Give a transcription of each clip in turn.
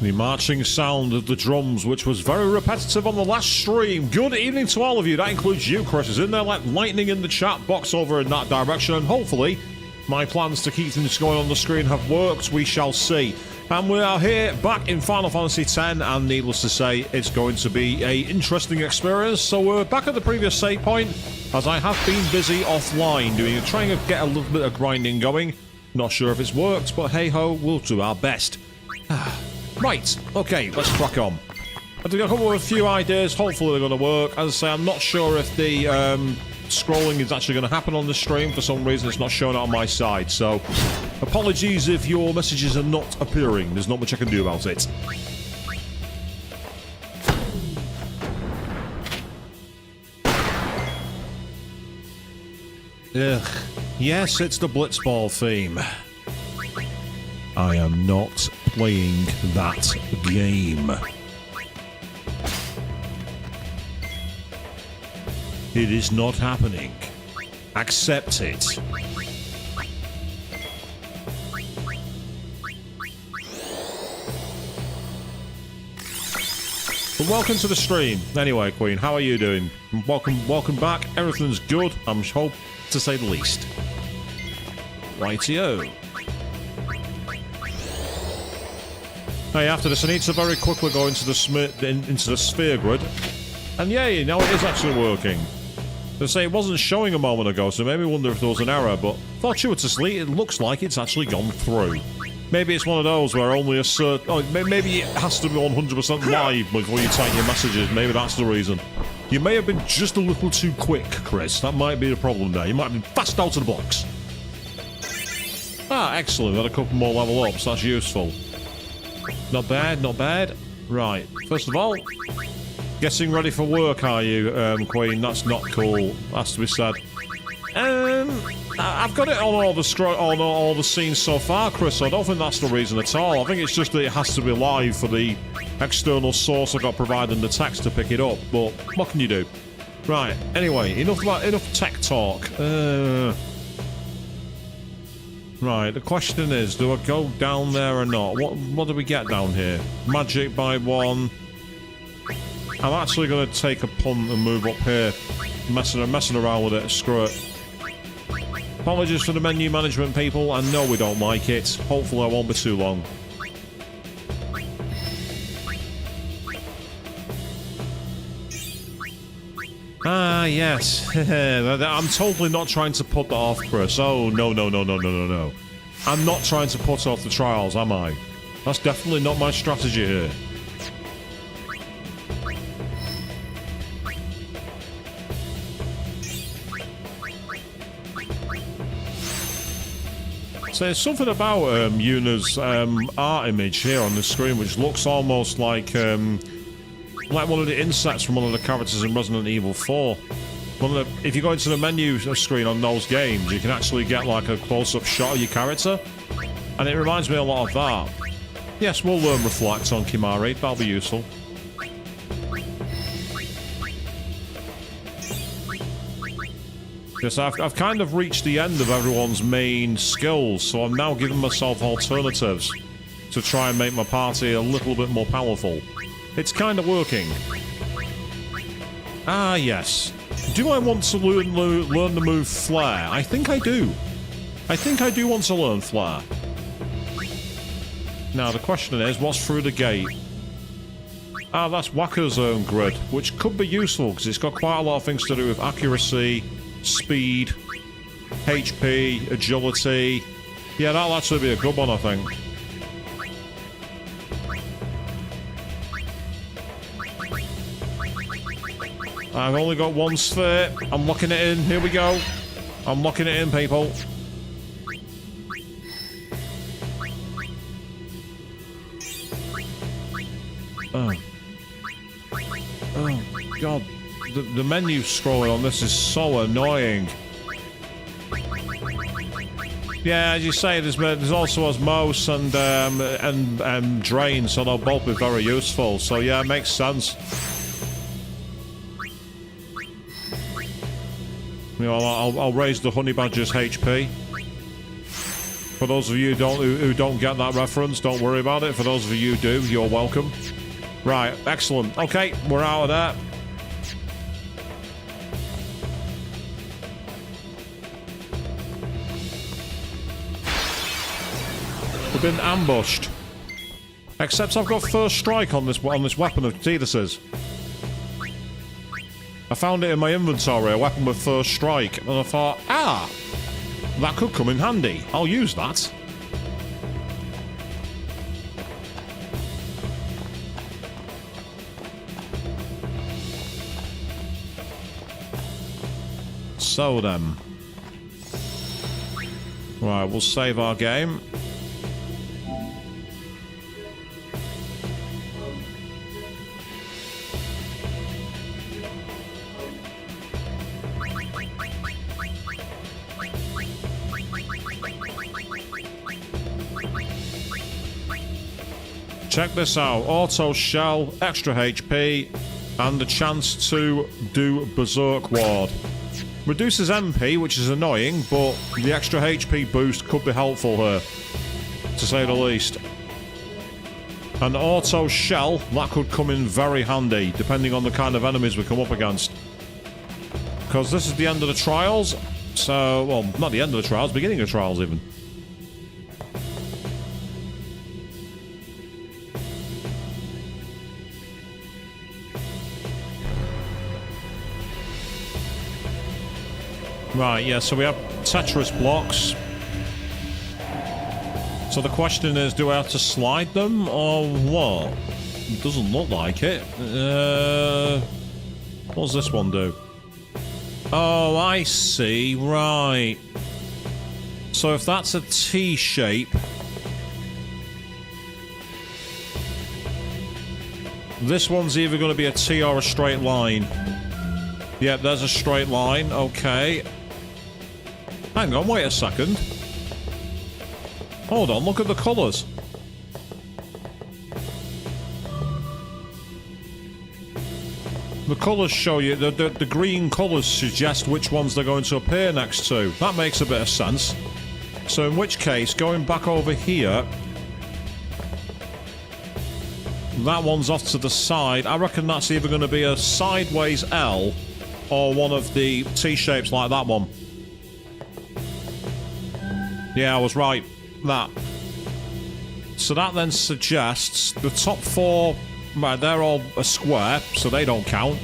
The marching sound of the drums, which was very repetitive on the last stream. Good evening to all of you. That includes you, Chris, is in there like lightning in the chat box over in that direction. And hopefully, my plans to keep things going on the screen have worked. We shall see. And we are here back in Final Fantasy X, and needless to say, it's going to be an interesting experience. So we're back at the previous save point, as I have been busy offline trying to get a little bit of grinding going. Not sure if it's worked, but hey-ho, we'll do our best. Right, okay, let's crack on. I've got a couple of a few ideas, hopefully they're going to work. As I say, I'm not sure if the scrolling is actually going to happen on the stream. For some reason, it's not showing up on my side, so apologies if your messages are not appearing. There's not much I can do about it. Ugh. Yes, it's the Blitzball theme. I am not playing that game. It is not happening. Accept it. But welcome to the stream. Anyway, Queen, how are you doing? Welcome back. Everything's good, I'm hope to say the least. Rightio. Hey, after this, I need to very quickly go into the sphere grid. And yay, now it is actually working. They say it wasn't showing a moment ago, so maybe wonder if there was an error, but fortuitously, it looks like it's actually gone through. Maybe it's one of those where only a certain... Oh, maybe it has to be 100% live before you type your messages. Maybe that's the reason. You may have been just a little too quick, Chris. That might be the problem there. You might have been fast out of the box. Ah, excellent. Got a couple more level ups. That's useful. Not bad, not bad. Right. First of all, getting ready for work, are you, Queen? That's not cool. Has to be said. I've got it on all the scenes so far, Chris. I don't think that's the reason at all. I think it's just that it has to be live for the external source I got provided in the text to pick it up. But what can you do? Right. Anyway, enough tech talk. Right. The question is, do I go down there or not? What do we get down here? Magic by 1. I'm actually going to take a punt and move up here. Messing around with it. Screw it. Apologies for the menu management, people. I know we don't like it. Hopefully I won't be too long. Ah, yes. I'm totally not trying to put that off, Chris. Oh, no. I'm not trying to put off the trials, am I? That's definitely not my strategy here. So there's something about Yuna's art image here on the screen which looks almost like one of the insects from one of the characters in Resident Evil 4. If you go into the menu screen on those games, you can actually get like a close-up shot of your character, and it reminds me a lot of that. Yes, we'll learn Reflect on Kimari. That'll be useful. Yes, I've kind of reached the end of everyone's main skills, so I'm now giving myself alternatives to try and make my party a little bit more powerful. It's kind of working. Ah, yes. Do I want to learn the move Flare? I think I do. I think I do want to learn Flare. Now, the question is, what's through the gate? Ah, that's Wakker's own grid, which could be useful, because it's got quite a lot of things to do with accuracy, speed, HP, agility. Yeah, that'll actually be a good one, I think. I've only got one sphere. I'm locking it in. Here we go. I'm locking it in, people. Oh. Oh, God. The menu scrolling on this is so annoying. Yeah, as you say, there's also Osmose and Drain, so they'll both be very useful. So yeah, it makes sense. You know, I'll raise the honey badger's HP. For those of you who don't get that reference, don't worry about it. For those of you who do, you're welcome. Right, excellent. Okay, we're out of there. We've been ambushed. Except I've got first strike on this weapon of Tidus's. I found it in my inventory, a weapon with first strike, and I thought, that could come in handy. I'll use that. So then. Right, we'll save our game. Check this out. Auto shell, extra HP, and the chance to do Berserk Ward. Reduces MP, which is annoying, but the extra HP boost could be helpful here, to say the least. An auto shell, that could come in very handy, depending on the kind of enemies we come up against. Because this is the end of the trials, so, well, not the end of the trials, beginning of trials even. Right, yeah, so we have Tetris blocks. So the question is, do I have to slide them, or what? It doesn't look like it. What does this one do? Oh, I see, right. So if that's a T shape... this one's either going to be a T or a straight line. Yep, there's a straight line, okay. Hang on, wait a second. Hold on, look at the colours. The colours show you, the green colours suggest which ones they're going to appear next to. That makes a bit of sense. So in which case, going back over here... that one's off to the side. I reckon that's either going to be a sideways L or one of the T-shapes like that one. Yeah, I was right. That. So that then suggests the top four... right, they're all a square, so they don't count.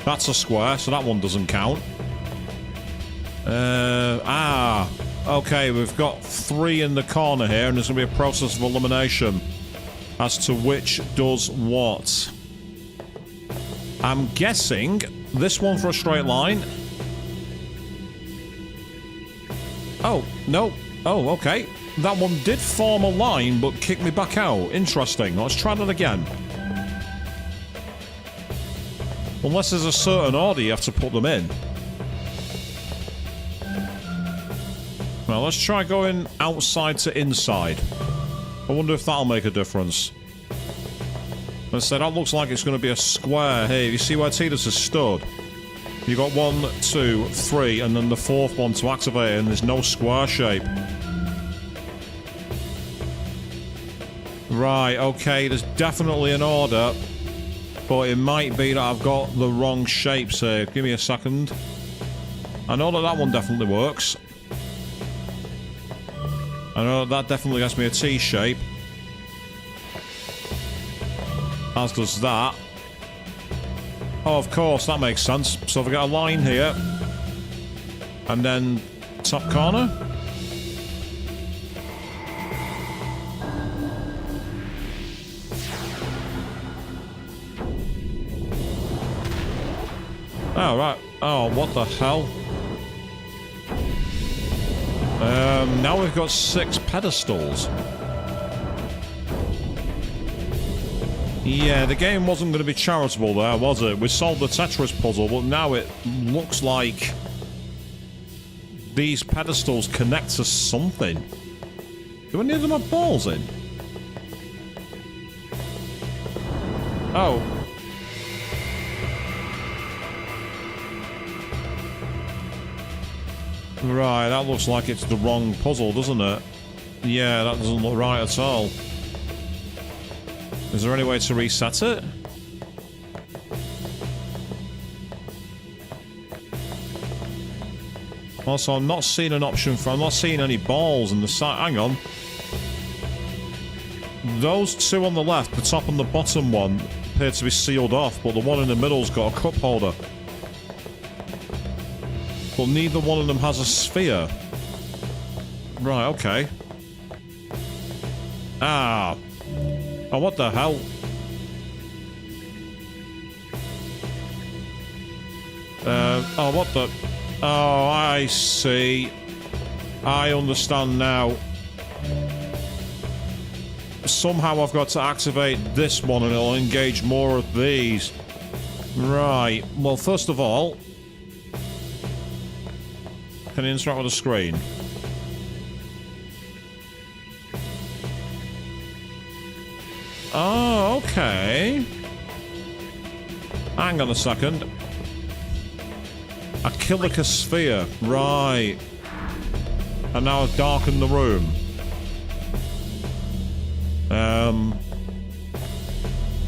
That's a square, so that one doesn't count. Okay, we've got 3 in the corner here, and there's going to be a process of elimination as to which does what. I'm guessing this one for a straight line. Oh, no. Oh, okay. That one did form a line, but kicked me back out. Interesting. Let's try that again. Unless there's a certain order you have to put them in. Well, let's try going outside to inside. I wonder if that'll make a difference. Let's say that looks like it's going to be a square here. You see where Tidus has stood? You got 1, 2, 3, and then the 4th one to activate it, and there's no square shape. Right, okay, there's definitely an order, but it might be that I've got the wrong shapes here. Give me a second. I know that that one definitely works. I know that definitely gets me a T shape. As does that. Oh, of course, that makes sense. So if I got a line here, and then top corner. Oh, right. Oh, what the hell? Now we've got 6 pedestals. Yeah, the game wasn't going to be charitable there, was it? We solved the Tetris puzzle, but now it looks like these pedestals connect to something. Do any of them have balls in? Oh. Right, that looks like it's the wrong puzzle, doesn't it? Yeah, that doesn't look right at all. Is there any way to reset it? Also, I'm not seeing an option for... I'm not seeing any balls in the side. Hang on. Those two on the left, the top and the bottom one, appear to be sealed off, but the one in the middle's got a cup holder. But neither one of them has a sphere. Right, okay. Ah. Oh, what the hell? Oh, what the... Oh, I see. I understand now. Somehow I've got to activate this one and it'll engage more of these. Right. Well, first of all... Can you interact with the screen? Oh, okay. Hang on a second. I kill like a sphere. Right. And now I've darkened the room.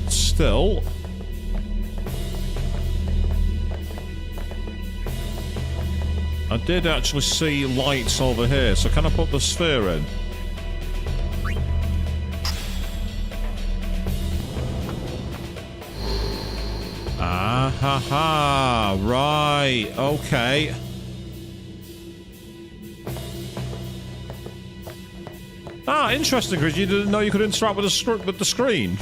Still. I did actually see lights over here, so can I put the sphere in? Ah ha ha, right, okay. Ah, interesting, because you didn't know you could interact with the screen.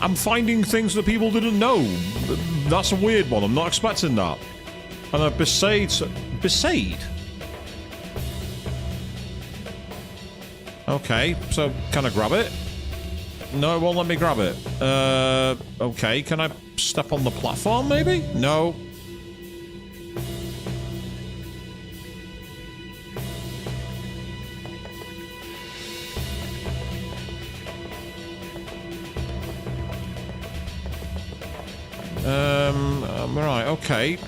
I'm finding things that people didn't know. That's a weird one, I'm not expecting that. And a Besaid? Okay, so can I grab it? No, it won't let me grab it. Okay, can I step on the platform, maybe? No. Right, okay.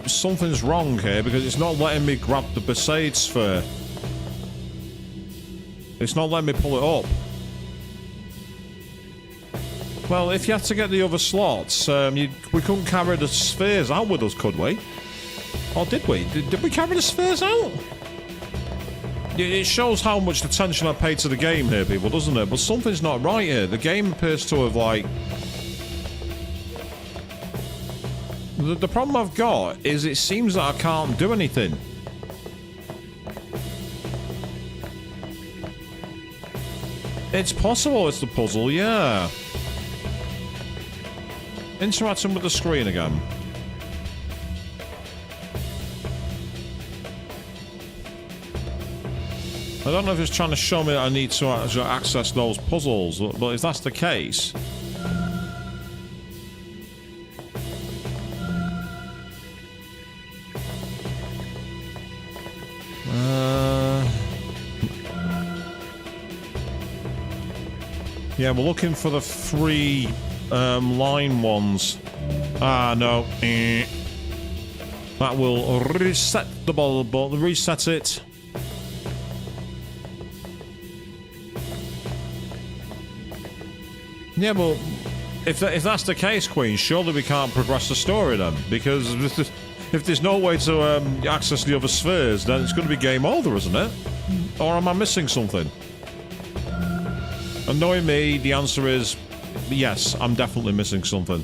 Something's wrong here because it's not letting me grab the Besaid sphere. It's not letting me pull it up. Well, if you had to get the other slots, we couldn't carry the spheres out with us, could we? Or did we? Did we carry the spheres out? It shows how much attention I paid to the game here, people, doesn't it? But something's not right here. The game appears to have, like... The problem I've got is it seems that I can't do anything. It's possible it's the puzzle, yeah. Interacting with the screen again. I don't know if it's trying to show me that I need to actually access those puzzles, but if that's the case... Yeah, we're looking for the three line ones. Ah, no. That will reset the bulb, but reset it. Yeah, but if that's the case, Queen, surely we can't progress the story then, because if there's no way to access the other spheres, then it's going to be game over, isn't it? Or am I missing something? And knowing me, the answer is yes, I'm definitely missing something.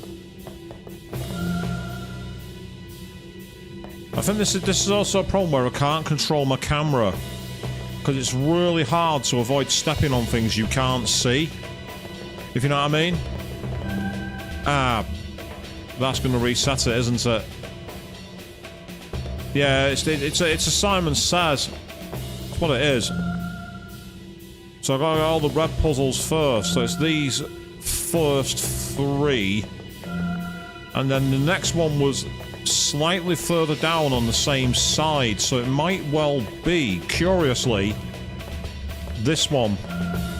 I think this is also a problem where I can't control my camera, because it's really hard to avoid stepping on things you can't see, if you know what I mean. Ah, that's going to reset it, isn't it? Yeah, it's a Simon Says. That's what it is. So I got all the red puzzles first. So it's these first three, and then the next one was slightly further down on the same side. So it might well be, curiously, this one.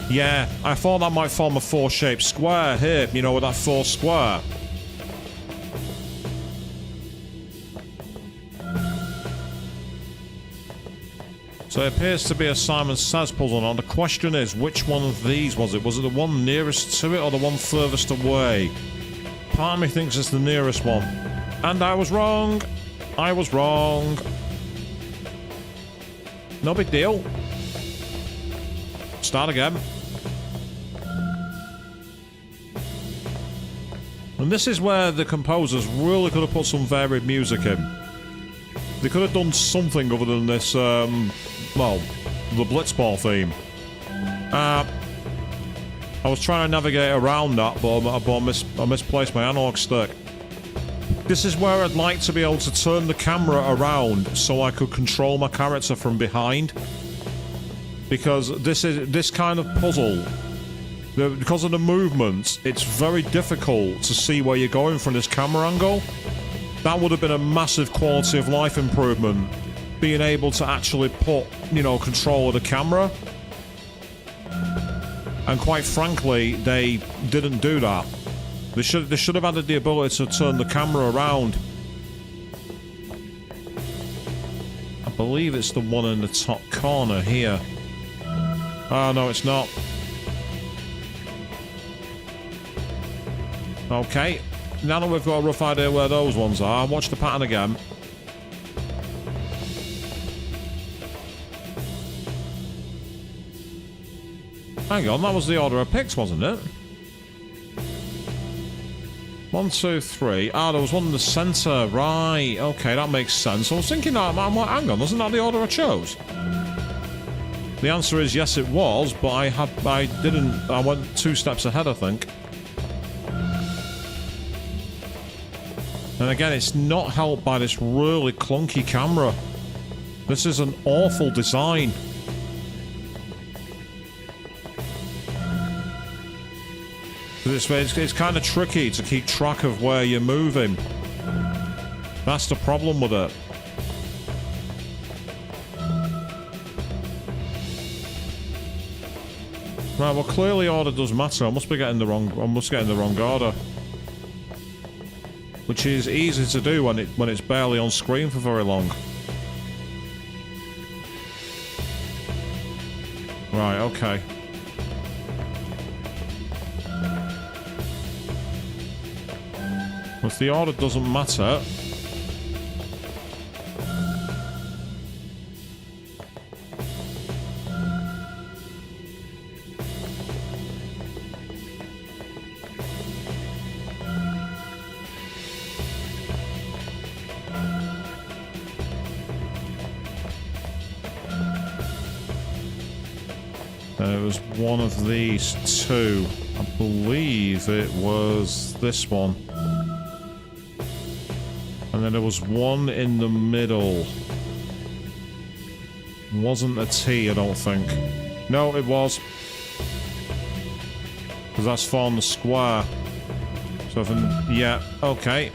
Yeah, I thought that might form a four-shaped square here. You know, with that four square. So it appears to be a Simon Says puzzle. Now the question is, which one of these was it? Was it the one nearest to it or the one furthest away? Part of me thinks it's the nearest one. And I was wrong. I was wrong. No big deal. Start again. And this is where the composers really could have put some varied music in. They could have done something other than this, well, the Blitzball theme. I was trying to navigate around that, but I misplaced my analog stick. This is where I'd like to be able to turn the camera around so I could control my character from behind. Because this kind of puzzle, because of the movements, it's very difficult to see where you're going from this camera angle. That would have been a massive quality of life improvement, being able to actually put, you know, control of the camera. And quite frankly, they didn't do that. They should have added the ability to turn the camera around. I believe it's the one in the top corner here. Oh, no, it's not. Okay. Now that we've got a rough idea where those ones are, watch the pattern again. Hang on, that was the order of picks, wasn't it? 1, 2, 3. Ah, there was one in the centre. Right. Okay, that makes sense. I was thinking that, hang on, wasn't that the order I chose? The answer is yes, it was, but I went 2 steps ahead, I think. And again, it's not helped by this really clunky camera. This is an awful design. It's kind of tricky to keep track of where you're moving. That's the problem with it. Right, well, clearly order does matter. I must be getting the wrong order. Which is easy to do when it's barely on screen for very long. Right, okay. If the order doesn't matter... It was one of these two. I believe it was this one. And then there was one in the middle. Wasn't a T, I don't think. No, it was. Because that's formed the square. So if yeah, okay.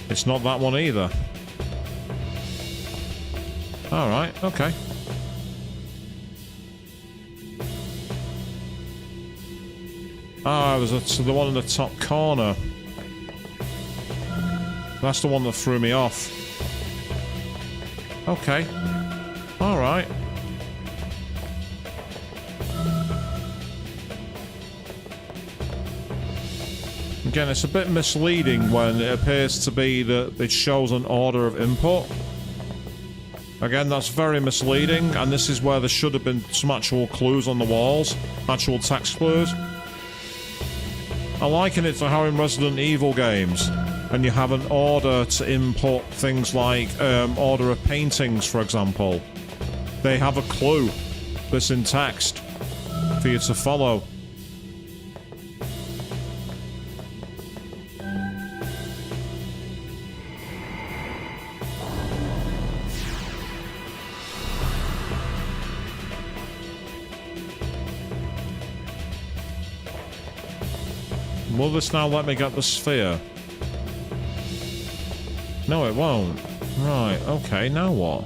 It's not that one either. Alright, okay. Ah, it was the one in the top corner. That's the one that threw me off. Okay. Alright. Again, it's a bit misleading when it appears to be that it shows an order of input. Again, that's very misleading, and this is where there should have been some actual clues on the walls. Actual text clues. I liken it to how in Resident Evil games, and you have an order to input things like order of paintings, for example. They have a clue that's in text for you to follow. Will this now let me get the sphere? No, it won't. Right, okay, now what?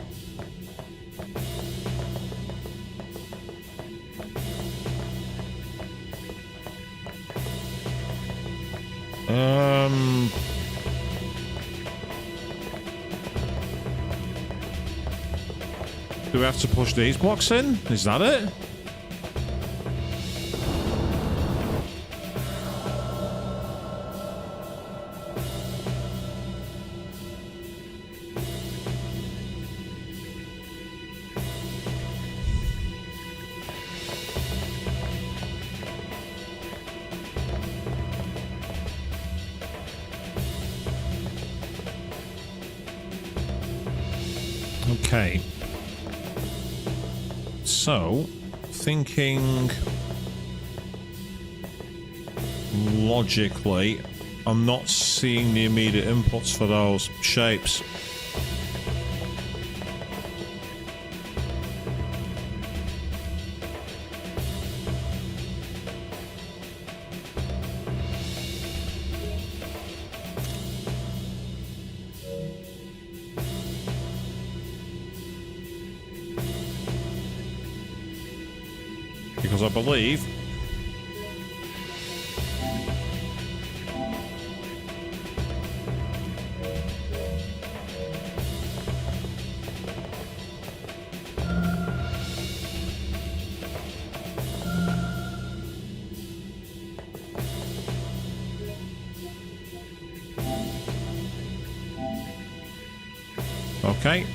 Do we have to push these blocks in? Is that it? Okay. So, thinking logically, I'm not seeing the immediate inputs for those shapes. Because I believe okay.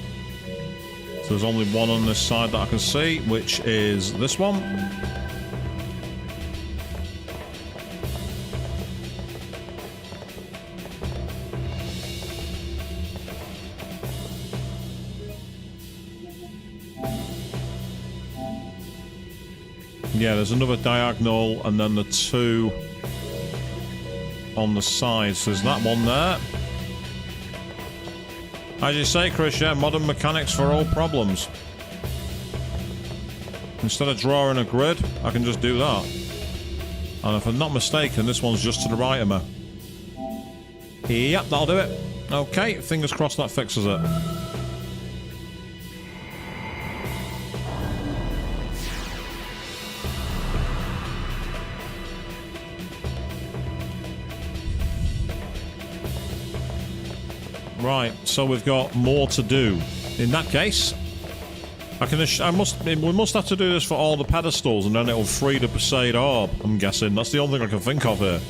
So there's only one on this side that I can see, which is this one. Yeah, there's another diagonal, and then the two on the sides. There's that one there. As you say, Chris, yeah, modern mechanics for all problems. Instead of drawing a grid, I can just do that. And if I'm not mistaken, this one's just to the right of me. Yep, that'll do it. Okay, fingers crossed that fixes it. Right, so we've got more to do. In that case, we must have to do this for all the pedestals, and then it'll free the Besaid Orb, I'm guessing. That's the only thing I can think of here.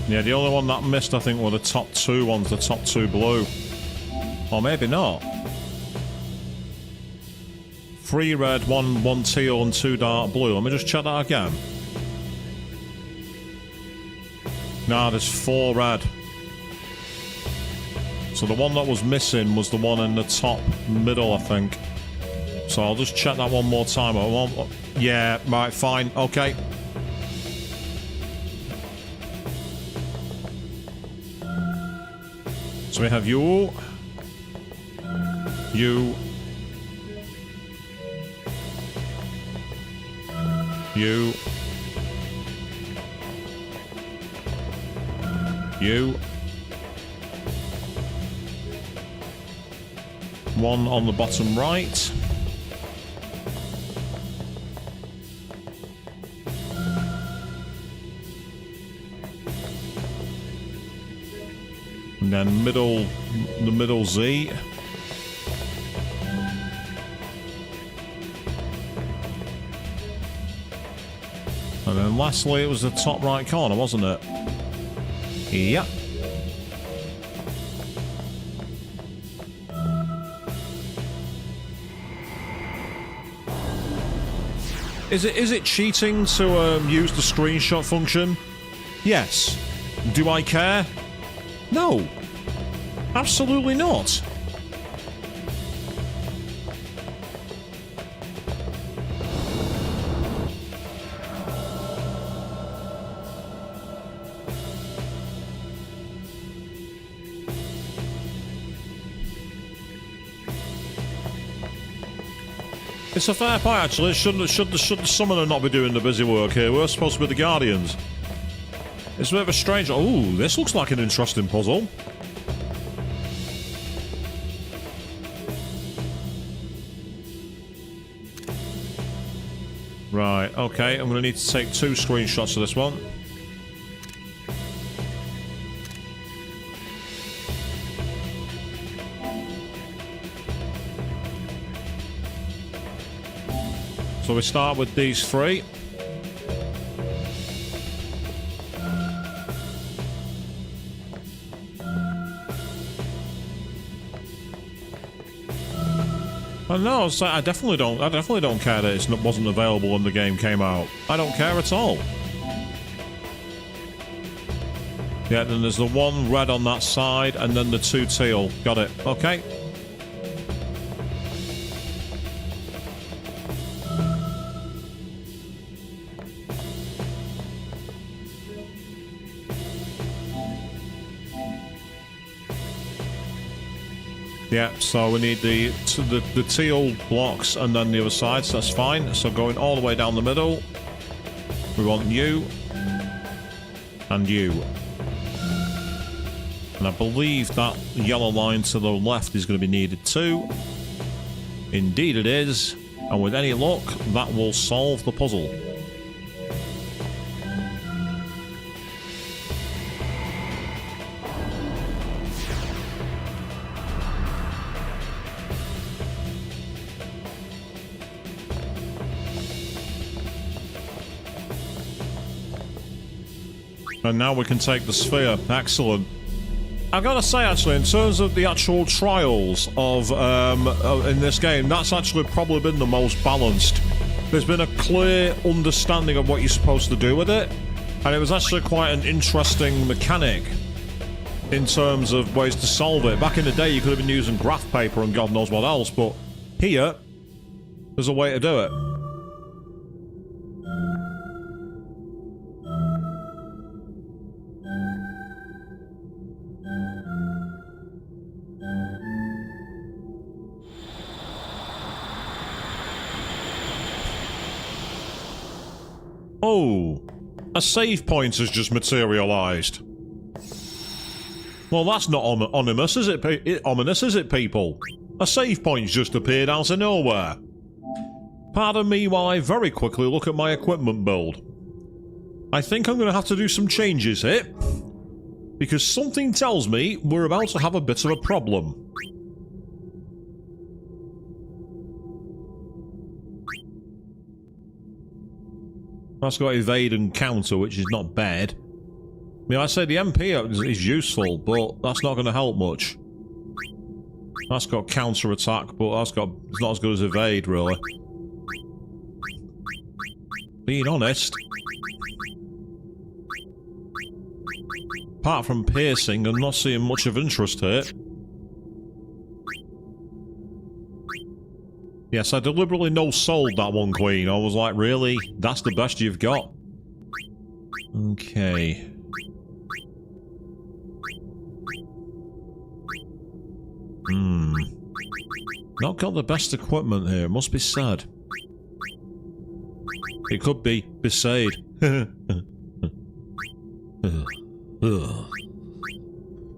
Yeah, the only one that missed, I think, were the top two ones, the top two blue. Or maybe not. 3 red, one teal, and 2 dark blue. Let me just check that again. Nah, there's 4 red. So the one that was missing was the one in the top middle, I think. So I'll just check that one more time. Yeah, right, fine, okay. So we have you, you, you, you, one on the bottom right, and then the middle Z. And then lastly, it was the top right corner, wasn't it? Yep. Is it cheating to use the screenshot function? Yes. Do I care? No. Absolutely not. It's a fair point, actually. Should the summoner not be doing the busy work here? We're supposed to be the guardians. It's a bit of a strange... Oh, this looks like an interesting puzzle. Right, okay. I'm going to need to take 2 screenshots of this one. So we start with these 3. No, I definitely don't care that it wasn't available when the game came out. I don't care at all. Yeah, then there's the 1 red on that side, and then the 2 teal. Got it. Okay. Yeah, so we need the teal blocks and then the other side, so that's fine. So going all the way down the middle, we want you and you. And I believe that yellow line to the left is going to be needed too. Indeed it is. And with any luck, that will solve the puzzle. And now we can take the sphere. Excellent. I've got to say, actually, in terms of the actual trials of in this game, that's actually probably been the most balanced. There's been a clear understanding of what you're supposed to do with it, and it was actually quite an interesting mechanic in terms of ways to solve it. Back in the day, you could have been using graph paper and God knows what else, but here, there's a way to do it. Oh, a save point has just materialised. Well, that's not ominous, is it? Ominous, is it, people? A save point's just appeared out of nowhere. Pardon me while I very quickly look at my equipment build. I think I'm going to have to do some changes here, because something tells me we're about to have a bit of a problem. That's got evade and counter, which is not bad. I mean, I say the MP is useful, but that's not going to help much. That's got counter attack, but it's not as good as evade, really. Being honest. Apart from piercing, I'm not seeing much of interest here. Yes, I deliberately no-sold that one, Queen. I was like, really? That's the best you've got? Okay. Not got the best equipment here. Must be sad. It could be Besaid.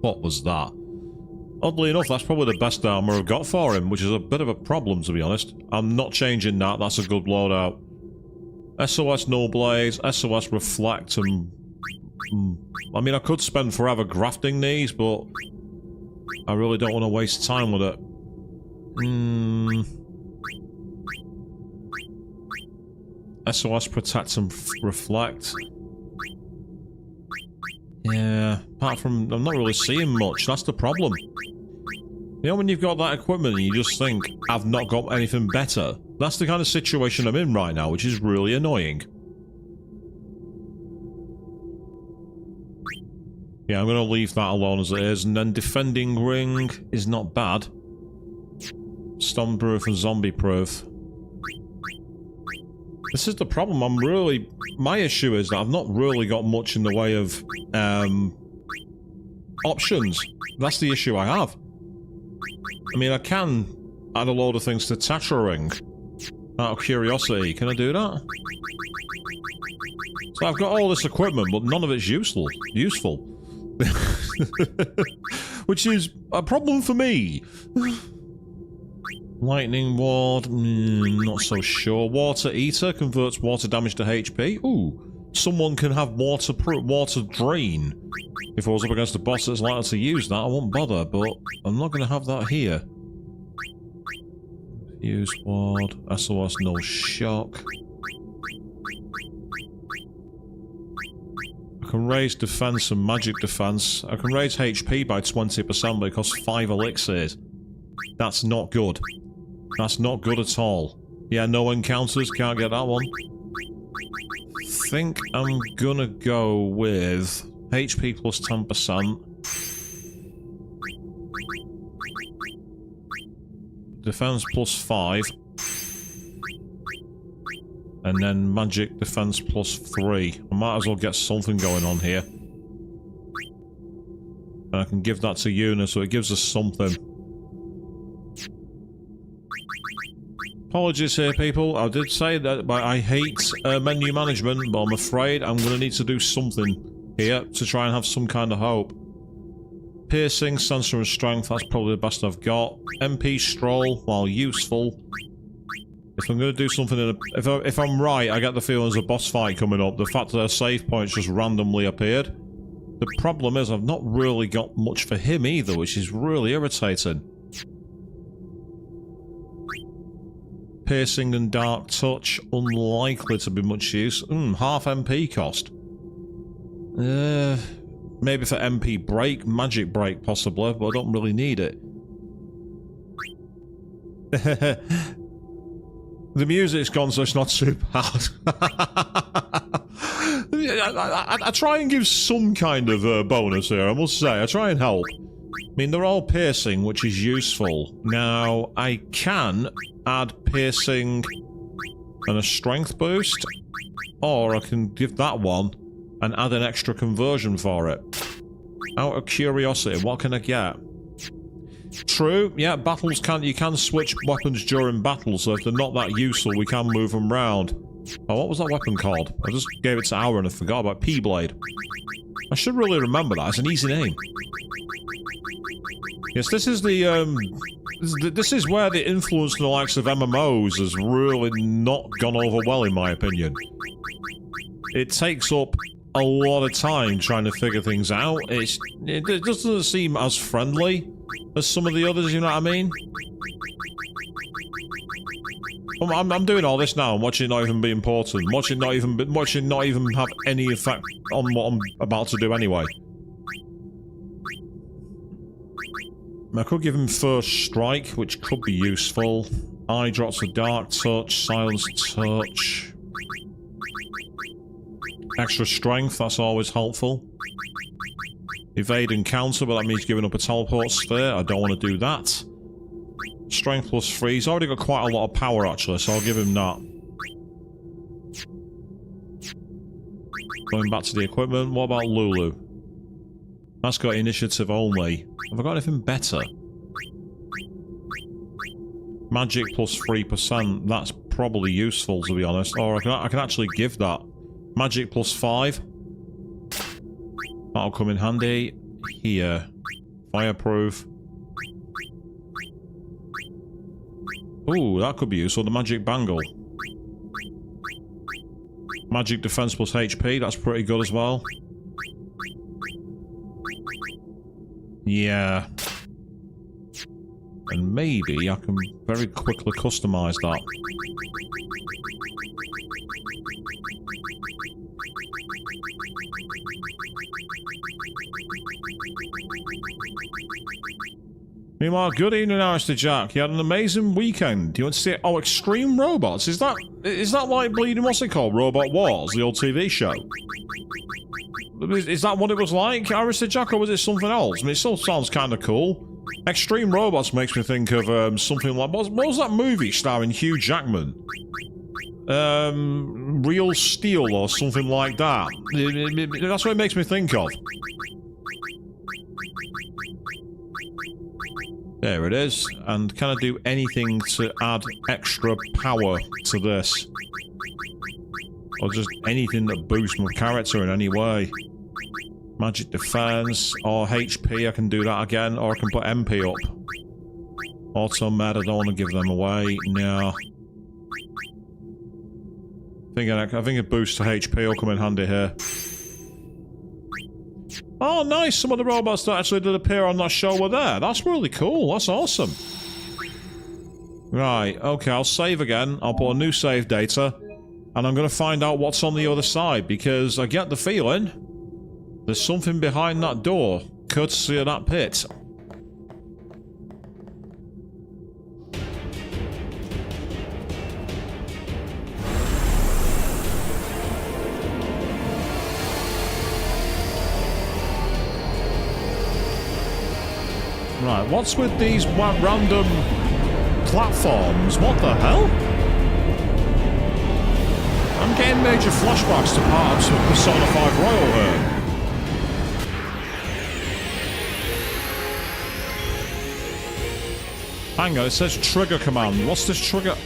What was that? Oddly enough, that's probably the best armour I've got for him, which is a bit of a problem, to be honest. I'm not changing that, that's a good loadout. SOS Null Blaze, SOS Reflect, and... I mean, I could spend forever grafting these, but... I really don't want to waste time with it. SOS Protect and Reflect. Yeah, apart from... I'm not really seeing much, that's the problem. You know when you've got that equipment and you just think, I've not got anything better? That's the kind of situation I'm in right now, which is really annoying. Yeah, I'm going to leave that alone as it is, and then Defending Ring is not bad. Stormproof and Zombie Proof. This is the problem, my issue is that I've not really got much in the way of, options. That's the issue I have. I mean, I can add a load of things to Tetra Ring, Out of curiosity, can I do that? So I've got all this equipment, but none of it's useful. Which is a problem for me. Lightning ward, not so sure. Water eater converts water damage to HP. Ooh, someone can have water drain. If I was up against a boss that's likely to use that, I won't bother, but I'm not going to have that here. Use ward, SOS no shock. I can raise defense and magic defense. I can raise HP by 20%, but it costs 5 elixirs. That's not good. That's not good at all. Yeah, no encounters, can't get that one. Think I'm gonna go with HP plus 10%. Defense plus 5. And then magic defense plus 3. I might as well get something going on here. And I can give that to Una, so it gives us something. Apologies here, people. I did say that I hate menu management, but I'm afraid I'm going to need to do something here to try and have some kind of hope. Piercing, sensor and strength, that's probably the best I've got. MP stroll, while useful. If I'm going to do something, if I'm right, I get the feeling there's a boss fight coming up. The fact that a save point's just randomly appeared. The problem is I've not really got much for him either, which is really irritating. Piercing and dark touch, unlikely to be much use. Half MP cost. Maybe for MP break, magic break possibly, but I don't really need it. The music's gone, so it's not too bad. I try and give some kind of bonus here, I must say. I try and help. I mean, they're all piercing, which is useful. Now, I can add piercing and a strength boost, or I can give that one and add an extra conversion for it. Out of curiosity, what can I get? True, yeah, battles you can switch weapons during battle, so if they're not that useful, we can move them round. Oh, what was that weapon called? I just gave it to Aura and I forgot about P-Blade. I should really remember that, it's an easy name. Yes, this is this is where the influence of the likes of MMOs has really not gone over well, in my opinion. It takes up a lot of time trying to figure things out. It just doesn't seem as friendly as some of the others, you know what I mean? I'm doing all this now and watching it not even be important. Watching not even have any effect on what I'm about to do anyway. I could give him first strike, which could be useful. Eye drops a dark touch, silence touch. Extra strength, that's always helpful. Evade and counter, but that means giving up a teleport sphere. I don't want to do that. Strength plus 3. He's already got quite a lot of power, actually, so I'll give him that. Going back to the equipment, what about Lulu? That's got initiative only. Have I got anything better? Magic plus 3%. That's probably useful, to be honest. Or I can actually give that. Magic plus 5. That'll come in handy. Here. Fireproof. Ooh, that could be useful. The magic bangle. Magic defense plus HP. That's pretty good as well. Yeah. And maybe I can very quickly customize that. Meanwhile, good evening, Alistair Jack. You had an amazing weekend. Do you want to see it? Oh, Extreme Robots. Is that like bleeding, what's it called? Robot Wars, the old TV show? Is that what it was like, Alistair Jack, or was it something else? I mean, it still sounds kind of cool. Extreme Robots makes me think of something like... What was that movie starring Hugh Jackman? Real Steel or something like that. That's what it makes me think of. There it is. And can I do anything to add extra power to this? Or just anything that boosts my character in any way? Magic defense or HP, I can do that again. Or I can put MP up. Auto med, I don't want to give them away. No. I think a boost to HP will come in handy here. Oh, nice! Some of the robots that actually did appear on that show were there. That's really cool. That's awesome. Right, okay, I'll save again. I'll put a new save data. And I'm going to find out what's on the other side, because I get the feeling there's something behind that door, courtesy of that pit. Right, what's with these random platforms? What the hell? I'm getting major flashbacks to parts of Persona 5 Royal here. Hang on, it says trigger command. What's this trigger?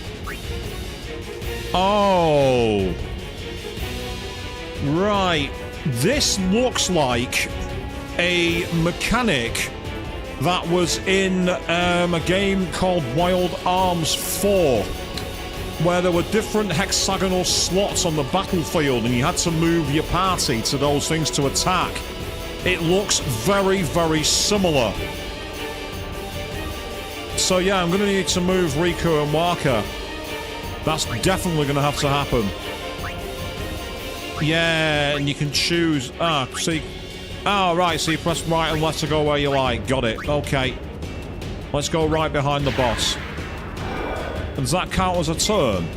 Oh. Right. This looks like a mechanic that was in a game called Wild Arms 4, where there were different hexagonal slots on the battlefield and you had to move your party to those things to attack. It looks very, very similar. So yeah, I'm going to need to move Riku and Waka. That's definitely going to have to happen. Yeah, and you can choose... see... Oh, right, so you press right and left to go where you like. Got it. Okay. Let's go right behind the boss. Does that count as a turn?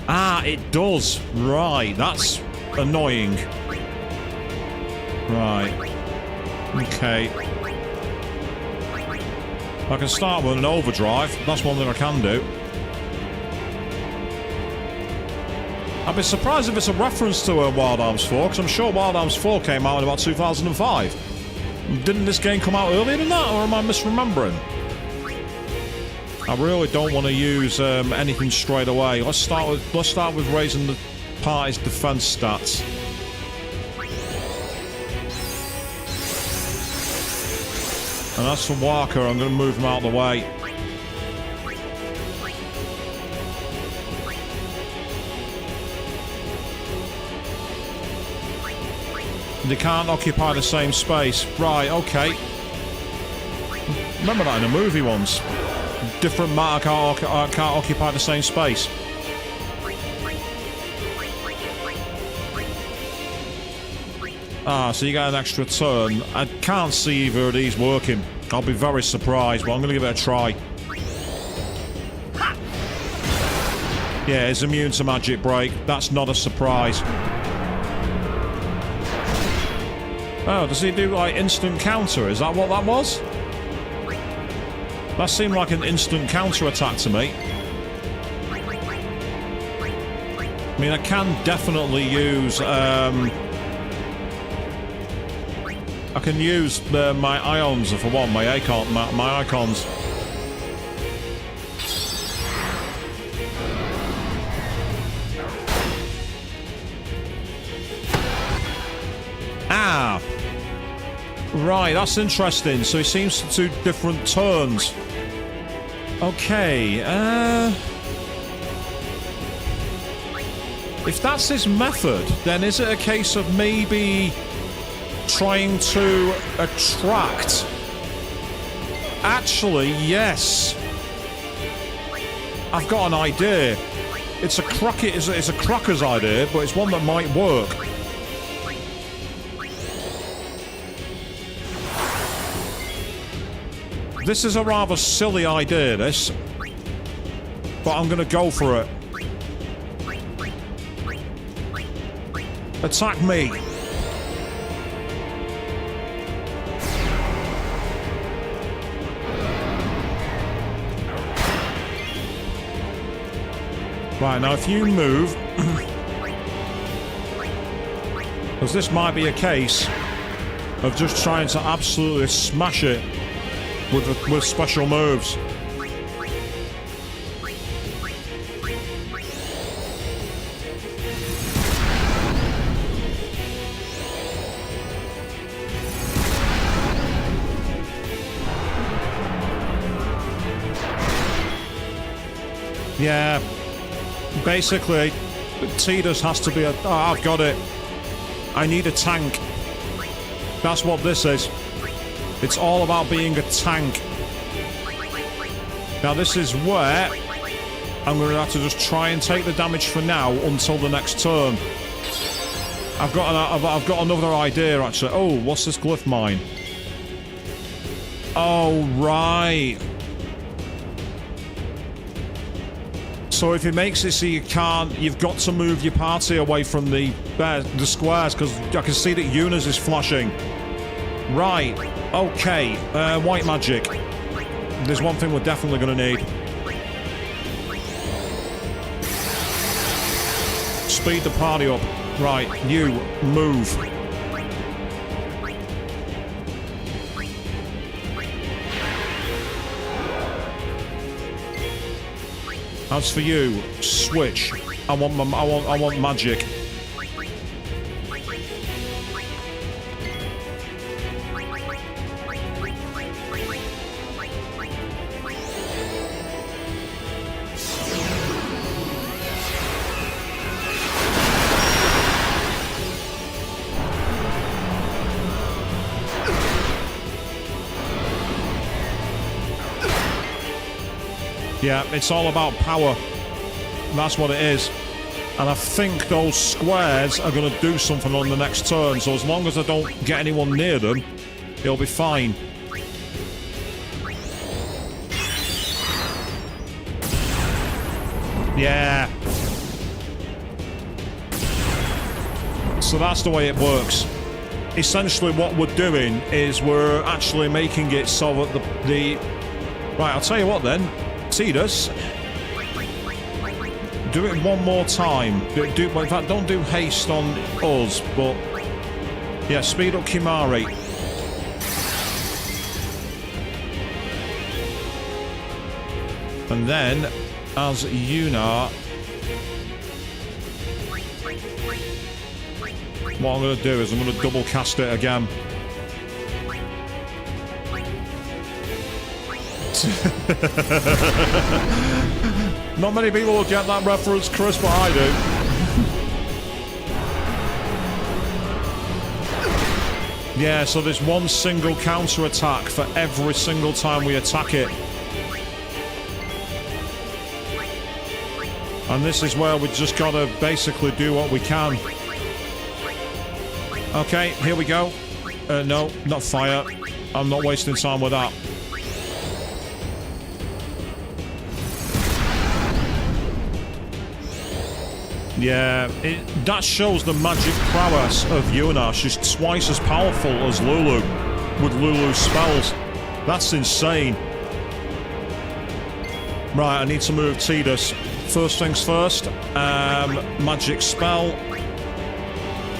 Ah, it does. Right, that's annoying. Right. Okay. I can start with an overdrive. That's one thing I can do. I'd be surprised if it's a reference to Wild Arms 4, because I'm sure Wild Arms 4 came out in about 2005. Didn't this game come out earlier than that, or am I misremembering? I really don't want to use anything straight away. Let's start with raising the party's defense stats. And as for Walker, I'm going to move him out of the way. They can't occupy the same space. Right, okay. Remember that in a movie once. Different matter can't occupy the same space. Ah, so you get an extra turn. I can't see either of these working. I'll be very surprised, but I'm going to give it a try. Yeah, it's immune to magic break. That's not a surprise. Oh, does he do, like, instant counter? Is that what that was? That seemed like an instant counter attack to me. I mean, I can definitely use, I can use my ions, if I want, my icons. Ah! Right, that's interesting. So he seems to do different turns. Okay, if that's his method, then is it a case of maybe trying to attract? Actually, yes. I've got an idea. It's a cracker's idea, but it's one that might work. This is a rather silly idea, this. But I'm going to go for it. Attack me. Right, now if you move... because this might be a case of just trying to absolutely smash it with special moves. Yeah, basically, Tidus has to be a... Oh, I've got it. I need a tank. That's what this is. It's all about being a tank. Now, this is where I'm going to have to just try and take the damage for now until the next turn. I've got another idea, actually. Oh, what's this glyph mine? Oh, right. So if it makes it so you can't, you've got to move your party away from the squares, because I can see that Yuna's is flashing. Right, okay, white magic. There's one thing we're definitely going to need. Speed the party up. Right, you, move. As for you, switch. I want magic. Yeah, it's all about power. That's what it is. And I think those squares are going to do something on the next turn, so as long as I don't get anyone near them, it'll be fine. Yeah. So that's the way it works. Essentially what we're doing is we're actually making it so that the... Right, I'll tell you what then. Tidus, do it one more time. In fact, don't do haste on us, but yeah, speed up Kimari. And then, as Yuna, what I'm going to do is I'm going to double cast it again. Not many people will get that reference, Chris, but I do. Yeah, so there's one single counter attack for every single time we attack it. And this is where we just gotta basically do what we can. Okay, here we go. No, not fire. I'm not wasting time with that. Yeah, that shows the magic prowess of Yuna. She's twice as powerful as Lulu with Lulu's spells. That's insane. Right, I need to move Tidus. First things first, magic spell.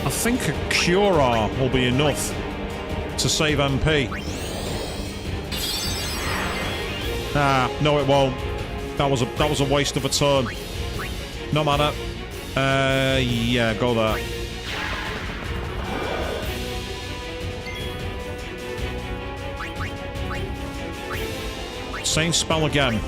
I think a Cure will be enough to save MP. Ah, no it won't. That was a waste of a turn. No matter. Yeah, go there. Same spell again.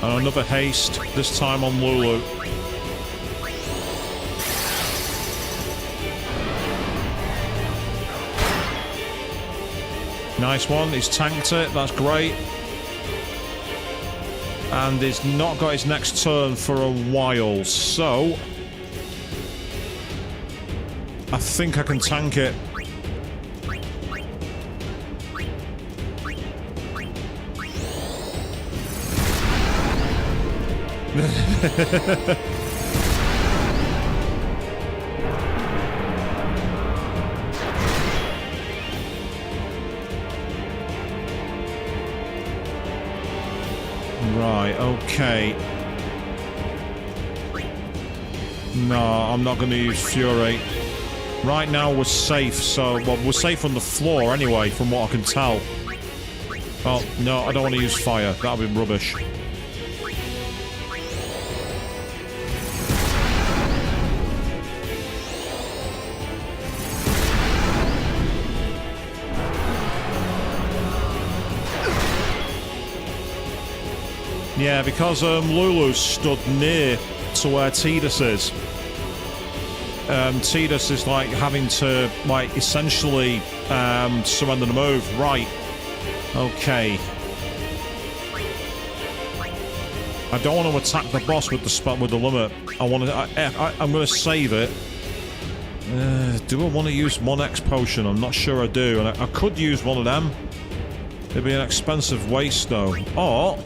And another haste, this time on Lulu. Nice one, he's tanked it, that's great. And he's not got his next turn for a while, so... I think I can tank it. Right, okay. No, I'm not going to use Fury. Right now we're safe, so... Well, we're safe on the floor anyway, from what I can tell. Oh, no, I don't want to use fire. That'll be rubbish. Yeah, because Lulu's stood near to where Tidus is. Tidus is like having to like essentially surrender the move. Right. Okay. I don't want to attack the boss with the spot with the limit. I want to. I'm going to save it. Do I want to use 1x potion? I'm not sure I do, and I could use one of them. It'd be an expensive waste though. Or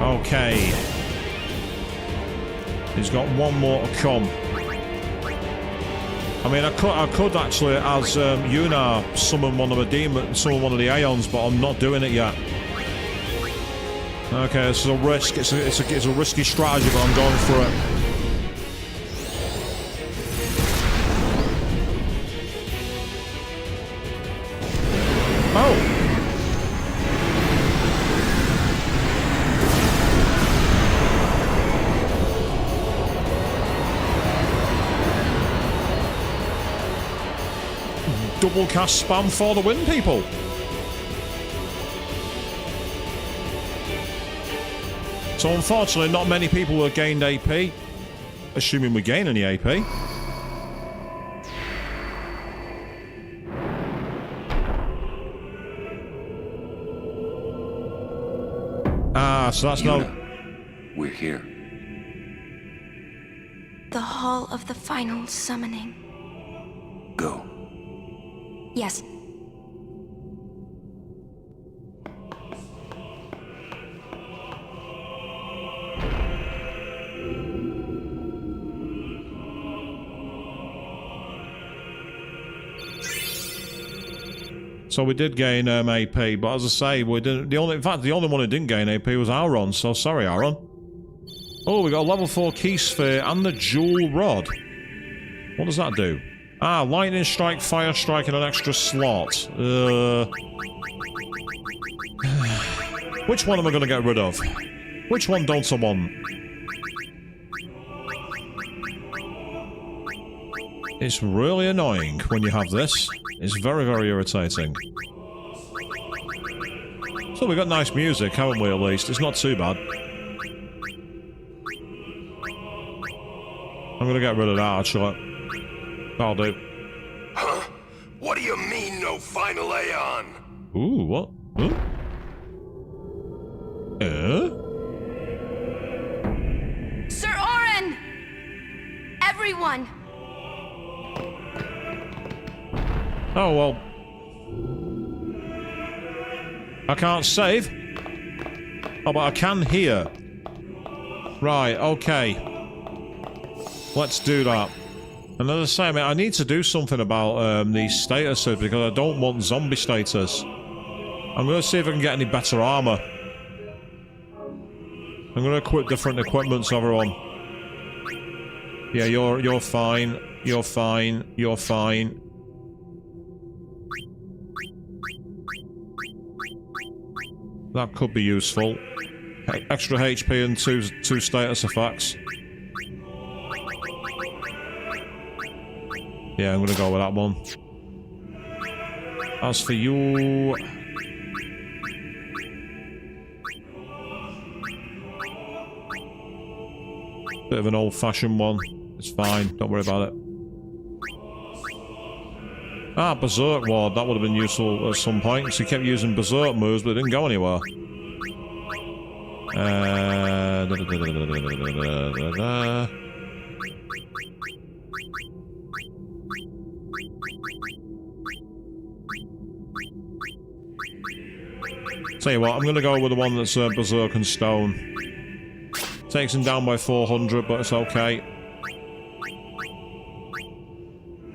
okay. He's got one more to come. I mean, I could actually, as Yuna, summon one of the Aeons, but I'm not doing it yet. Okay, this is a risk. It's a risky strategy, but I'm going for it. Oh. Double cast spam for the win, people. So unfortunately, not many people have gained AP. Assuming we gain any AP. Ah, so that's Yuna, we're here. The Hall of the Final Summoning. Go. Yes. So we did gain AP, but as I say, we didn't. In fact, the only one who didn't gain AP was Aaron. So sorry, Aaron. Oh, we got a level 4 key sphere and the jewel rod. What does that do? Ah, lightning strike, fire strike, and an extra slot. Which one am I going to get rid of? Which one don't I want? It's really annoying when you have this. It's very, very irritating. So we got nice music, haven't we, at least? It's not too bad. I'm going to get rid of that, actually. That'll do. Huh? What do you mean, no final Aeon? Ooh, what? Huh? Sir Orin! Everyone! Oh, well. I can't save. Oh, but I can hear. Right, okay. Let's do that. And as I say, I need to do something about these statuses because I don't want zombie status. I'm going to see if I can get any better armour. I'm going to equip different equipments, everyone. Yeah, you're fine. You're fine. You're fine. That could be useful. Extra HP and two status effects. Yeah, I'm gonna go with that one. As for you... Bit of an old-fashioned one. It's fine, don't worry about it. Ah, Berserk Ward, that would have been useful at some point, because he kept using Berserk moves, but it didn't go anywhere. Tell you what, I'm going to go with the one that's Berserk and Stone. Takes him down by 400, but it's okay.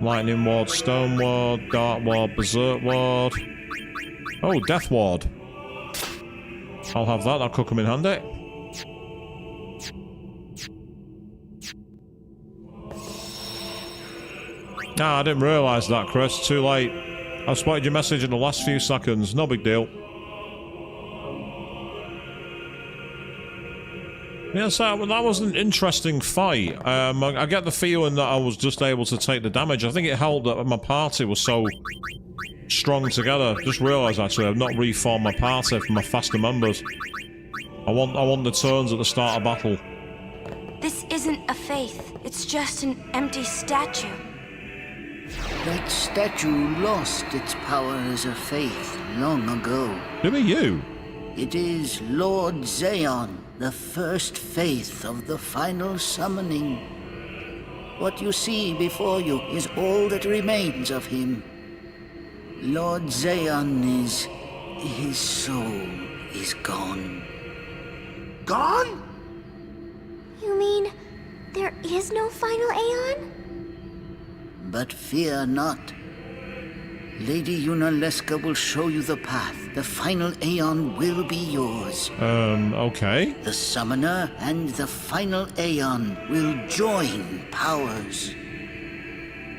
Lightning Ward, Stone Ward, Dark Ward, Berserk Ward. Oh, Death Ward. I'll have that. That could come in handy. Ah, I didn't realise that, Chris. Too late. I've spotted your message in the last few seconds. No big deal. Yes, that was an interesting fight. I get the feeling that I was just able to take the damage. I think it helped that my party was so strong together. Just realised, actually, I've not reformed my party for my faster members. I want the turns at the start of battle. This isn't a faith. It's just an empty statue. That statue lost its power as a faith long ago. Who are you? It is Lord Zayon, the first faith of the final summoning. What you see before you is all that remains of him. Lord Zayon is... his soul is gone. Gone? You mean there is no final Aeon? But fear not. Lady Yunalesca will show you the path. The final Aeon will be yours. Okay. The Summoner and the final Aeon will join powers.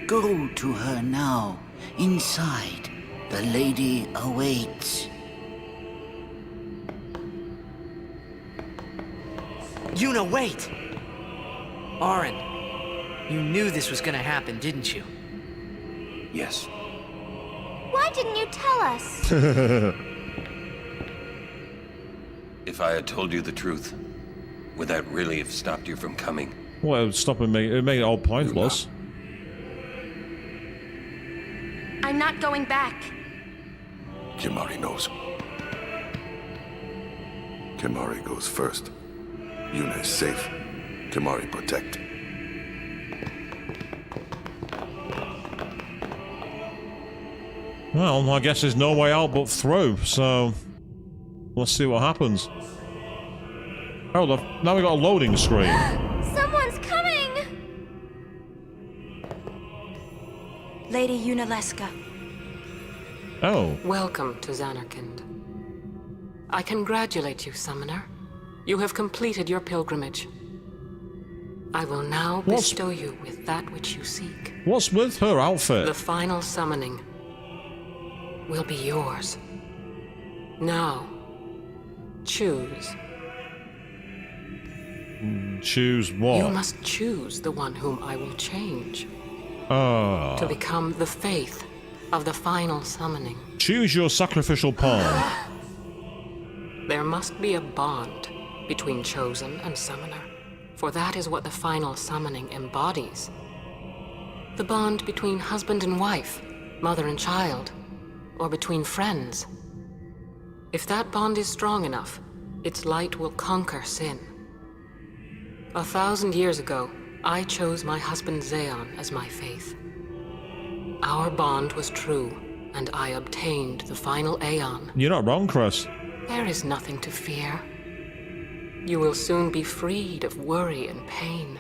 Go to her now. Inside, the lady awaits. Yuna, wait! Auron, you knew this was gonna happen, didn't you? Yes. Why didn't you tell us? If I had told you the truth, would that really have stopped you from coming? Well, it was stopping me. It made it all pointless. I'm not going back. Kimari knows. Kimari goes first. Yuna is safe. Kimari protect. Well, I guess there's no way out but through, so let's see what happens. Oh, look, now we got a loading screen. Someone's coming! Lady Yunalesca. Oh. Welcome to Zanarkand. I congratulate you, Summoner. You have completed your pilgrimage. I will now bestow you with that which you seek. What's with her outfit? The final summoning will be yours. Now, choose. Choose what? You must choose the one whom I will change. To become the faith of the final summoning. Choose your sacrificial pawn. There must be a bond between chosen and summoner, for that is what the final summoning embodies. The bond between husband and wife, mother and child, or between friends. If that bond is strong enough, its light will conquer sin. 1,000 years ago, I chose my husband Zayon as my faith. Our bond was true, and I obtained the final Aeon. You're not wrong, Chris. There is nothing to fear. You will soon be freed of worry and pain.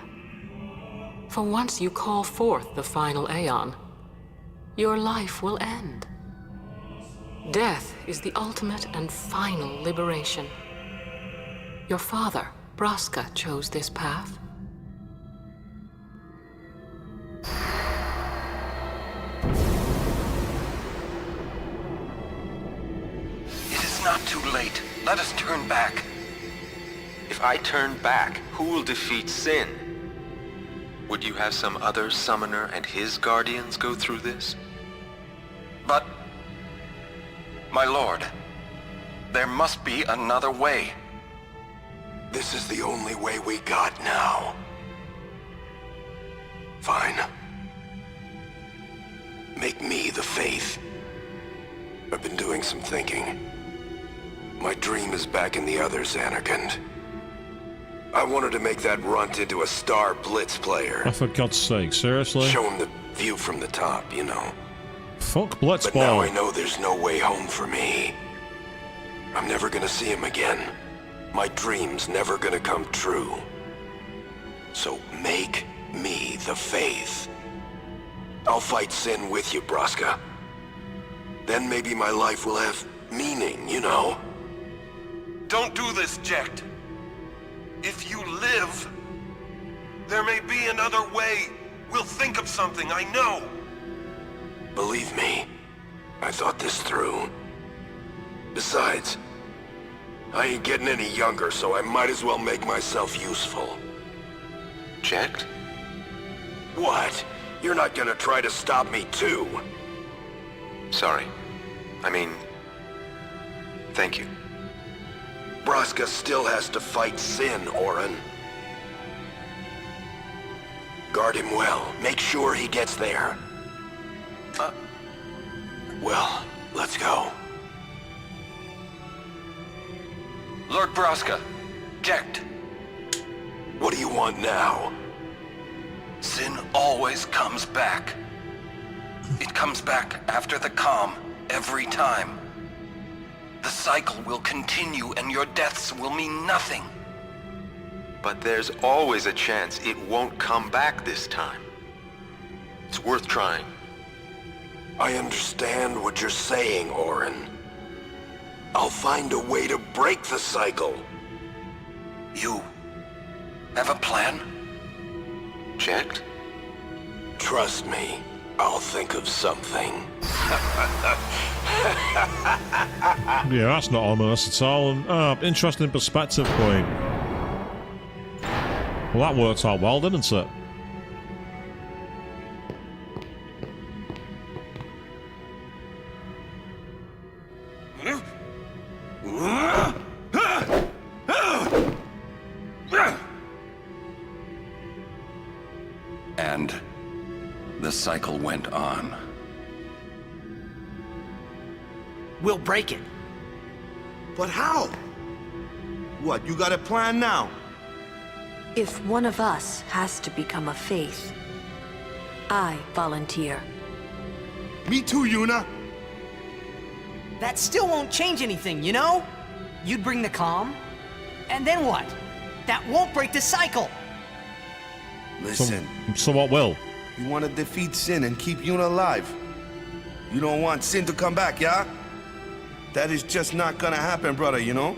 For once you call forth the final Aeon, your life will end. Death is the ultimate and final liberation. Your father, Braska, chose this path. It is not too late. Let us turn back. If I turn back, who will defeat sin? Would you have some other summoner and his guardians go through this? But... my lord, there must be another way. This is the only way we got now. Fine. Make me the faith. I've been doing some thinking. My dream is back in the other Zanarkand. I wanted to make that runt into a star blitz player. Oh, for God's sake, seriously? Show him the view from the top, you know. Fuck Blitzball. But now I know there's no way home for me. I'm never gonna see him again. My dream's never gonna come true. So make me the faith. I'll fight sin with you, Braska. Then maybe my life will have meaning, you know? Don't do this, Jecht. If you live, there may be another way. We'll think of something, I know. Believe me, I thought this through. Besides, I ain't getting any younger, so I might as well make myself useful. Jecht? What? You're not gonna try to stop me too? Sorry. I mean... thank you. Braska still has to fight Sin, Orin. Guard him well. Make sure he gets there. Well, let's go. Lord Braska, Jecht. What do you want now? Sin always comes back. It comes back after the calm, every time. The cycle will continue and your deaths will mean nothing. But there's always a chance it won't come back this time. It's worth trying. I understand what you're saying, Orin. I'll find a way to break the cycle. You have a plan? Jecht? Trust me, I'll think of something. Yeah, that's not ominous at all. And, interesting perspective point. Well, that worked out well, didn't it? And the cycle went on. We'll break it. But how? What, you got a plan now? If one of us has to become a faith, I volunteer. Me too, Yuna. That still won't change anything, you know? You'd bring the calm, and then what? That won't break the cycle! Listen, So what will? you want to defeat Sin and keep Yuna alive. You don't want Sin to come back, yeah? That is just not gonna happen, brother, you know?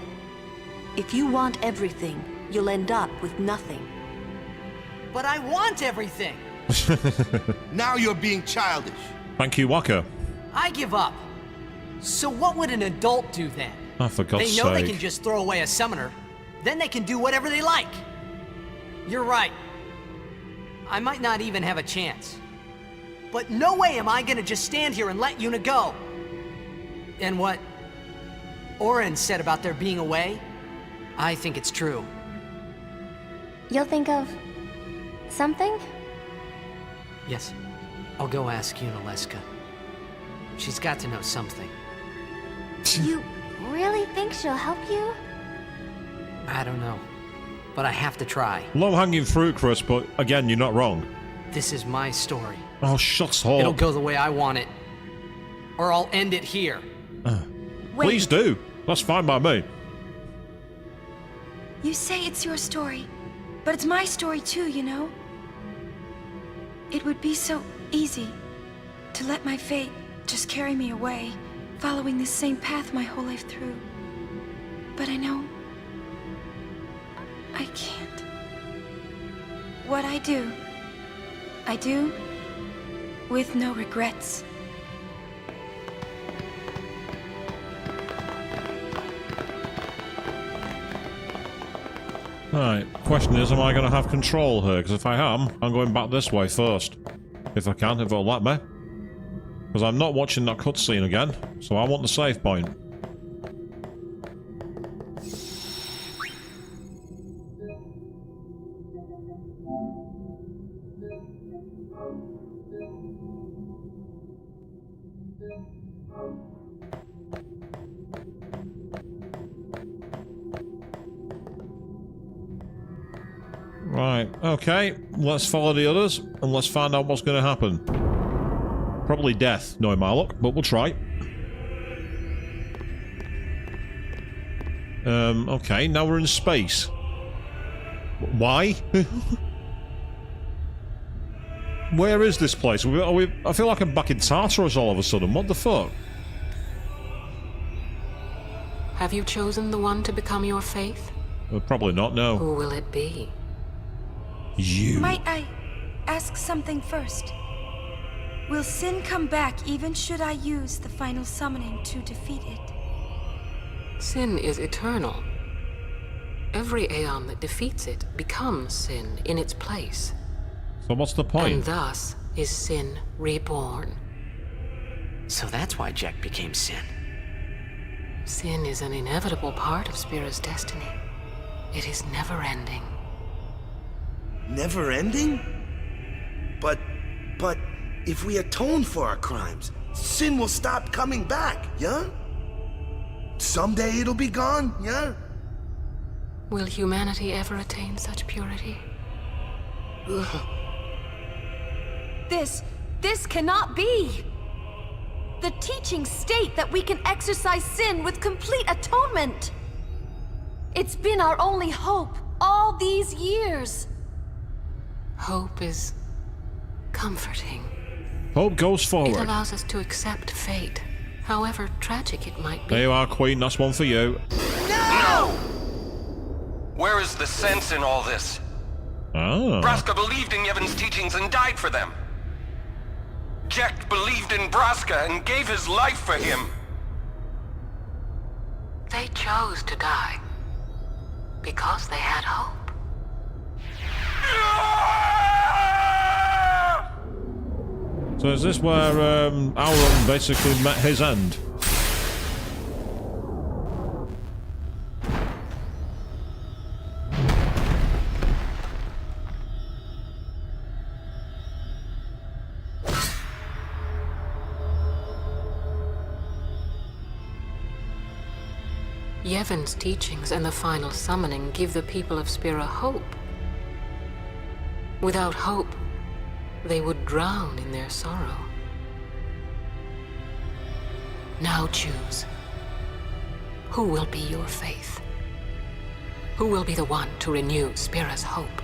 If you want everything, you'll end up with nothing. But I want everything! Now you're being childish. Thank you, Waka. I give up. So what would an adult do then? Oh, for God's They know sake. they can just throw away a summoner. Then they can do whatever they like. You're right. I might not even have a chance. But no way am I gonna just stand here and let Yuna go. And what Orin said about there being a way, I think it's true. You'll think of something? Yes, I'll go ask Yuna Leska. She's got to know something. You really think she'll help you? I don't know, but I have to try. Low-hanging fruit, Chris, but again, you're not wrong. This is my story. Oh, shut up. It'll go the way I want it. Or I'll end it here. Wait, Please do. That's fine by me. you say it's your story, but it's my story too, you know? It would be so easy to let my fate just carry me away, following the same path my whole life through. But I know I can't. What I do with no regrets. Right, question is, am I going to have control here? Because if I am, I'm going back this way first. If I can, if it'll let me. Because I'm not watching that cutscene again, so I want the save point. Right, okay, let's follow the others, and let's find out what's going to happen. Probably death, knowing my luck, but we'll try. Okay, now we're in space. Why? Where is this place? I feel like I'm back in Tartarus all of a sudden. What the fuck? Have you chosen the one to become your faith? Probably not, no. Who will it be? You. Might I ask something first? Will sin come back even should I use the final summoning to defeat it? Sin is eternal. Every Aeon that defeats it becomes sin in its place. So what's the And point? thus is sin reborn. So that's why Jack became Sin. Sin is an inevitable part of Spira's destiny. It is never-ending. Never ending? But if we atone for our crimes, sin will stop coming back, yeah? Someday it'll be gone, yeah? Will humanity ever attain such purity? This cannot be! The teachings state that we can exercise sin with complete atonement! It's been our only hope all these years! Hope is comforting. Hope goes It forward. allows us to accept fate, however tragic it might be. There you are, Queen. That's one for you. No! Where is the sense in all this? Ah. Braska believed in Yevon's teachings and died for them. Jack believed in Braska and gave his life for him. They chose to die because they had hope. So is this where Auron basically met his end? Yevon's teachings and the final summoning give the people of Spira hope. Without hope, they would drown in their sorrow. Now choose. Who will be your faith? Who will be the one to renew Spira's hope?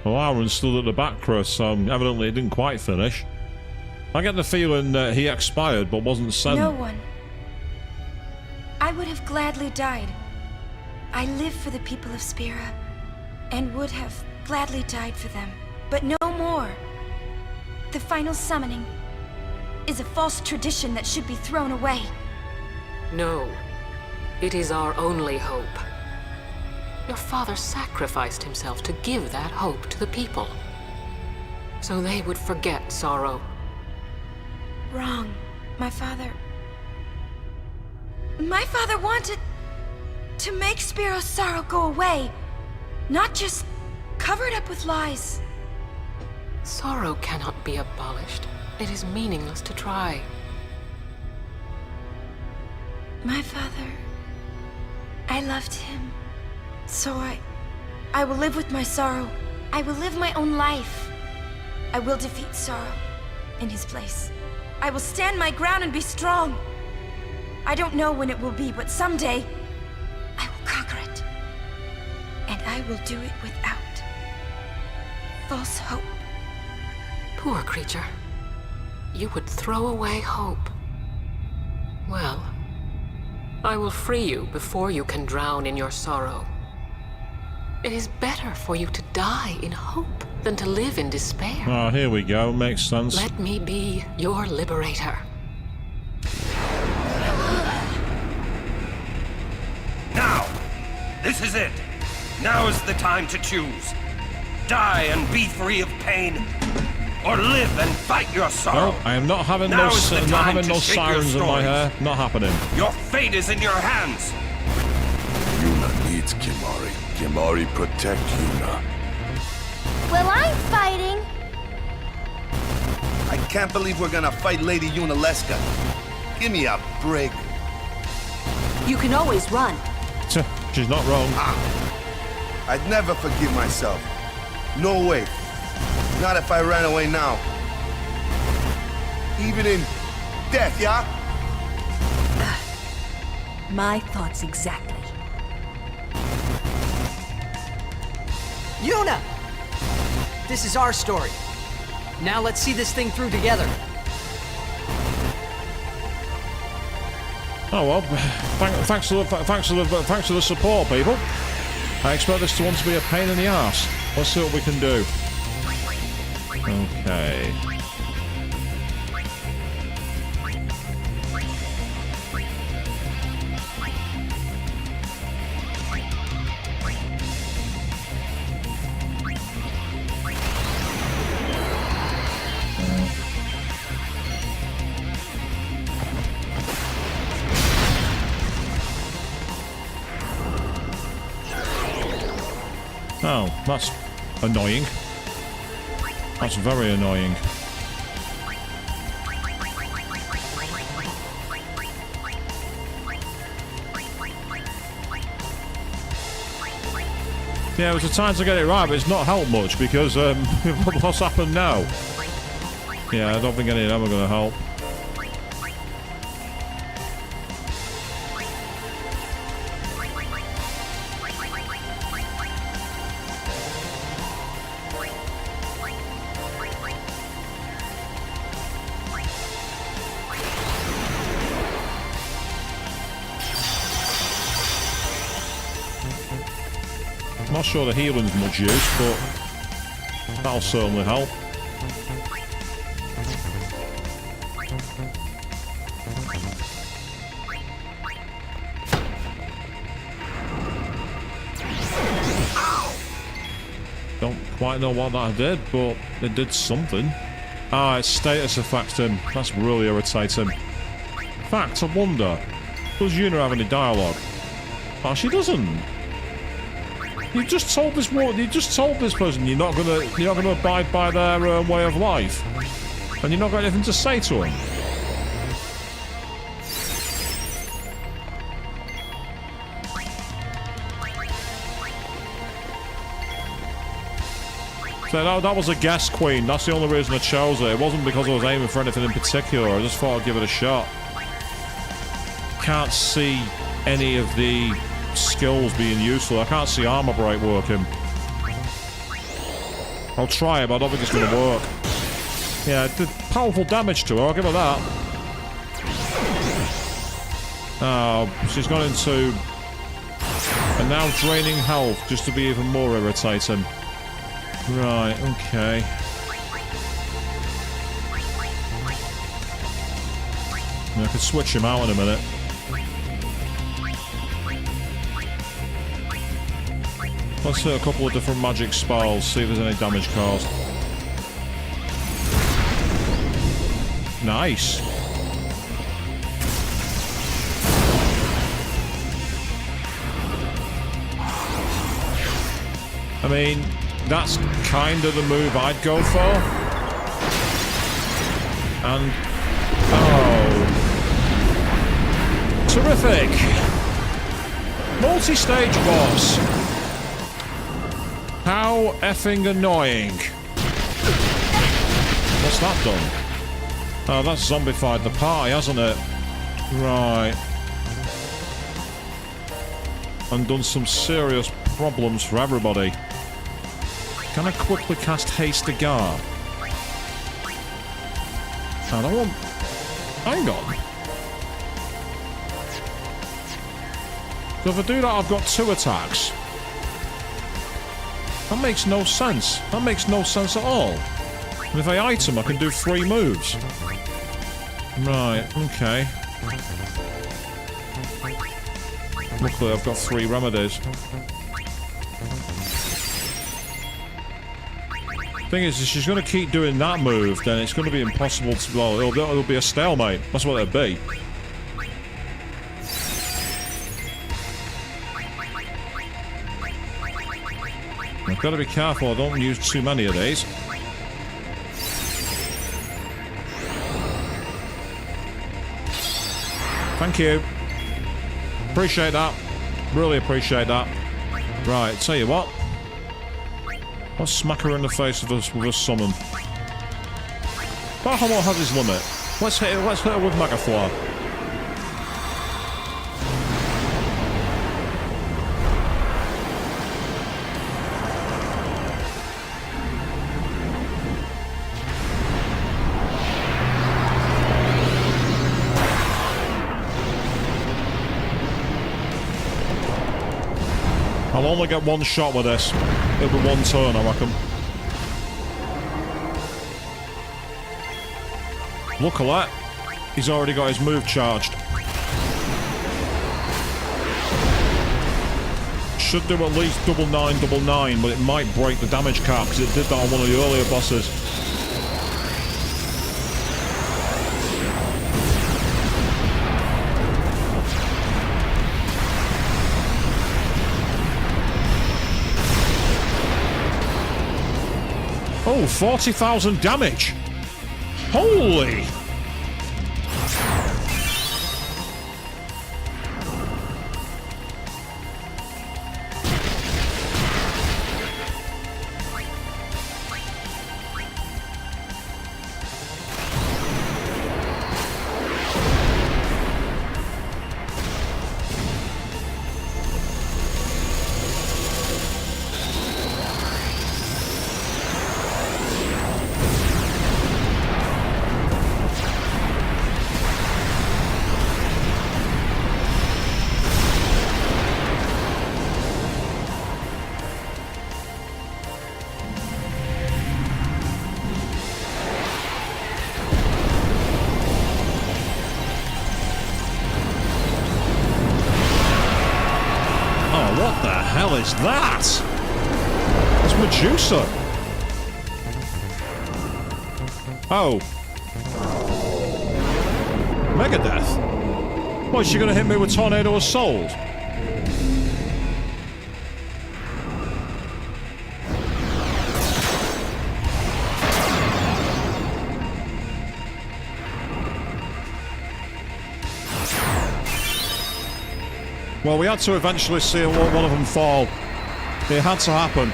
Well, Auron stood at the back, Chris, so evidently it didn't quite finish. I get the feeling that he expired but wasn't sent. No one. I would have gladly died. I live for the people of Spira, and would have gladly died for them, but no more. The final summoning is a false tradition that should be thrown away. No, it is our only hope. Your father sacrificed himself to give that hope to the people, so they would forget sorrow. Wrong. My father wanted to make Spiro's sorrow go away, not just cover it up with lies. Sorrow cannot be abolished. It is meaningless to try. My father, I loved him. So I will live with my sorrow. I will live my own life. I will defeat sorrow in his place. I will stand my ground and be strong. I don't know when it will be, but someday I will conquer it. And I will do it without false hope. Poor creature. You would throw away hope. Well, I will free you before you can drown in your sorrow. It is better for you to die in hope than to live in despair. Ah, here we go. Makes sense. Let me be your liberator. Now! This is it! Now is the time to choose. Die and be free of pain, or live and fight your sorrow. No, I am not having Now no, is the not time having to no shake your sirens in my stories. hair. Not happening. Your fate is in your hands. Yuna needs Kimari. Kimari protect Yuna. Well, I'm fighting. I can't believe we're gonna fight Lady Yunalesca. Give me a break. You can always run. She's not wrong. I'd never forgive myself. No way. Not if I ran away now. Even in death, yeah? My thoughts exactly. Yuna! This is our story. Now let's see this thing through together. Oh well, thanks for the support, people. I expect this one to be a pain in the ass. Let's see what we can do. Okay. Oh, that's annoying. That's very annoying. Yeah, it was a time to get it right, but it's not helped much because what's happened now? Yeah, I don't think any of them are going to help. I'm not sure the healing's much use, but that'll certainly help. Don't quite know what that did, but it did something. Ah, it's status affecting. That's really irritating. In fact, I wonder, does Yuna have any dialogue? Oh, she doesn't. You just told this woman, you just told this person you're not gonna abide by their way of life, and you're not got anything to say to them. So that was a guest queen. That's the only reason I chose it. It wasn't because I was aiming for anything in particular. I just thought I'd give it a shot. Can't see any of the skills being useful. I can't see armor break working. I'll try it, but I don't think it's going to work. Yeah, it did powerful damage to her, I'll give her that. Oh, she's gone into... And now draining health, just to be even more irritating. Right, okay. I could switch him out in a minute. Let's hit a couple of different magic spells, see if there's any damage caused. Nice. I mean, that's kind of the move I'd go for. And... oh. Terrific! Multi-stage boss. How effing annoying. What's that done? Oh, that's zombified the party, hasn't it? Right. And done some serious problems for everybody. Can I quickly cast Haste to Guard? I don't want... hang on. So if I do that, I've got 2 attacks. That makes no sense. That makes no sense at all. And if I item, I can do 3 moves. Right, okay. Luckily, I've got 3 remedies. Thing is, if she's going to keep doing that move, then it's going to be impossible to... well, it'll be a stalemate. That's what it'll be. I've got to be careful I don't use too many of these. Thank you. Appreciate that. Really appreciate that. Right, tell you what. Let's smack her in the face with a summon. Bahamut has his limit. Let's hit her with Megathor. I'll only get one shot with this. It'll be one turn, I reckon. Look at that. He's already got his move charged. Should do at least double 9, but it might break the damage cap because it did that on one of the earlier bosses. Oh, 40,000 damage! Holy! What the hell is that? It's Medusa. Oh. Megadeth? What, is she gonna hit me with Tornado Assault? Well, we had to eventually see one of them fall. It had to happen.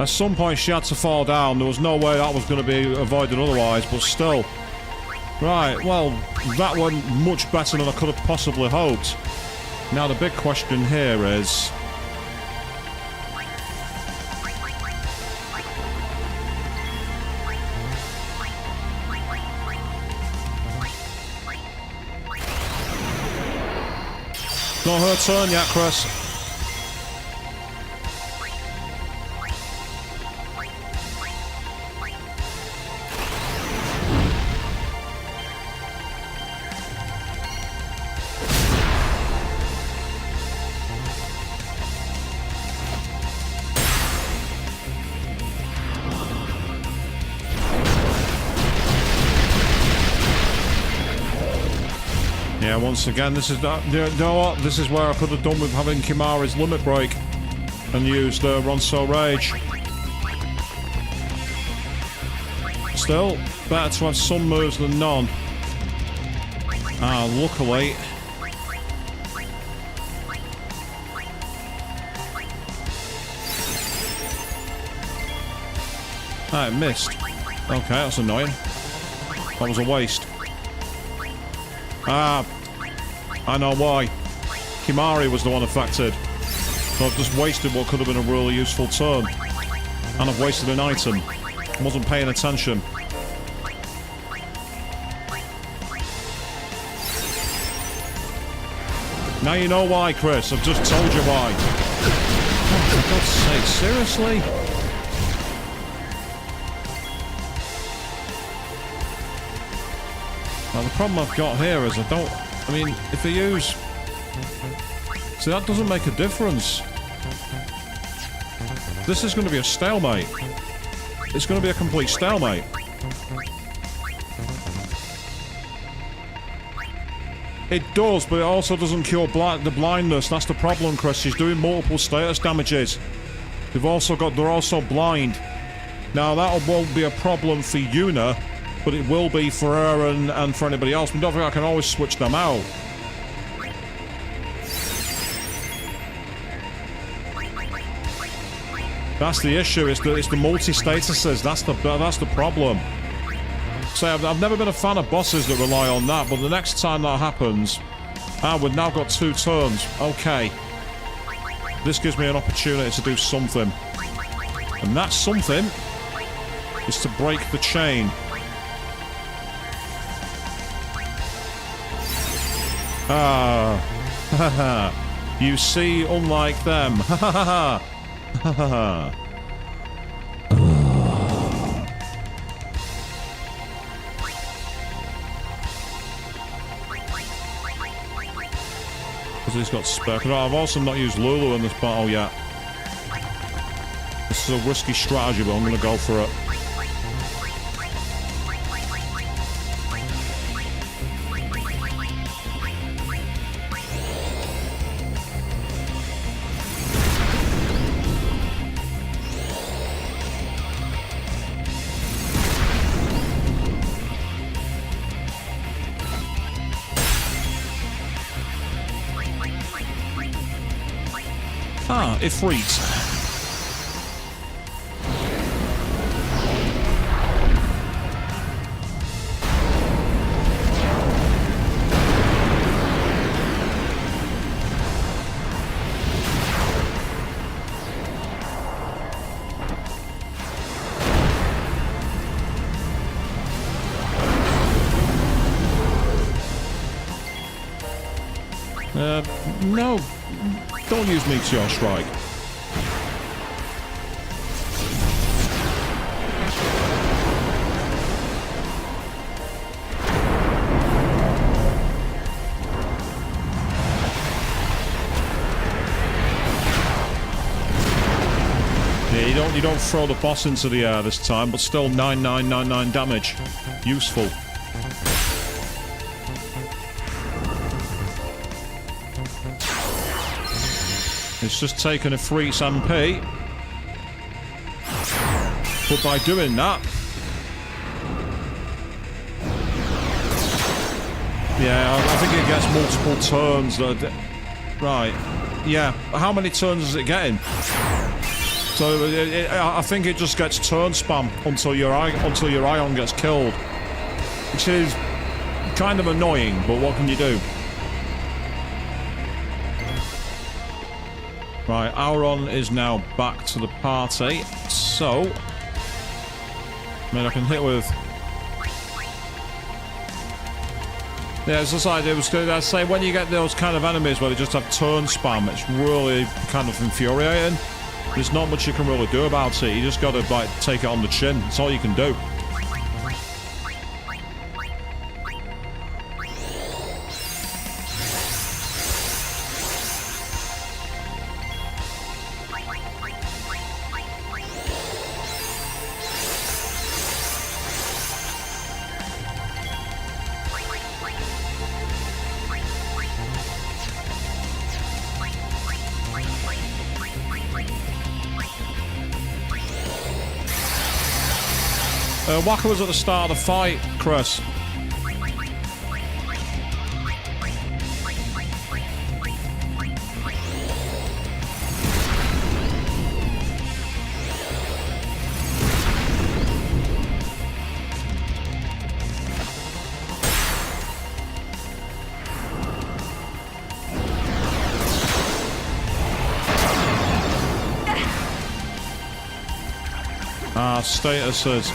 At some point she had to fall down. There was no way that was going to be avoided otherwise, but still. Right, well, that went much better than I could have possibly hoped. Now the big question here is... Not her turn yet, Chris. Yeah, once again, this is you know what? This is where I could have done with having Kimahri's limit break and used Ronso Rage. Still, better to have some moves than none. Ah, luckily. Ah, it missed. Okay, that's annoying. That was a waste. Ah, I know why. Kimahri was the one affected. So I've just wasted what could have been a really useful turn. And I've wasted an item. I wasn't paying attention. Now you know why, Chris. I've just told you why. Oh, for God's sake, seriously? Now the problem I've got here is I mean, if I use... See, that doesn't make a difference. This is going to be a stalemate. It's going to be a complete stalemate. It does, but it also doesn't cure the blindness. That's the problem, Chris. She's doing multiple status damages. They're also blind. Now, that won't be a problem for Yuna, but it will be for her and for anybody else. But don't think I can always switch them out. That's the issue. It's the multi-statuses. That's the problem. So I've never been a fan of bosses that rely on that, but the next time that happens, we've now got 2 turns. Okay. This gives me an opportunity to do something. And that something is to break the chain. Ah. You see, unlike them. Ha ha ha ha. Ha ha. Because he's got spec. No, I've also not used Lulu in this battle yet. This is a risky strategy, but I'm going to go for it. Ah, Ifrit. No. Don't use Meteor Strike. Yeah, you don't throw the boss into the air this time, but still 9999 damage. Useful. It's just taken a free MP. But by doing that... Yeah, I think it gets multiple turns. Right. Yeah. How many turns is it getting? So I think it just gets turn spam until your Ion gets killed. Which is kind of annoying, but what can you do? Right, Auron is now back to the party, so... I mean, I can hit with... Yeah, it's just like, I'd say when you get those kind of enemies where they just have turn spam, it's really kind of infuriating. There's not much you can really do about it, you just gotta, like, take it on the chin, that's all you can do. Waka was at the start of the fight, Chris. Statuses.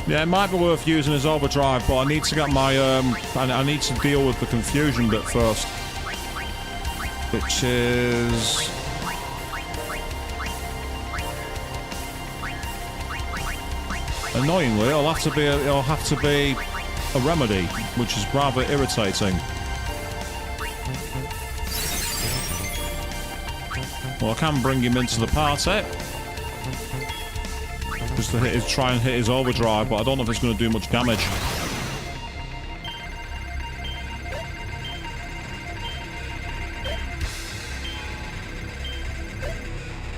Yeah, it might be worth using his overdrive, but I need to get my, I need to deal with the confusion bit first. Which is... Annoyingly, it'll have to be a remedy, which is rather irritating. Well, I can bring him into the party. Just to try and hit his overdrive, but I don't know if it's going to do much damage.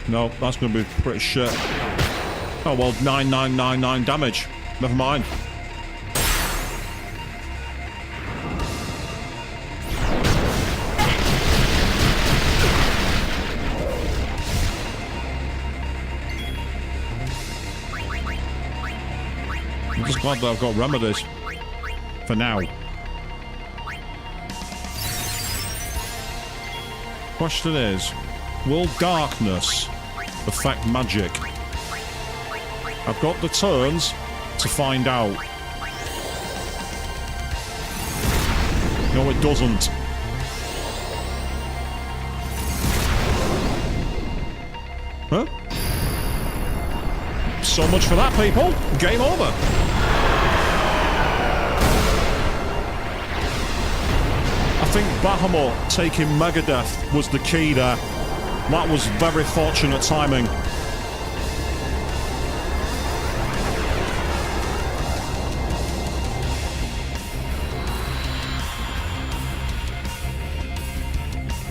No, that's going to be pretty shit. Oh well, 9999 damage. Never mind. I'm just glad that I've got remedies. For now. Question is, will darkness affect magic? I've got the turns to find out. No, it doesn't. Huh? So much for that, people. Game over. I think Bahamut taking Megadeth was the key there. That was very fortunate timing.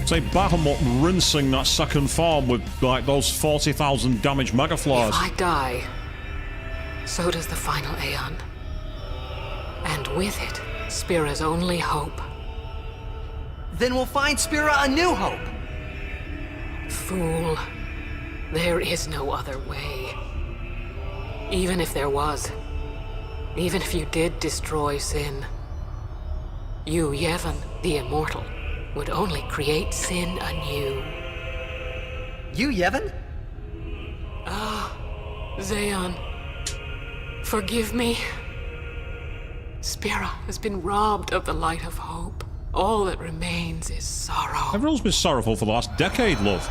Say Bahamut rinsing that second form with like those 40,000 damage Mega Flaws. If I die, so does the final Aeon. And with it, Spira's only hope. Then we'll find Spira a new hope. Fool. There is no other way. Even if there was, even if you did destroy Sin, you, Yevon, the Immortal, would only create Sin anew. You, Yevon? Ah, Zeon. Forgive me. Spira has been robbed of the light of hope. All that remains is sorrow. Everyone's been sorrowful for the last decade, love.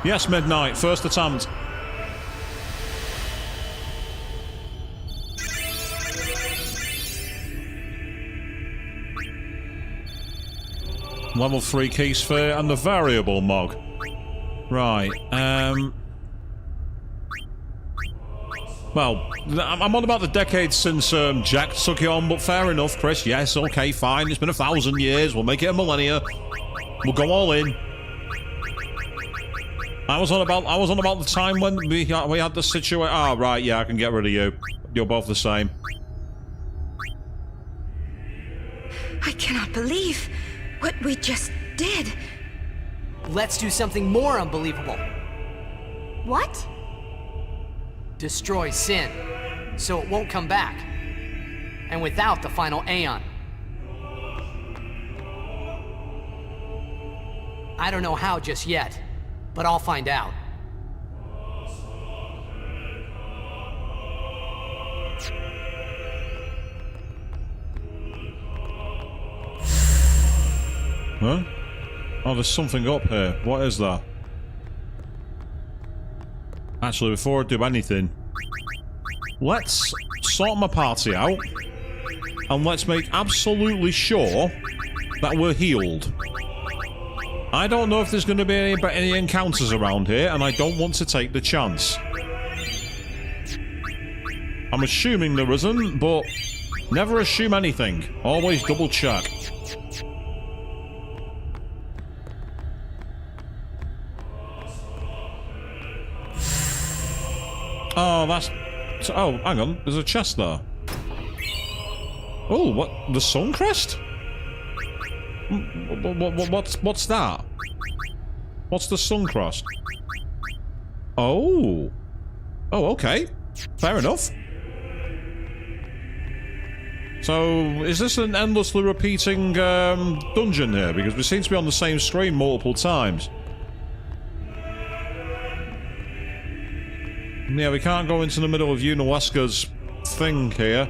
Yes, Midnight, first attempt. Level 3 key sphere and the variable mog. Right, well, I'm on about the decades since Jack took it on, but fair enough, Chris. Yes, okay, fine. It's been 1,000 years. We'll make it a millennia. We'll go all in. I was on about the time when we had the situation. Ah, right, yeah, I can get rid of you. You're both the same. I cannot believe what we just did. Let's do something more unbelievable. What? Destroy Sin, so it won't come back. And without the final Aeon. I don't know how just yet, but I'll find out. Huh? Oh, there's something up here. What is that? Actually, before I do anything, let's sort my party out, and let's make absolutely sure that we're healed. I don't know if there's going to be any encounters around here, and I don't want to take the chance. I'm assuming there isn't, but never assume anything. Always double check. Oh, that's... Oh, hang on. There's a chest there. Oh, what? The Sun Crest? What's that? What's the Sun Crest? Oh. Oh, okay. Fair enough. So, is this an endlessly repeating dungeon here? Because we seem to be on the same screen multiple times. Yeah, we can't go into the middle of Unalesca's thing here.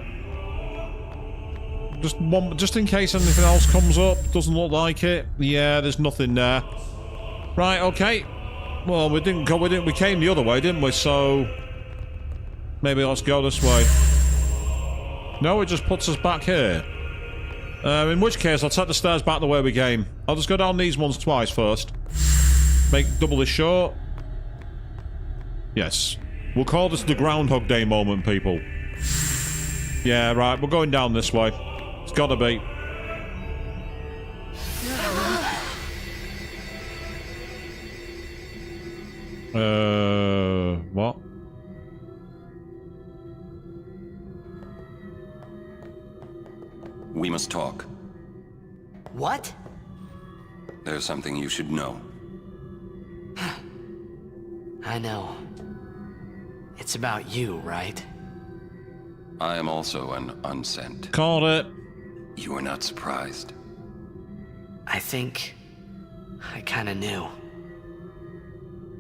Just in case anything else comes up. Doesn't look like it. Yeah, there's nothing there. Right, okay. Well, we didn't go. We came the other way, didn't we? So maybe let's go this way. No, it just puts us back here. In which case, I'll take the stairs back the way we came. I'll just go down these ones twice first. Make doubly sure. Yes. We'll call this the Groundhog Day moment, people. Yeah, right, we're going down this way. It's gotta be. What? We must talk. What? There's something you should know. I know. It's about you, right? I am also an unsent. Called it. You are not surprised. I think I kinda knew.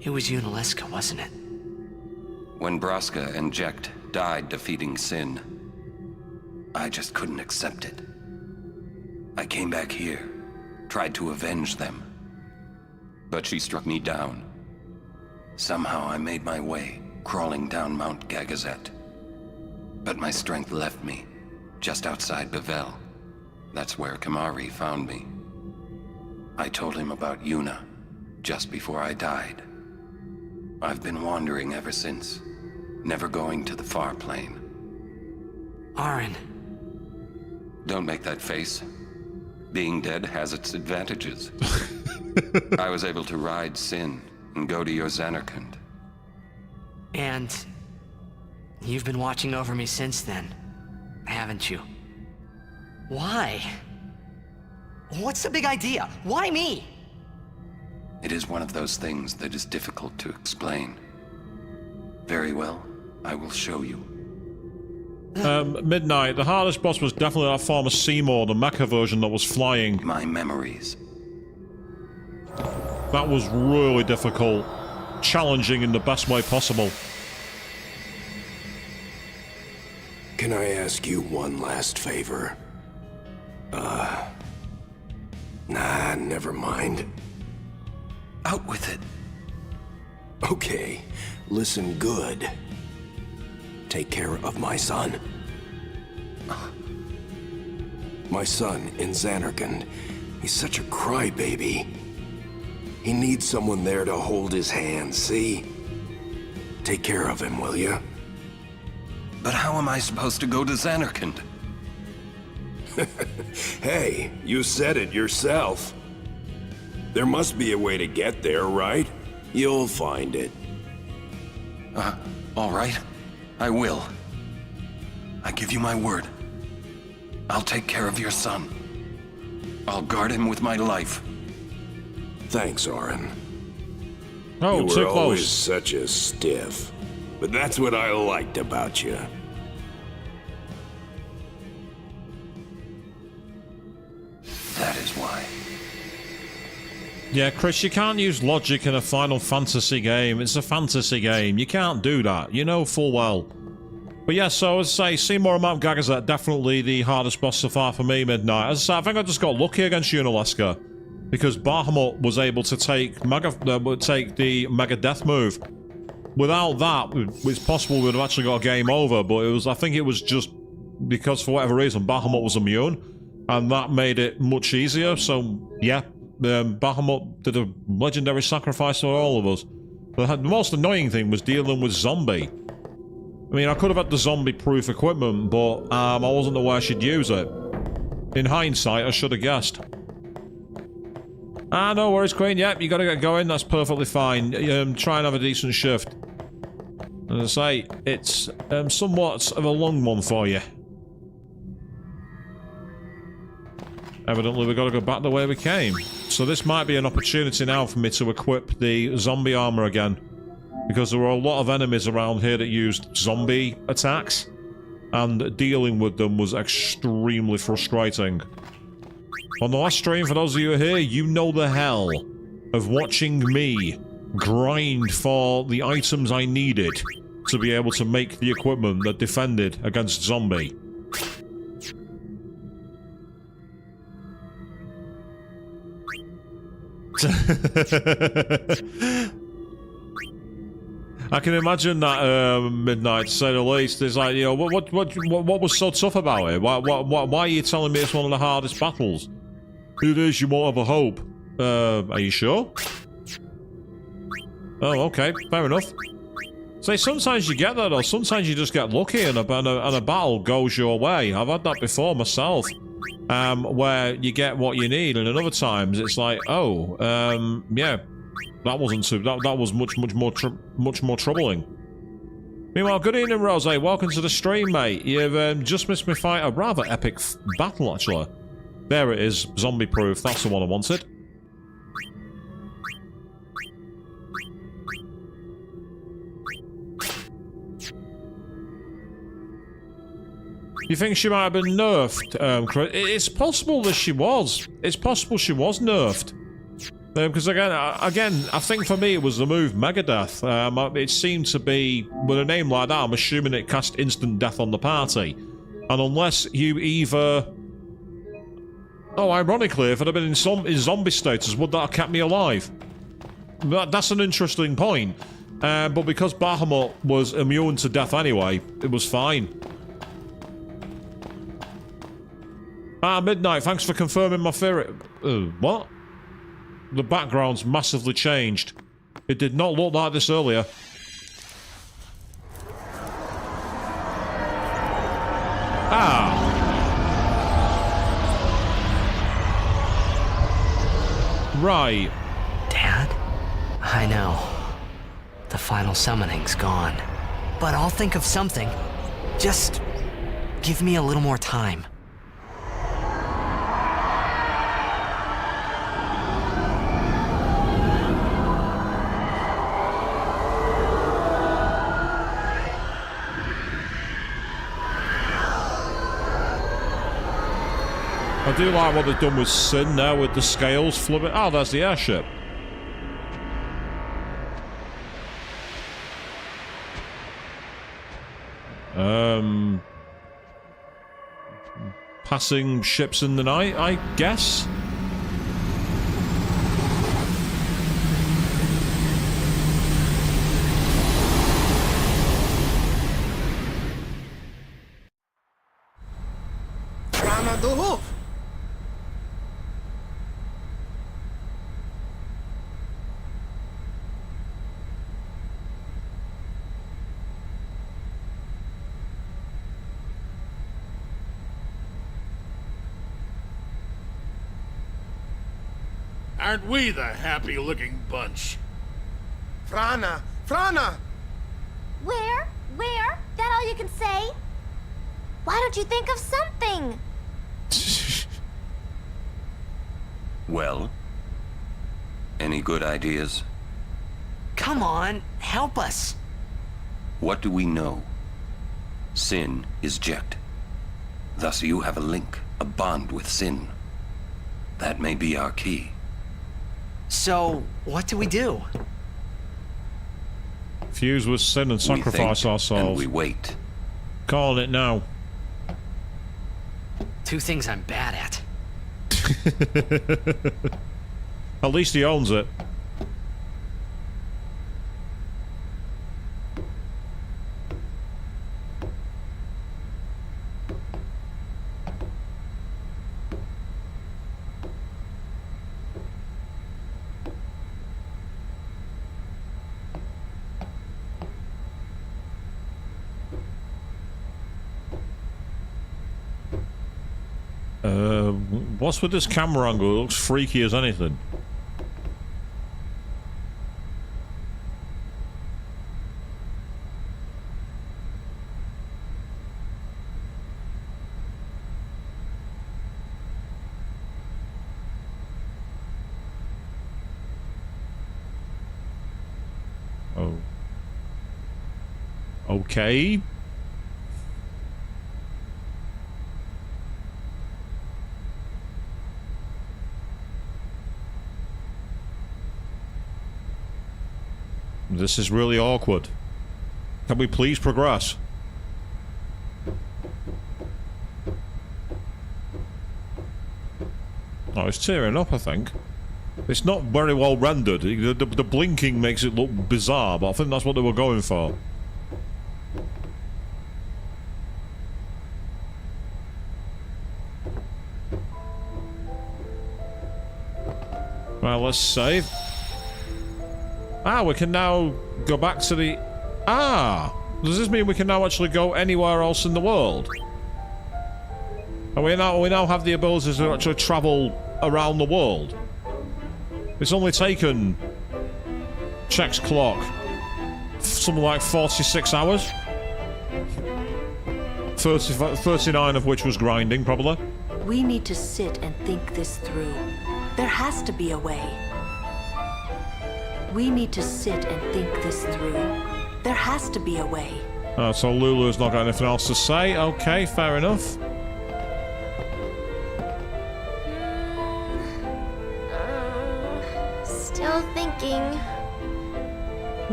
It was Unalesca, wasn't it? When Braska and Jecht died defeating Sin, I just couldn't accept it. I came back here, tried to avenge them. But she struck me down. Somehow I made my way, crawling down Mount Gagazet. But my strength left me, just outside Bevel. That's where Kamari found me. I told him about Yuna, just before I died. I've been wandering ever since, never going to the far plane. Aren. Don't make that face. Being dead has its advantages. I was able to ride Sin and go to your Xanarkand. And you've been watching over me since then, haven't you? Why? What's the big idea? Why me? It is one of those things that is difficult to explain. Very well, I will show you. Midnight, the hardest boss was definitely that former Seymour, the mecha version that was flying. My memories. That was really difficult. Challenging in the best way possible. Can I ask you one last favor? Nah, never mind. Out with it. Okay, listen good. Take care of my son. My son in Xanarkand. He's such a crybaby. He needs someone there to hold his hand, see? Take care of him, will you? But how am I supposed to go to Xanarkand? Hey, you said it yourself. There must be a way to get there, right? You'll find it. All right. I will. I give you my word. I'll take care of your son. I'll guard him with my life. Thanks, Aren. Oh, you too were always close. such a stiff. But that's what I liked about you. That is why. Yeah, Chris, you can't use logic in a Final Fantasy game. It's a fantasy game. You can't do that. You know full well. But yeah, so as I say, Seymour and Mount Gagazet, definitely the hardest boss so far for me, Midnight. As I say, I think I just got lucky against Unalesca, because Bahamut was able to take the Mega Death move. Without that, it's possible we'd have actually got a game over, but I think it was just because, for whatever reason, Bahamut was immune, and that made it much easier. So, yeah, Bahamut did a legendary sacrifice for all of us. The most annoying thing was dealing with Zombie. I mean, I could have had the zombie-proof equipment, but I wasn't aware I should use it. In hindsight, I should have guessed. No worries, Queen. Yep, you gotta get going. That's perfectly fine. Try and have a decent shift. As I say, it's somewhat of a long one for you. Evidently, we've got to go back the way we came. So this might be an opportunity now for me to equip the zombie armor again. Because there were a lot of enemies around here that used zombie attacks. And dealing with them was extremely frustrating. On the last stream, for those of you who are here, you know the hell of watching me grind for the items I needed to be able to make the equipment that defended against zombie. I can imagine that Midnight, to say the least. It's like, you know, what was so tough about it? Why are you telling me it's one of the hardest battles? It is. You won't have a hope. Are you sure? Oh, okay, fair enough. See, sometimes you get that, though. Sometimes you just get lucky and a battle goes your way. I've had that before myself, where you get what you need, and at other times it's like, oh, yeah. That wasn't too. That was much more troubling. Meanwhile, good evening, Rose. Welcome to the stream, mate. You've just missed me fight a rather epic battle, actually. There it is, zombie-proof. That's the one I wanted. You think she might have been nerfed, Chris? It's possible that she was. It's possible she was nerfed. Because again, I think for me it was the move Megadeth. It seemed to be, with a name like that, I'm assuming it cast instant death on the party. And unless you either... Oh, ironically, if I'd have been in zombie status, would that have kept me alive? That's an interesting point. But because Bahamut was immune to death anyway, it was fine. Midnight, thanks for confirming my theory. What? The background's massively changed. It did not look like this earlier. Ah! Right. Dad? I know. The final summoning's gone. But I'll think of something. Just give me a little more time. I do like what they've done with Sin now with the scales flipping. Oh, that's the airship. Passing ships in the night, I guess. Aren't we the happy-looking bunch? Frana! Frana! Where? Where? That all you can say? Why don't you think of something? Well? Any good ideas? Come on, help us. What do we know? Sin is Jet. Thus you have a link, a bond with Sin. That may be our key. So, what do we do? Fuse with Sin and sacrifice ourselves. And we wait. Calling it now. Two things I'm bad at. At least he owns it. What's with this camera angle? It looks freaky as anything. Oh. Okay. This is really awkward. Can we please progress? Oh, it's tearing up, I think. It's not very well rendered. The blinking makes it look bizarre, but I think that's what they were going for. Well, let's save. Ah, we can now go back to the... Ah! Does this mean we can now actually go anywhere else in the world? And we now have the ability to actually travel around the world. It's only taken... Check's clock. Something like 46 hours? 39 of which was grinding, probably. We need to sit and think this through. There has to be a way. We need to sit and think this through. There has to be a way. So Lulu's not got anything else to say. Okay, fair enough. Still thinking.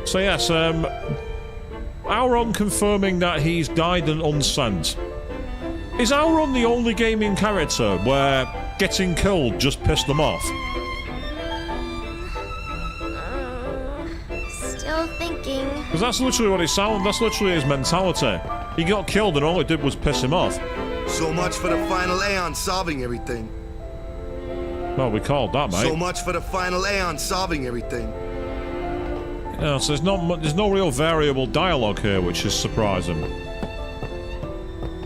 So yes, Auron confirming that he's died and unsent. Is Auron the only gaming character where getting killed just pissed them off? Still thinking. Because that's literally what it sounds. That's literally his mentality. He got killed and all it did was piss him off. So much for the final Aeon solving everything. Well, we called that, mate. So much for the final Aeon solving everything. Yeah, so there's no real variable dialogue here, which is surprising.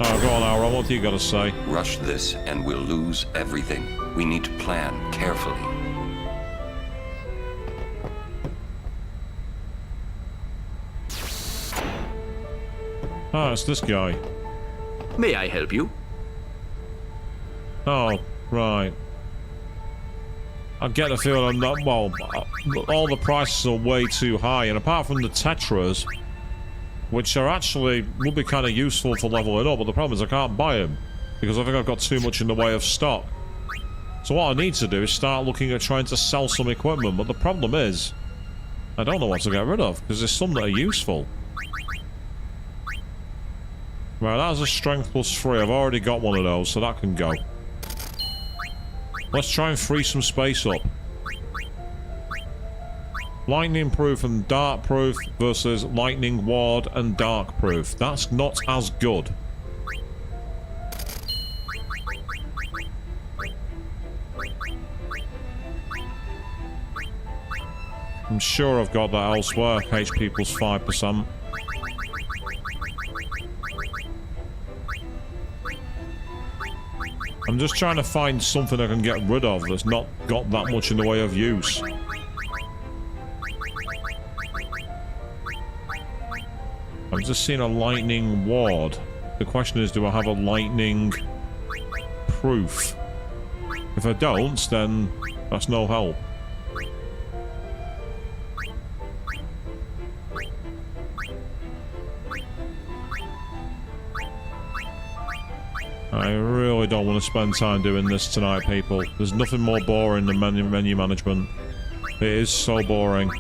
Oh, go on, Auron, what do you got to say? Rush this and we'll lose everything. We need to plan carefully. Ah, it's this guy. May I help you? Oh, right. I get the feeling I'm not, well, all the prices are way too high, and apart from the Tetras, which are actually, would be kind of useful for leveling up, but the problem is I can't buy them, because I think I've got too much in the way of stock. So what I need to do is start looking at trying to sell some equipment, but the problem is, I don't know what to get rid of, because there's some that are useful. Right, that's a strength +3, I've already got one of those, so that can go. Let's try and free some space up. Lightning proof and dark proof versus lightning ward and dark proof. That's not as good. I'm sure I've got that elsewhere. HP +5%. I'm just trying to find something I can get rid of that's not got that much in the way of use. I've just seen a lightning ward. The question is, do I have a lightning proof? If I don't, then that's no help. I really don't want to spend time doing this tonight, people. There's nothing more boring than menu management. It is so boring.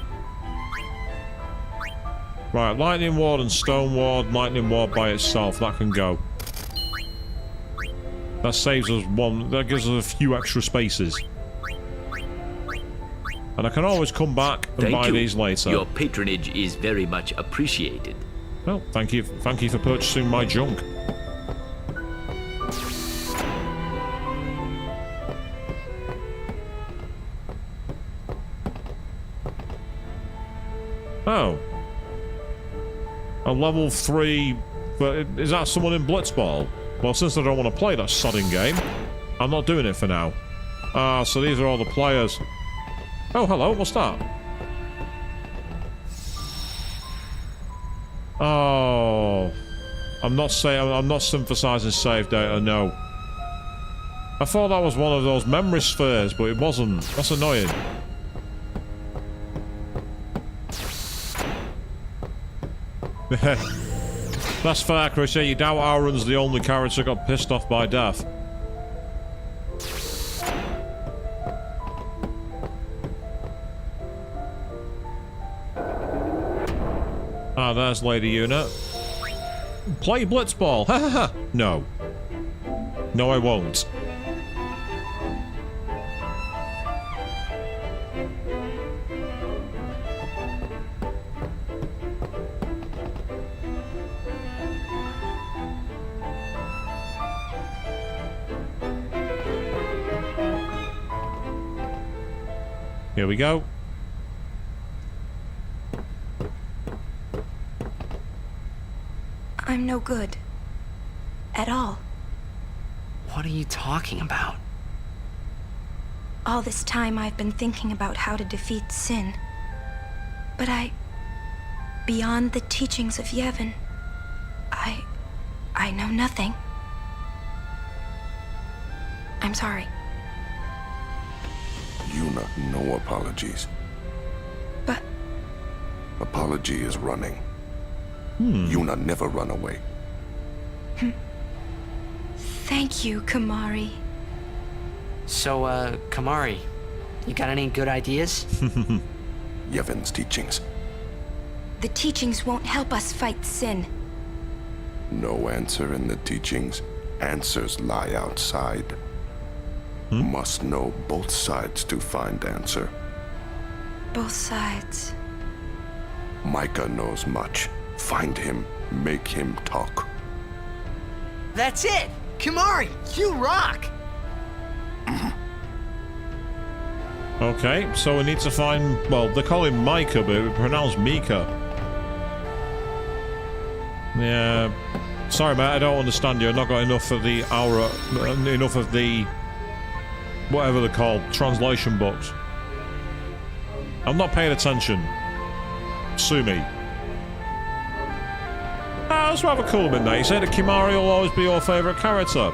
Right, lightning ward and stone ward. Lightning ward by itself, that can go. That saves us one, that gives us a few extra spaces. And I can always come back and buy these later. Your patronage is very much appreciated. Well, thank you for purchasing my junk. Oh. A level 3... But is that someone in Blitzball? Well, since I don't want to play that sodding game, I'm not doing it for now. Ah, so these are all the players. Oh, hello, what's that? Oh. I'm not synthesizing save data, no. I thought that was one of those memory spheres, but it wasn't. That's annoying. That's fair, Chris. Yeah, you doubt Auron's the only character got pissed off by death. Ah, there's Lady Unit. Play Blitzball. Ha ha ha. No. No, I won't. Here we go. I'm no good. At all. What are you talking about? All this time I've been thinking about how to defeat sin. But beyond the teachings of Yevon, I know nothing. I'm sorry. Yuna, no apologies. But... Apology is running. Yuna never run away. Thank you, Kamari. So, Kamari, you got any good ideas? Yevon's teachings. The teachings won't help us fight Sin. No answer in the teachings. Answers lie outside. Must know both sides to find answer. Both sides. Micah knows much. Find him, make him talk. That's it! Kamari, you rock! Okay, so we need to find... Well, they call him Micah, but we pronounce Mika. Yeah... Sorry, mate, I don't understand you. I've not got enough of the aura... Enough of the... Whatever they're called. Translation books. I'm not paying attention. Sue me. That's rather cool, Midnight. You say that Kimari will always be your favourite character.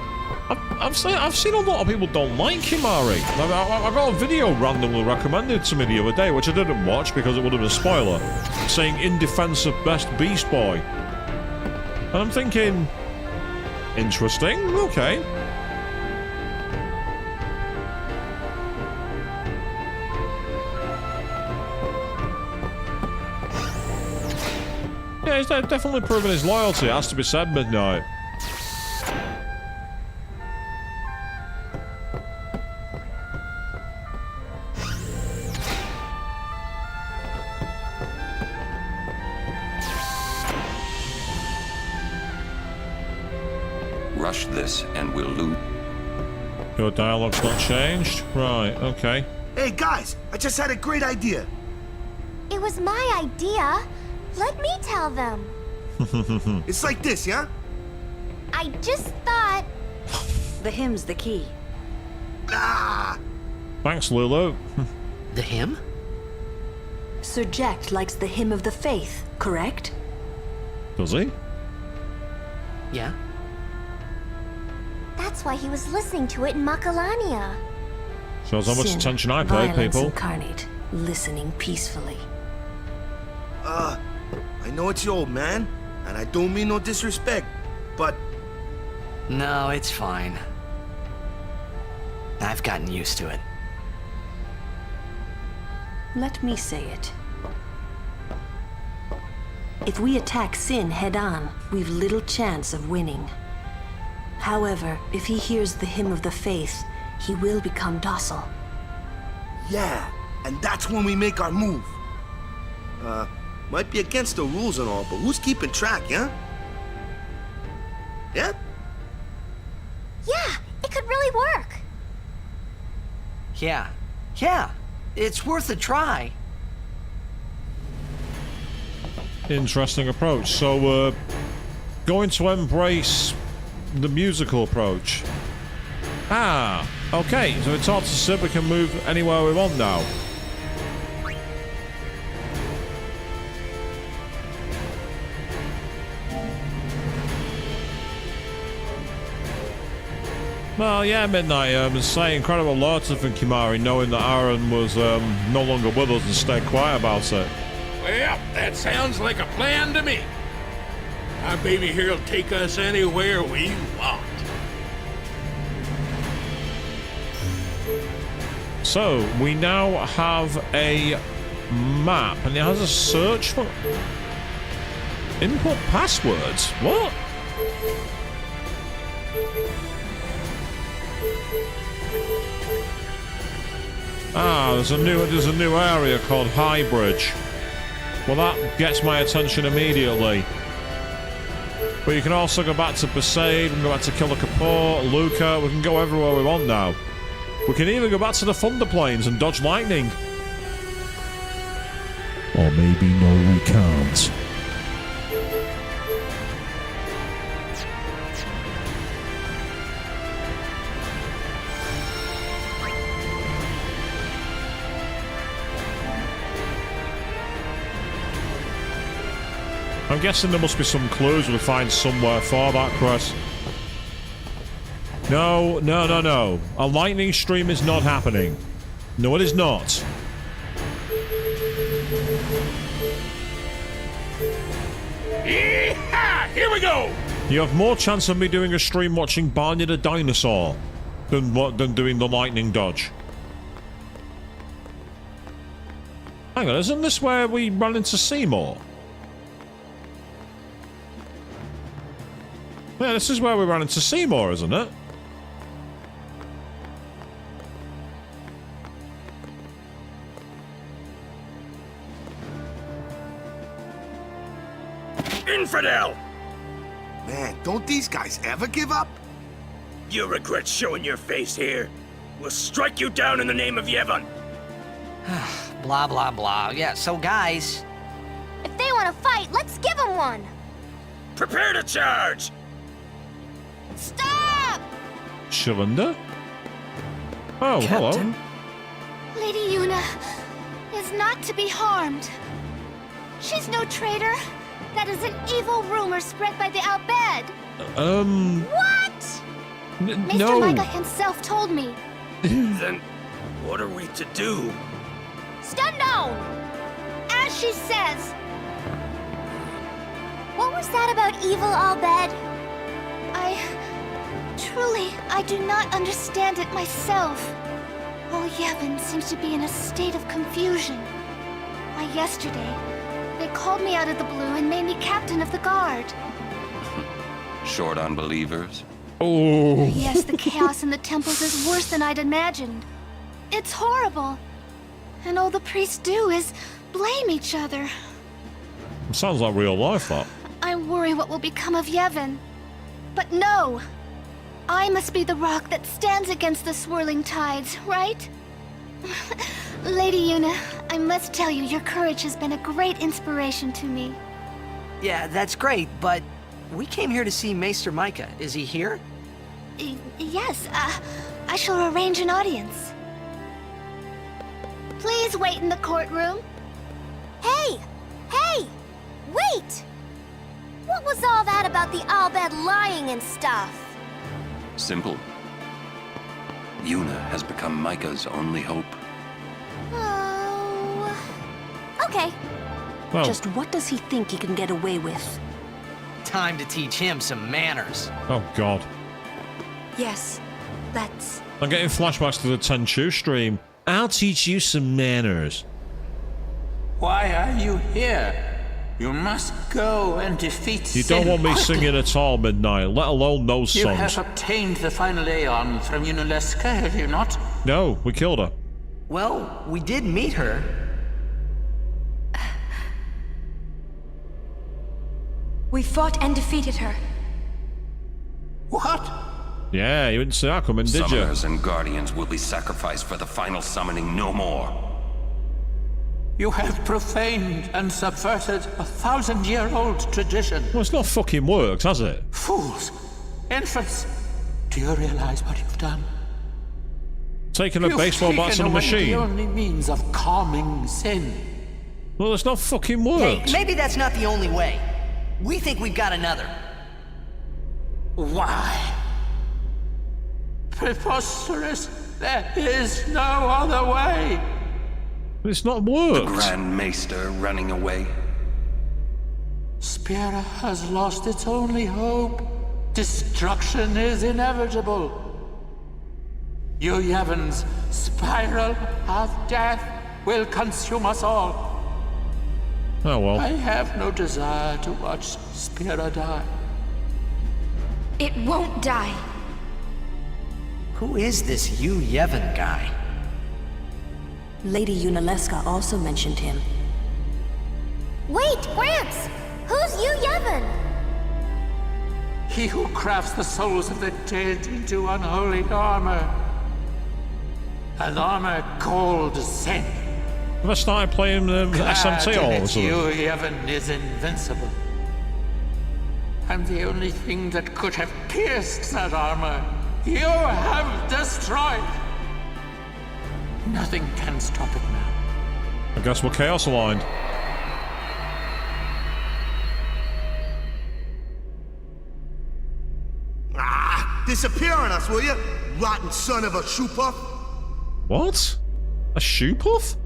I've seen a lot of people don't like Kimari. I got a video randomly recommended to me the other day, which I didn't watch because it would have been a spoiler, saying in defense of Best Beast Boy. And I'm thinking, interesting, okay. Yeah, he's definitely proven his loyalty, it has to be said, Midnight. Rush this and we'll lose. Your dialogue's not changed? Right, okay. Hey, guys, I just had a great idea. It was my idea. Let me tell them. It's like this, yeah? I just thought... The hymn's the key. Ah! Thanks, Lulu. The hymn? Sir Jack likes the hymn of the faith, correct? Does he? Yeah. That's why he was listening to it in Makalania. Shows how much Sin, attention I pay, violence people. incarnate, listening peacefully. I know it's your old man, and I don't mean no disrespect, but... No, it's fine. I've gotten used to it. Let me say it. If we attack Sin head-on, we've little chance of winning. However, if he hears the hymn of the faith, he will become docile. Yeah, and that's when we make our move. Might be against the rules and all, but who's keeping track, yeah? Yeah? Yeah, it could really work. Yeah. It's worth a try. Interesting approach. So, going to embrace the musical approach. Ah, okay. So it's hard to say we can move anywhere we want now. Well, yeah, Midnight. Say incredible loyalty from Kimari, knowing that Aaron was no longer with us and stayed quiet about it. Well, that sounds like a plan to me. Our baby here will take us anywhere we want. So, we now have a map, and it has a search for... Input passwords? What? Ah, there's a new area called High Bridge. Well, that gets my attention immediately. But you can also go back to Besaid, we can go back to Killer Kapoor, Luca, we can go everywhere we want now. We can even go back to the Thunder Plains and dodge lightning. Or maybe no, we can't. I'm guessing there must be some clues we'll find somewhere for that, Chris. No. A lightning stream is not happening. No, it is not. Yee-haw! Here we go! You have more chance of me doing a stream watching Barney the Dinosaur than doing the lightning dodge. Hang on, isn't this where we run into Seymour? Yeah, this is where we ran into Seymour, isn't it? Infidel! Man, don't these guys ever give up? You regret showing your face here. We'll strike you down in the name of Yevon. Blah, blah, blah. Yeah, so guys... If they want to fight, let's give them one. Prepare to charge! Stop! Shalinda? Oh, Captain? hello. Lady Yuna is not to be harmed. She's no traitor. That is an evil rumor spread by the Al Bhed. What? Mr. No. Micah himself told me. Then what are we to do? Stun down! As she says. What was that about evil Al Bhed? I do not understand it myself. All Yevon seems to be in a state of confusion. Why, yesterday, they called me out of the blue and made me captain of the guard. Short on believers? Oh. Yes, the chaos in the temples is worse than I'd imagined. It's horrible. And all the priests do is blame each other. Sounds like real life, that. I worry what will become of Yevon. But no! I must be the rock that stands against the swirling tides, right? Lady Yuna, I must tell you, your courage has been a great inspiration to me. Yeah, that's great, but we came here to see Maester Micah. Is he here? Yes, I shall arrange an audience. Please wait in the courtroom. Hey! Hey! Wait! What was all that about the Al Bhed lying and stuff? Simple. Yuna has become Micah's only hope. Oh... Okay. Well, Just what does he think he can get away with? Time to teach him some manners. oh, God. Yes, let's. I'm getting flashbacks to the Tenchu stream. I'll teach you some manners. Why are you here? You must go and defeat You sin don't want me quickly. singing at all, Midnight, let alone those You songs. have obtained the final Aeon from Yunalesca, have you not? No, we killed her. Well, we did meet her. We fought and defeated her. What? Yeah, you didn't see that coming, did you? Summoners and Guardians will be sacrificed for the final summoning no more. You have profaned and subverted a 1,000-year-old tradition. Well, it's not fucking worked, has it? Fools! Infants! Do you realize what you've done? Taking a You've baseball bat taken to the away machine. the only means of calming sin. Well, it's not fucking Hey, worked. maybe that's not the only way. We think we've got another. Why? Preposterous! There is no other way! It's not The worked. Grand Maester running away. Spira has lost its only hope. Destruction is inevitable. You Yevon's spiral of death will consume us all. Oh, well. I have no desire to watch Spira die. It won't die. Who is this Yu Yevon guy? Lady Yunalesca also mentioned him. Wait, Gramps! Who's Yu Yevon? He who crafts the souls of the dead into unholy armor. An armor called Zen. Have I started playing SMT all of a sudden? Yu Yevon is invincible. And the only thing that could have pierced that armor, you have destroyed. Nothing can stop it now. I guess we're chaos aligned. Disappear on us, will you? Rotten son of a shoe puff. What? A shoe puff?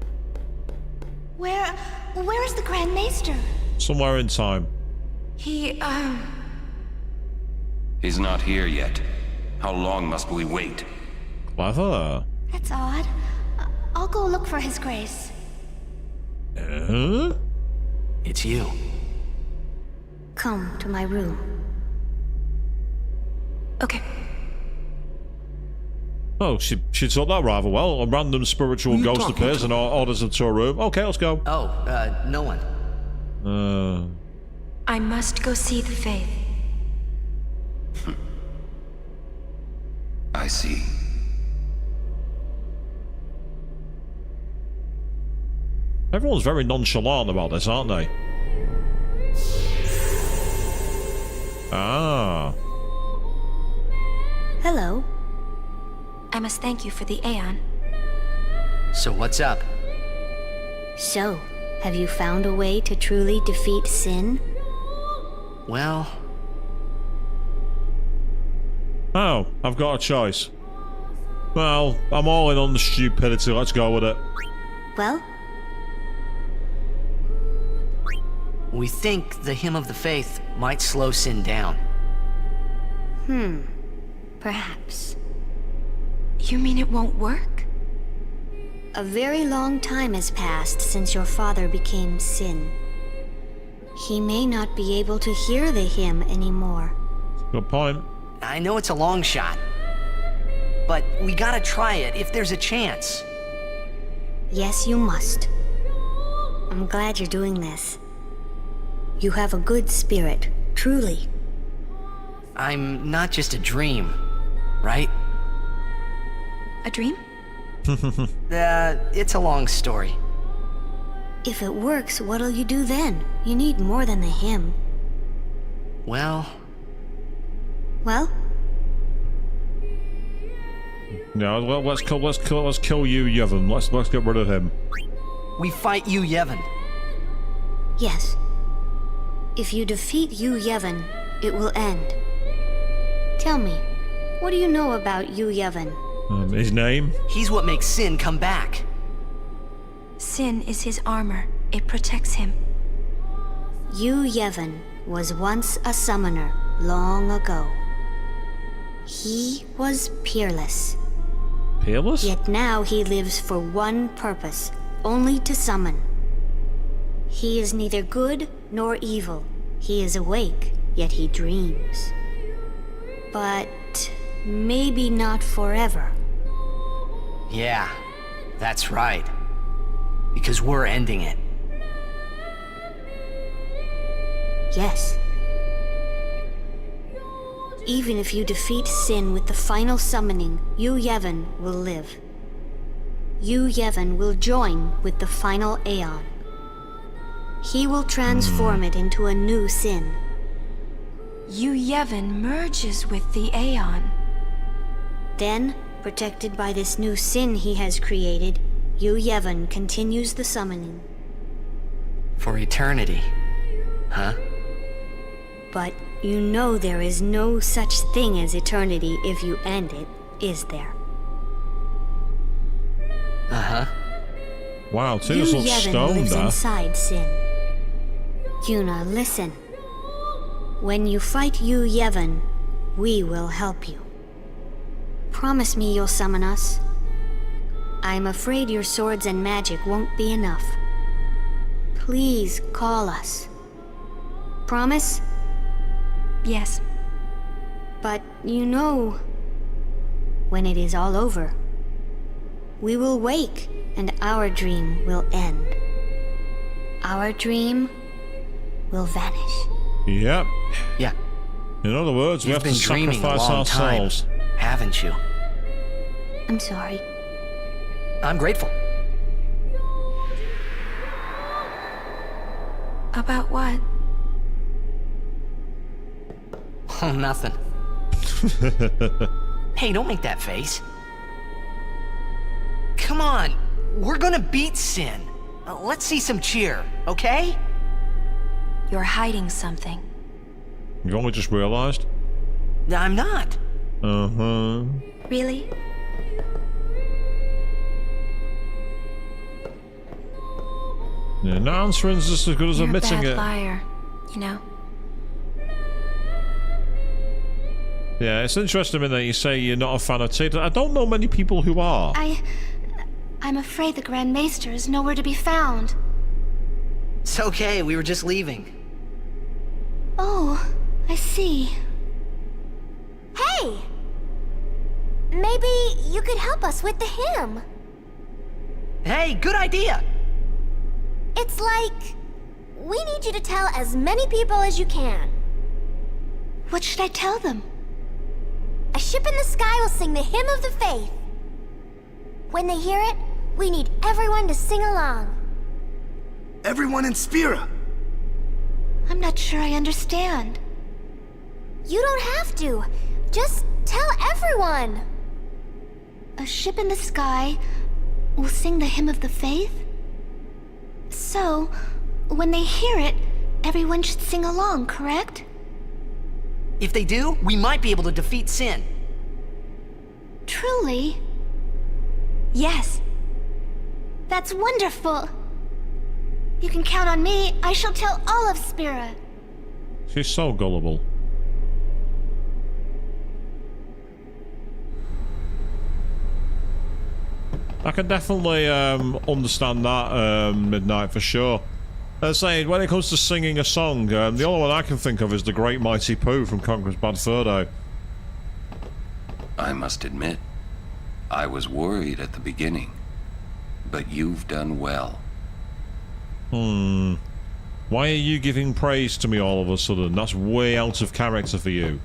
Where is the Grand Maester? Somewhere in time. He's not here yet. How long must we wait? Clever. That's odd. I'll go look for His Grace. It's you. Come to my room. Okay. Oh, she took that rather well. A random spiritual ghost appears and orders her to her room. Okay, let's go. Oh, no one. I must go see the Faith. I see. Everyone's very nonchalant about this, aren't they? Ah. Hello. I must thank you for the Aeon. So what's up? So, have you found a way to truly defeat sin? Well... Oh, I've got a choice. Well, I'm all in on the stupidity. Let's go with it. Well? We think the Hymn of the Faith might slow sin down. Perhaps. You mean it won't work? A very long time has passed since your father became sin. He may not be able to hear the hymn anymore. Good point. I know it's a long shot, but we gotta try it if there's a chance. Yes, you must. I'm glad you're doing this. You have a good spirit, truly. I'm not just a dream, right? A dream? It's a long story. If it works, what'll you do then? You need more than the hymn. Well... Well? No, let's kill you, Yevon. Let's get rid of him. We fight you, Yevon. Yes. If you defeat you, Yevon, it will end. Tell me, what do you know about you, Yevon? His name? He's what makes sin come back. Sin is his armor. It protects him. You, Yevon, was once a summoner, long ago. He was peerless. Peerless? Yet now he lives for one purpose, only to summon. He is neither good nor evil. He is awake, yet he dreams. But maybe not forever. Yeah, that's right. Because we're ending it. Yes. Even if you defeat sin with the final summoning, you, Yevon, will live. You, Yevon, will join with the final Aeon. He will transform it into a new sin. You, Yevon, merges with the Aeon. Then, protected by this new sin he has created, you, Yevon, continues the summoning. For eternity. Huh? But you know there is no such thing as eternity if you end it, is there? Uh-huh. Wow, Tina's looks stoned lives there. inside sin. Yuna, listen. When you fight you, Yevon, we will help you. Promise me you'll summon us. I'm afraid your swords and magic won't be enough. Please call us. Promise? Yes. But you know, when it is all over, we will wake and our dream will end. Our dream will vanish. Yep. Yeah. In other words, we You've have to been dreaming a sacrifice long ourselves. time, haven't you? I'm sorry. I'm grateful. About what? Oh, nothing. Hey, don't make that face. Come on, we're gonna beat sin. Let's see some cheer, okay? You're hiding something. You only just realized? I'm not. Uh-huh. Really? Yeah, not answering's just as good as You're admitting a bad it. liar, you know? Yeah, it's interesting that you say you're not a fan of Tita. I don't know many people who are. I'm afraid the Grand Maester is nowhere to be found. It's okay, we were just leaving. Oh, I see. Hey! Maybe you could help us with the hymn. Hey, good idea! It's like... we need you to tell as many people as you can. What should I tell them? A ship in the sky will sing the hymn of the faith. When they hear it, we need everyone to sing along. Everyone in Spira! I'm not sure I understand. You don't have to. Just tell everyone. A ship in the sky will sing the hymn of the faith? So, when they hear it, everyone should sing along, correct? If they do, we might be able to defeat Sin. Truly? Yes. That's wonderful! You can count on me. I shall tell all of Spira. She's so gullible. I can definitely understand that, Midnight, for sure. As I say, when it comes to singing a song, the only one I can think of is The Great Mighty Pooh from Conqueror's Bad Fur Day. I must admit, I was worried at the beginning, but you've done well. Why are you giving praise to me all of a sudden? That's way out of character for you.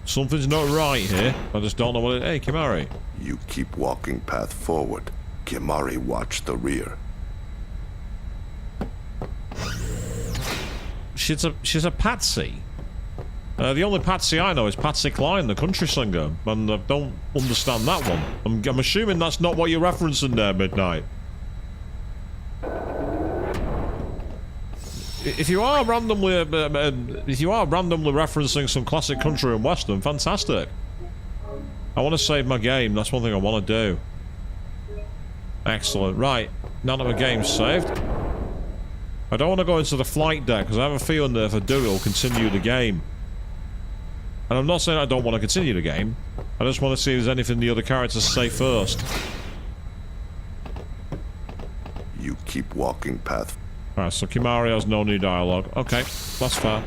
Something's not right here. I just don't know what it... Hey, Kimari. You keep walking path forward. Kimari watch the rear. She's a patsy. The only patsy I know is Patsy Cline, the country singer, and I don't understand that one. I'm assuming that's not what you're referencing there, Midnight. If you are randomly referencing some classic country and western, fantastic. I want to save my game. That's one thing I want to do. Excellent. Right. Now that my game's saved, I don't want to go into the flight deck because I have a feeling that if I do, it'll continue the game. And I'm not saying I don't want to continue the game. I just want to see if there's anything the other characters say first. You keep walking path. Alright, so Kimari has no new dialogue. Okay, that's fair.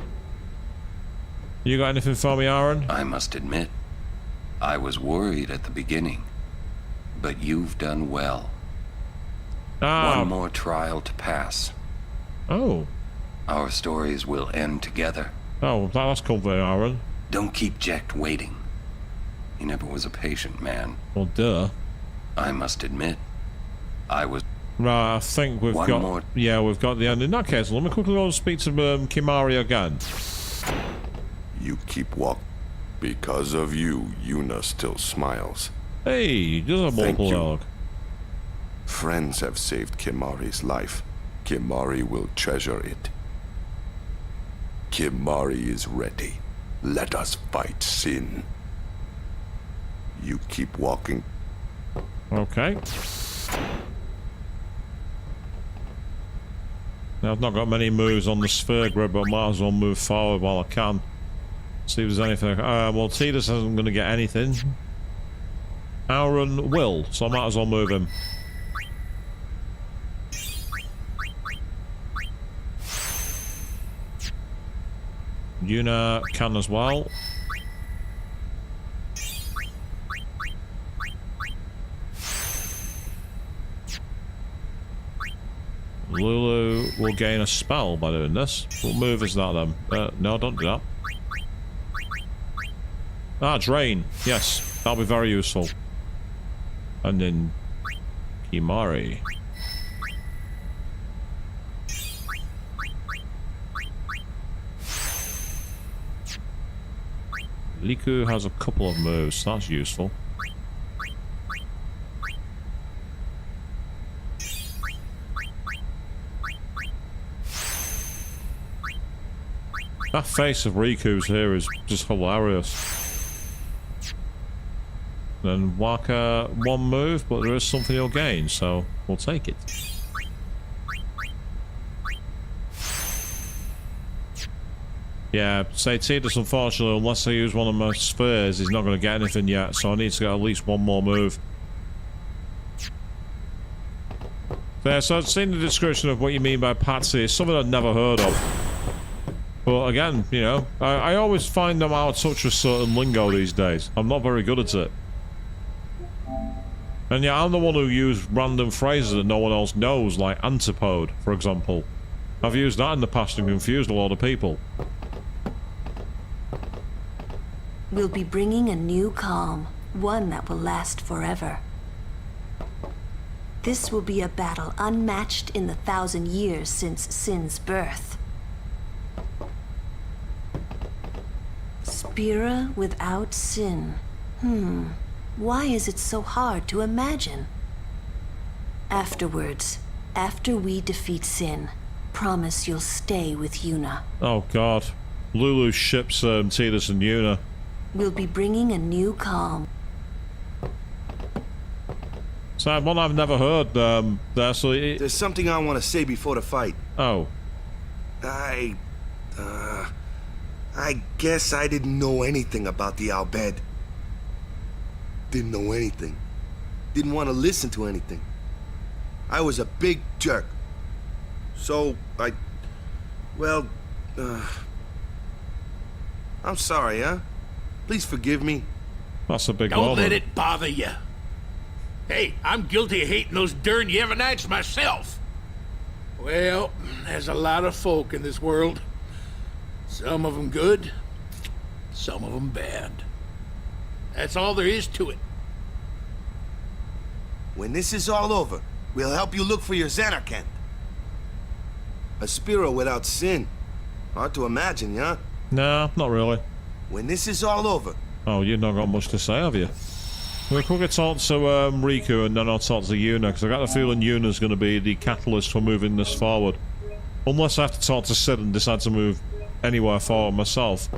You got anything for me, Aaron? I must admit, I was worried at the beginning, but you've done well. One more trial to pass. Oh. Our stories will end together. Oh, that's comforting, Aaron. Don't keep Jack waiting. He never was a patient man. Well, duh. I must admit, I was... Right, I think we've got... More. Yeah, we've got the end. In that case, let me quickly go and speak to Kimari again. You keep walking. Because of you, Yuna still smiles. Hey, just a multiple dog. Friends have saved Kimari's life. Kimari will treasure it. Kimari is ready. Let us fight Sin. You keep walking. Okay. Now, I've not got many moves on the sphere grid, but I might as well move forward while I can. See if there's anything. Well, Tidus isn't going to get anything. Aaron will, so I might as well move him. Yuna can as well. Lulu will gain a spell by doing this. What move is that then? No, don't do that. Ah, Drain. Yes, that'll be very useful. And then Kimari. Liku has a couple of moves, so that's useful. That face of Riku's here is just hilarious. Then Waka, one move, but there is something he'll gain, so we'll take it. Yeah, say Tidus, unfortunately, unless I use one of my spheres, he's not going to get anything yet, so I need to get at least one more move. Yeah, so I've seen the description of what you mean by patsy. It's something I've never heard of. But again, you know, I always find I'm out of touch with certain lingo these days. I'm not very good at it. And yeah, I'm the one who used random phrases that no one else knows, like antipode, for example. I've used that in the past and confused a lot of people. We'll be bringing a new calm, one that will last forever. This will be a battle unmatched in the 1,000 years since Sin's birth. Spira without Sin. Why is it so hard to imagine? Afterwards, after we defeat Sin, promise you'll stay with Yuna. Oh god. Lulu ships Tidus and Yuna. We'll be bringing a new calm. So one I've never heard there, so there's something I want to say before the fight. Oh. I guess I didn't know anything about the Al Bhed. Didn't know anything. Didn't want to listen to anything. I was a big jerk. So, well, I'm sorry, huh? Please forgive me. That's a big Don't let it bother you. Hey, I'm guilty of hating those darn Yevonites myself. Well, there's a lot of folk in this world. Some of them good, some of them bad. That's all there is to it. When this is all over, we'll help you look for your Xanarkand. A Spira without Sin. Hard to imagine, yeah? Nah, not really. When this is all over... Oh, you've not got much to say, have you? We'll quickly talk to Riku and then I'll talk to Yuna, because I got the feeling Yuna's going to be the catalyst for moving this forward. Unless I have to talk to Sid and decide to move anywhere forward myself.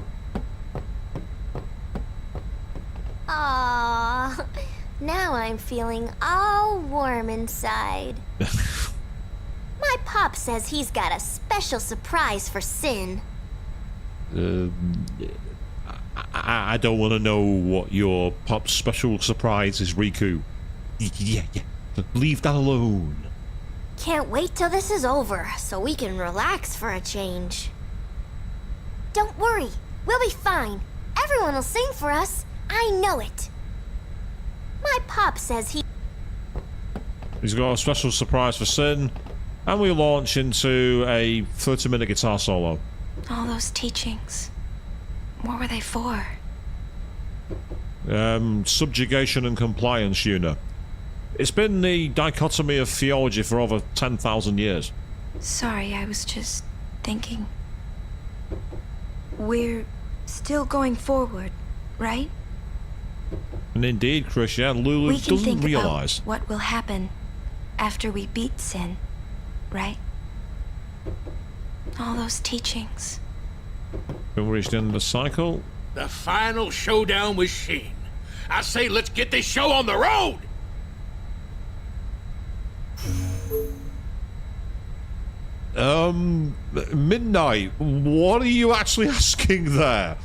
Aww, now I'm feeling all warm inside. My pop says he's got a special surprise for Sin. I don't want to know what your pop's special surprise is, Riku. Yeah. Leave that alone. Can't wait till this is over, so we can relax for a change. Don't worry, we'll be fine. Everyone will sing for us. I know it. My pop says He's got a special surprise for Sin, and we launch into a 30-minute guitar solo. All those teachings, what were they for? Subjugation and compliance, Yuna. It's been the dichotomy of theology for over 10,000 years. Sorry, I was just thinking. We're still going forward, right? And indeed, Chris, yeah, Lulu We can doesn't think realize. about what will happen after we beat Sin, right? All those teachings. We've reached the end of the cycle. The final showdown with Sheen. I say let's get this show on the road! Midnight, what are you actually asking there?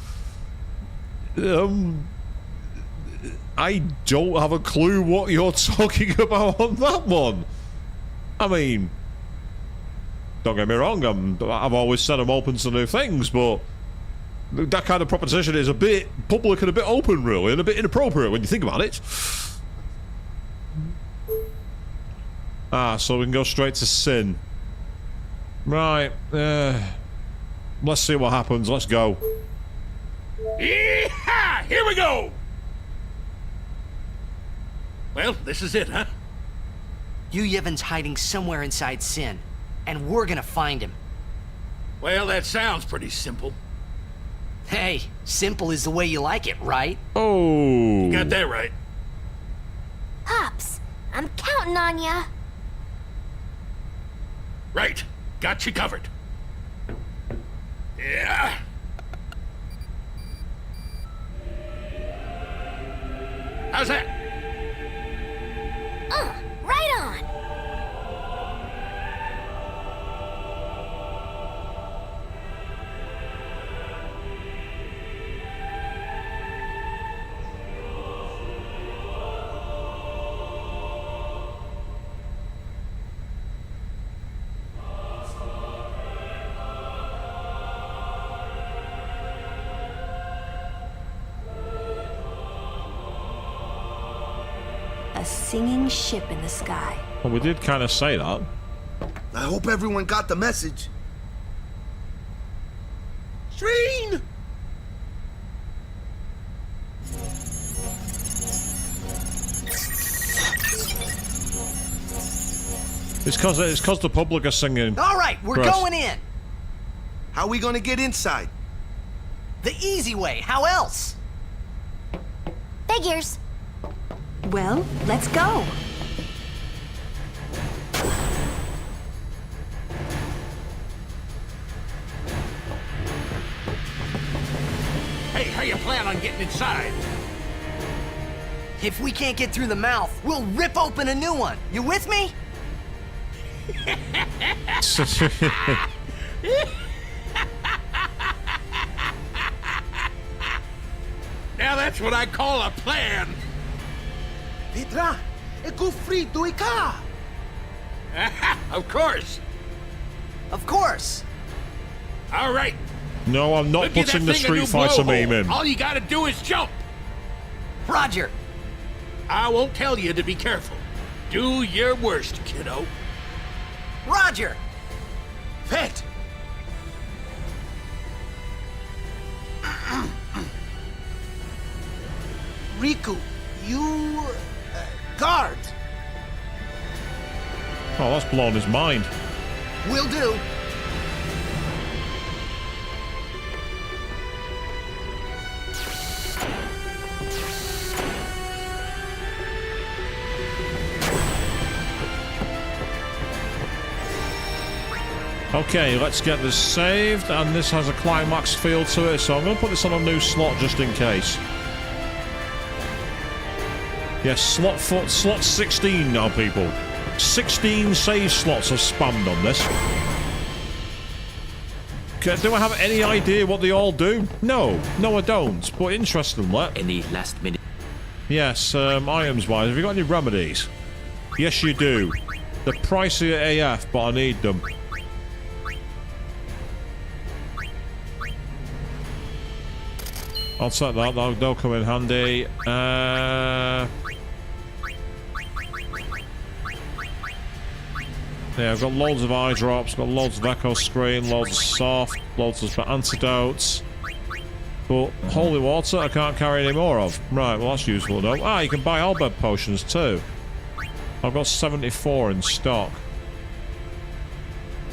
I don't have a clue what you're talking about on that one. I mean, don't get me wrong, I've always said I'm open to new things, but that kind of proposition is a bit public and a bit open, really, and a bit inappropriate when you think about it. So we can go straight to Sin. Right, let's see what happens. Let's go. Yeehaw! Here we go! Well, this is it, huh? Yu Yevon's hiding somewhere inside Sin, and we're gonna find him. Well, that sounds pretty simple. Hey, simple is the way you like it, right? Oh. You got that right. Pops, I'm counting on ya. Right. Got you covered. Yeah. How's that? Right on. a singing ship in the sky. Well, we did kind of say that. I hope everyone got the message. Shreen! It's cause the public are singing. All right, we're Chris. going in. How we gonna get inside? The easy way. How else? Figures. Well, let's go. Hey, how you plan on getting inside? If we can't get through the mouth, we'll rip open a new one. You with me? Now that's what I call a plan. Petra, e go free do ika. Of course. Of course. All right. No, I'm not Look at putting that the thing a new Street Fighter blowhole. meme in. All you gotta do is jump. Roger. I won't tell you to be careful. Do your worst, kiddo. Roger. Pet. Riku, you guard. Oh, that's blown his mind. Will do. Okay, let's get this saved, and this has a climax feel to it, so I'm going to put this on a new slot just in case. Yes, slot 16 now, people. 16 save slots are spammed on this. Okay, do I have any idea what they all do? No, I don't, but interestingly... Any last minute? Yes, items-wise, have you got any remedies? Yes, you do. They're pricey AF, but I need them. I'll take that, they'll come in handy. Yeah, I've got loads of eye drops, got loads of echo screen, loads of soft, loads of antidotes. But holy water, I can't carry any more of. Right, well that's useful though. Ah, you can buy Albed potions too. I've got 74 in stock.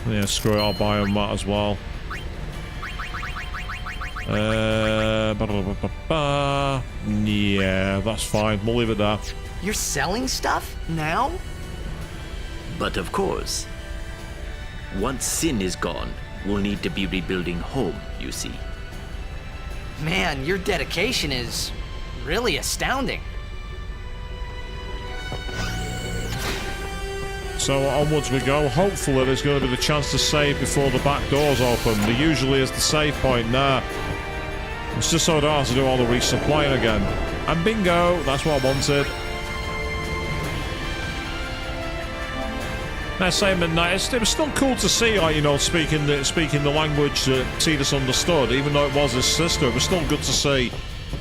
Yeah, screw it, I'll buy them that as well. Yeah, that's fine. We'll leave it there. You're selling stuff now? But of course. Once Sin is gone, we'll need to be rebuilding home, you see. Man, your dedication is really astounding. So onwards we go. Hopefully there's going to be the chance to save before the back doors open. There usually is the save point there. It's just so hard to do all the resupplying again. And bingo, that's what I wanted. Now, same at night. It was still cool to see, like, you know, speaking the language that Tidus understood, even though it was his sister. It was still good to see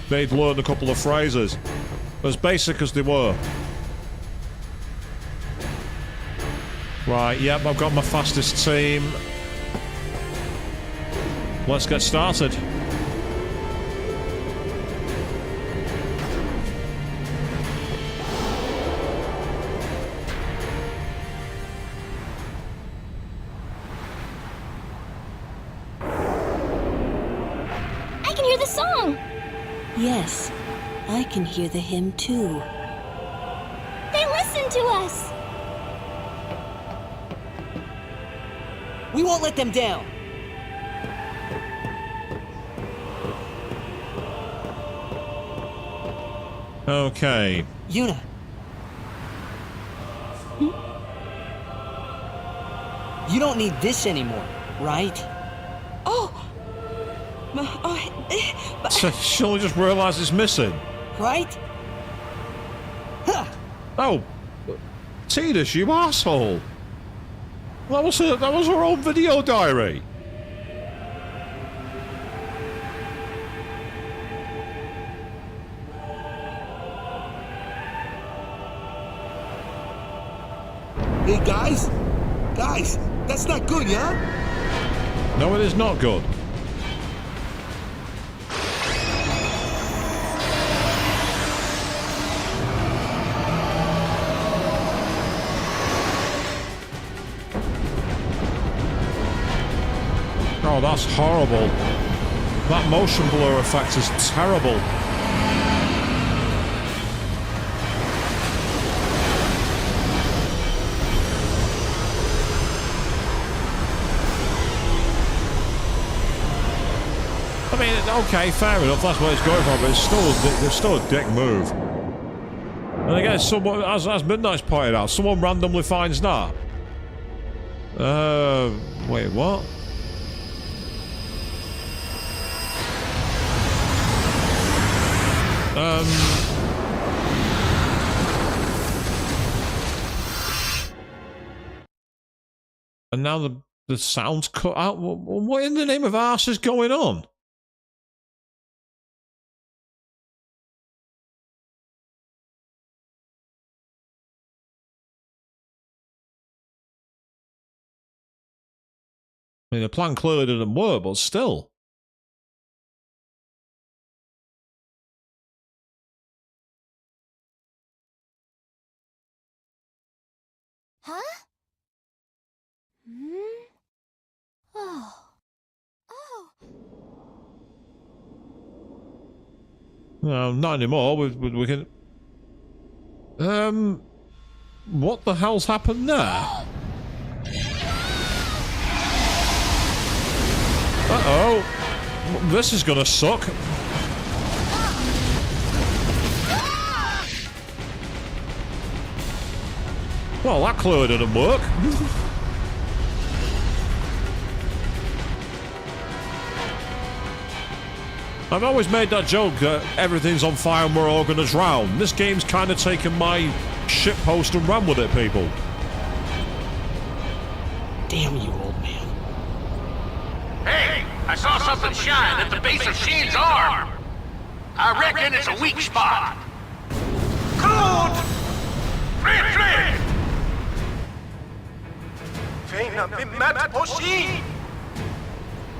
they'd learned a couple of phrases, as basic as they were. Right, yep, I've got my fastest team. Let's get started. I can hear the song! Yes, I can hear the hymn too. They listen to us! We won't let them down. Okay. Yuna. You don't need this anymore, right? Oh! So she'll just realise it's missing. Right? Huh. Oh, Tidus, you asshole! That was her own video diary. Guys, that's not good, yeah? No, it is not good. Oh, that's horrible. That motion blur effect is terrible. I mean, okay, fair enough, that's what it's going for, but it's still a dick move. And again, someone, as Midnight's pointed out, someone randomly finds that. Wait, what? And now the sound's cut out. What in the name of arse is going on? I mean, the plan clearly didn't work, but still. Huh? Hmm? Oh. Oh. No, not anymore. We can... What the hell's happened there? Uh-oh. This is gonna suck. Well, that clearly didn't work. I've always made that joke that everything's on fire and we're all gonna drown. This game's kind of taken my shitpost and run with it, people. Damn you, old man. Hey, I saw something shine at the base of Sheen's arm. I reckon it's a weak spot. Good! Fred!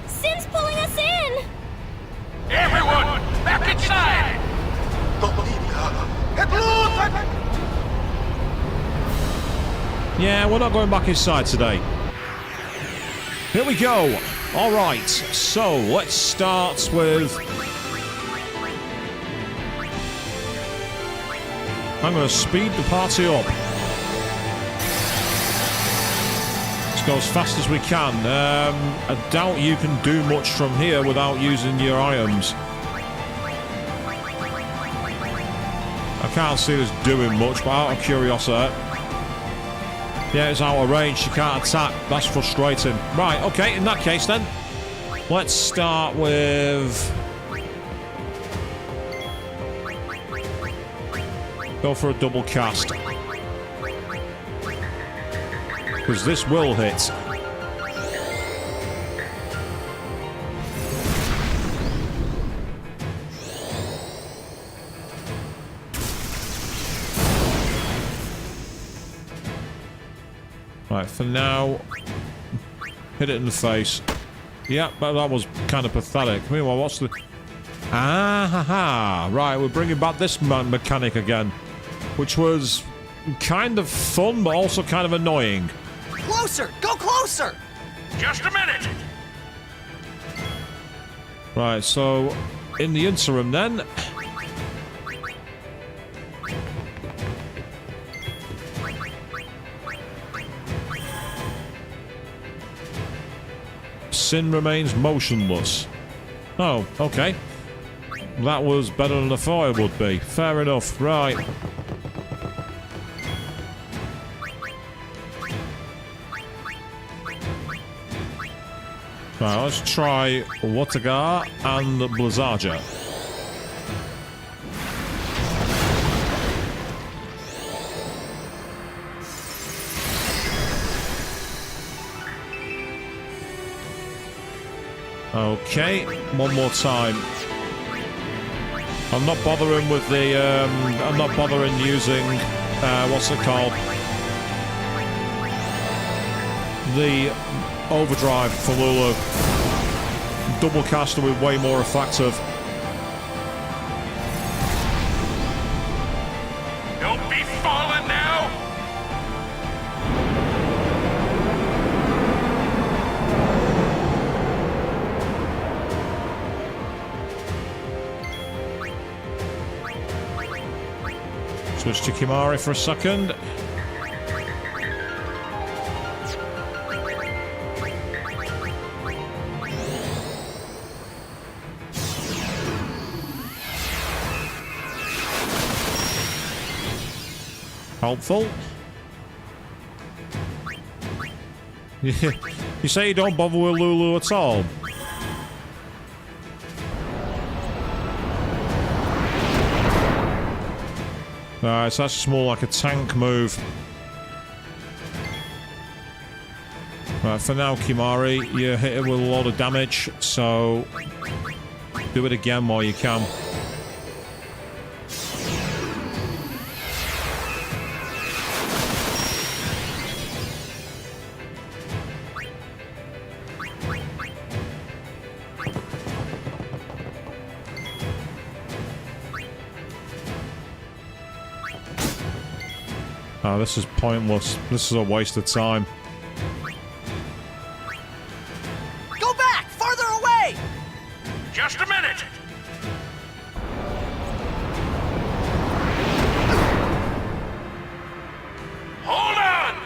Sin's pulling us in! Everyone, back inside! Yeah, we're not going back inside today. Here we go. All right, so let's start with... I'm going to speed the party up. Let's go as fast as we can. I doubt you can do much from here without using your items. I can't see us doing much, but out of curiosity... Yeah, it's out of range. She can't attack. That's frustrating. Right, okay, in that case then. Let's start with... Go for a double cast. Because this will hit. Right, for now, hit it in the face. Yeah, but that was kind of pathetic. Meanwhile, what's the... Ah, ha, ha. Right, we're bringing back this mechanic again, which was kind of fun, but also kind of annoying. Closer! Go closer! Just a minute! Right, so, in the interim then... Sin remains motionless. Oh, okay. That was better than I thought it would be. Fair enough. Right. Right, let's try Watagar and Blizzaja. Okay, one more time. I'm not bothering with the, I'm not bothering using, what's it called? the overdrive for Lulu. Double caster with way more effective. Don't be falling now! Switch to Kimari for a second. Helpful. You say you don't bother with Lulu at all? Alright, so that's just more like a tank move. Right, for now, Kimari, you hit it with a lot of damage, so do it again while you can. Oh, this is pointless. This is a waste of time. Go back! Farther away! Just a minute! Hold on!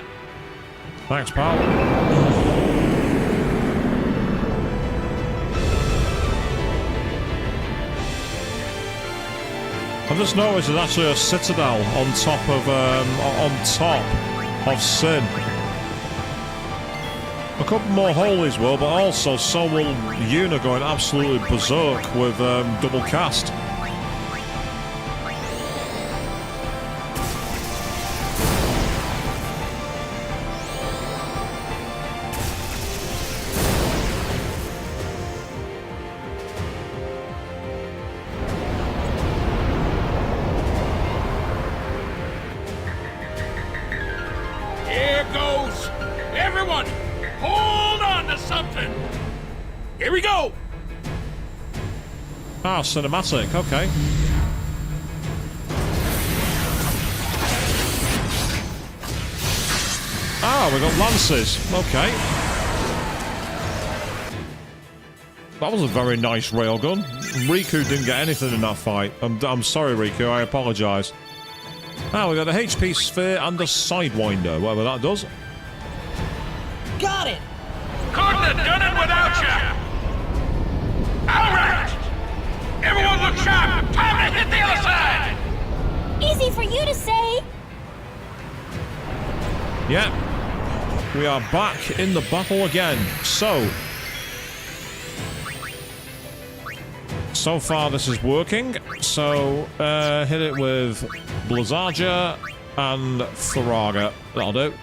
Thanks, pal. I've just noticed there's actually a citadel on top of Sin. A couple more holies will, but also so will Yuna going absolutely berserk with double cast. Here goes! Everyone, hold on to something! Here we go! Ah, cinematic, okay. Ah, we got lances, okay. That was a very nice railgun. Riku didn't get anything in that fight. I'm sorry, Riku, I apologise. Ah, we got a HP sphere and a sidewinder, whatever that does. Got it! Couldn't have done it without you! Alright! Everyone look sharp! Time to hit the other side! Easy for you to say. Yeah. We are back in the battle again. So far this is working. So, hit it with Blizzardia and Faraga. That'll do.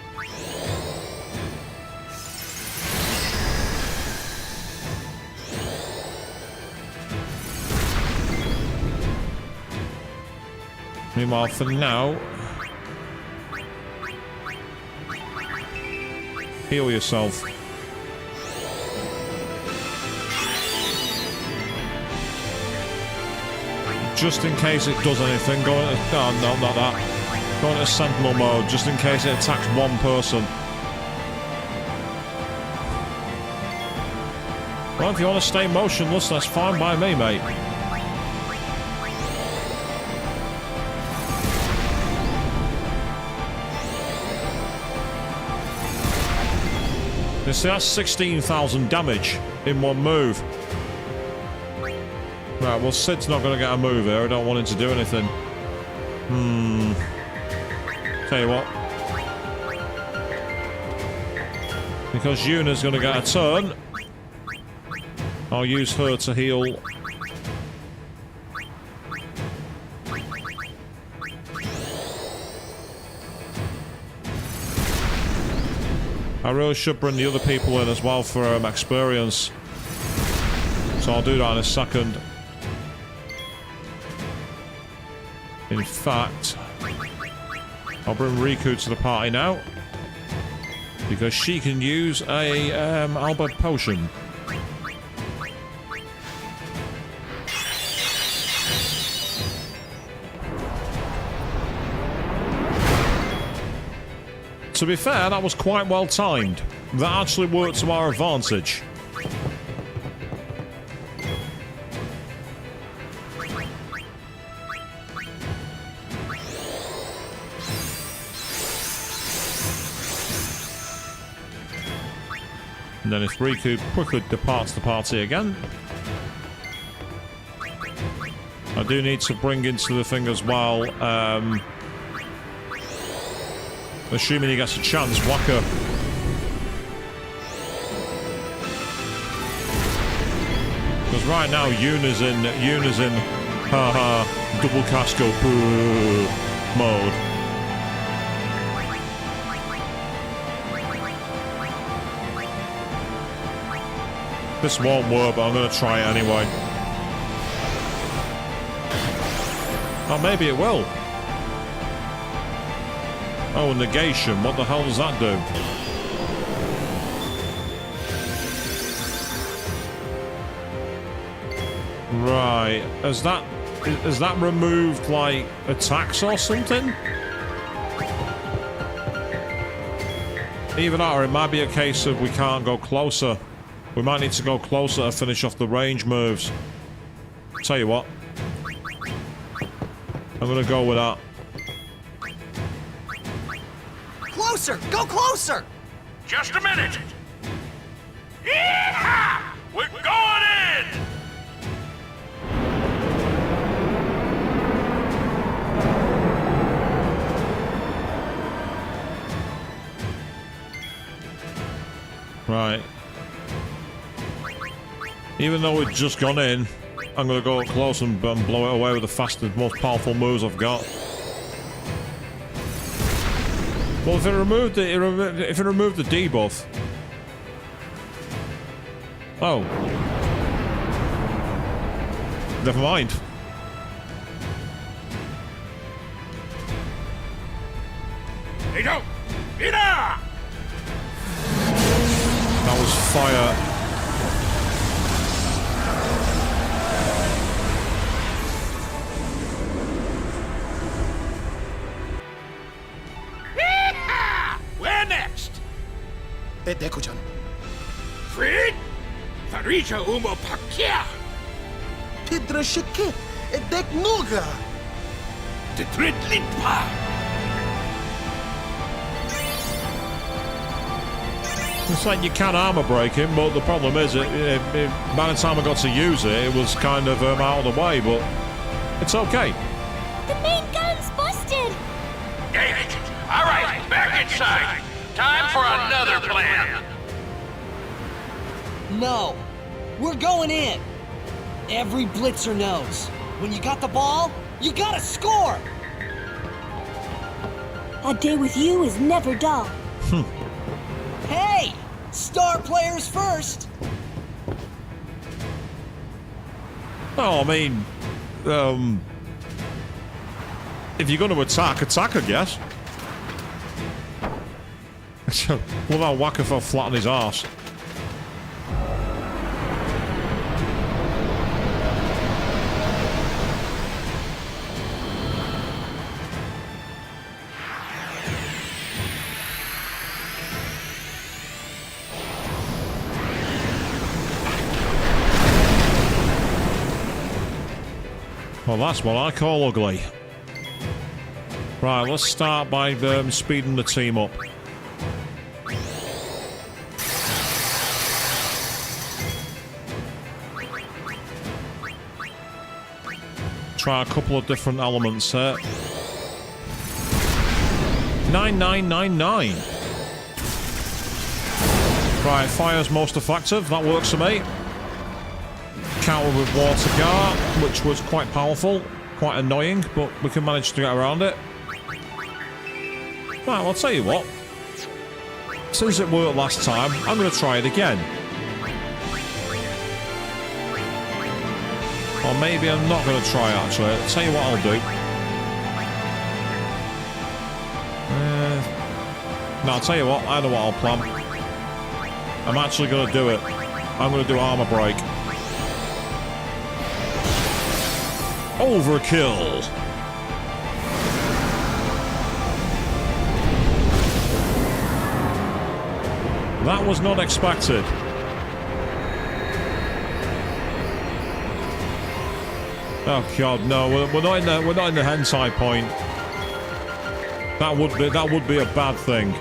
Meanwhile, for now, heal yourself. Just in case it does anything, go into... Oh, no, not that. Go into Sentinel mode, just in case it attacks one person. Well, if you want to stay motionless, that's fine by me, mate. You see, that's 16,000 damage in one move. Right, well, Sid's not going to get a move here. I don't want him to do anything. Tell you what. Because Yuna's going to get a turn, I'll use her to heal. I really should bring the other people in as well for experience. So I'll do that in a second. In fact, I'll bring Riku to the party now. Because she can use a Albert potion. To be fair, that was quite well timed. That actually worked to our advantage. And then if Riku quickly departs the party again. I do need to bring into the thing as well, assuming he gets a chance, Waka. Because right now, Yuna's in, haha, double casco mode. This won't work, but I'm going to try it anyway. Oh, maybe it will. Oh, negation. What the hell does that do? Right. Has that removed, like, attacks or something? Either that, or it might be a case of we can't go closer. We might need to go closer to finish off the range moves. Tell you what. I'm gonna go with that. Closer! Go closer! Just a minute! Yeehaw! We're going in! Right. Even though we've just gone in, I'm gonna go up close and blow it away with the fastest, most powerful moves I've got. Well, if it removed the debuff. Oh. Never mind. Hey, go! Ina! That was fire. Where next? Deko-chan. Fred? Farisha Umo Pakia! Tidrashike. Deknuga. Titridlitpa! It's like you can armor break him, but the problem is, by the time I got to use it, it was kind of out of the way, but it's okay. The main gun's busted! Dang it! All right, back inside. Time for another plan. No. We're going in. Every blitzer knows. When you got the ball, you gotta score! A day with you is never dull. Hey! Star players first! Oh, I mean, if you're going to attack, I guess. Love how Waka fell flat on his arse. Well, that's what I call ugly. Right, let's start by speeding the team up. Try a couple of different elements here. 9999. Right, fire's most effective. That works for me. Counter with water guard, which was quite powerful, quite annoying, but we can manage to get around it. Right, well, I'll tell you what. Since it worked last time, I'm going to try it again. Or maybe I'm not going to try, actually. I'll tell you what I'll do. No, I'll tell you what, I know what I'll plan. I'm actually going to do it. I'm going to do armor break. Overkill. That was not expected. Oh god, no, we're not in the hentai point. That would be a bad thing.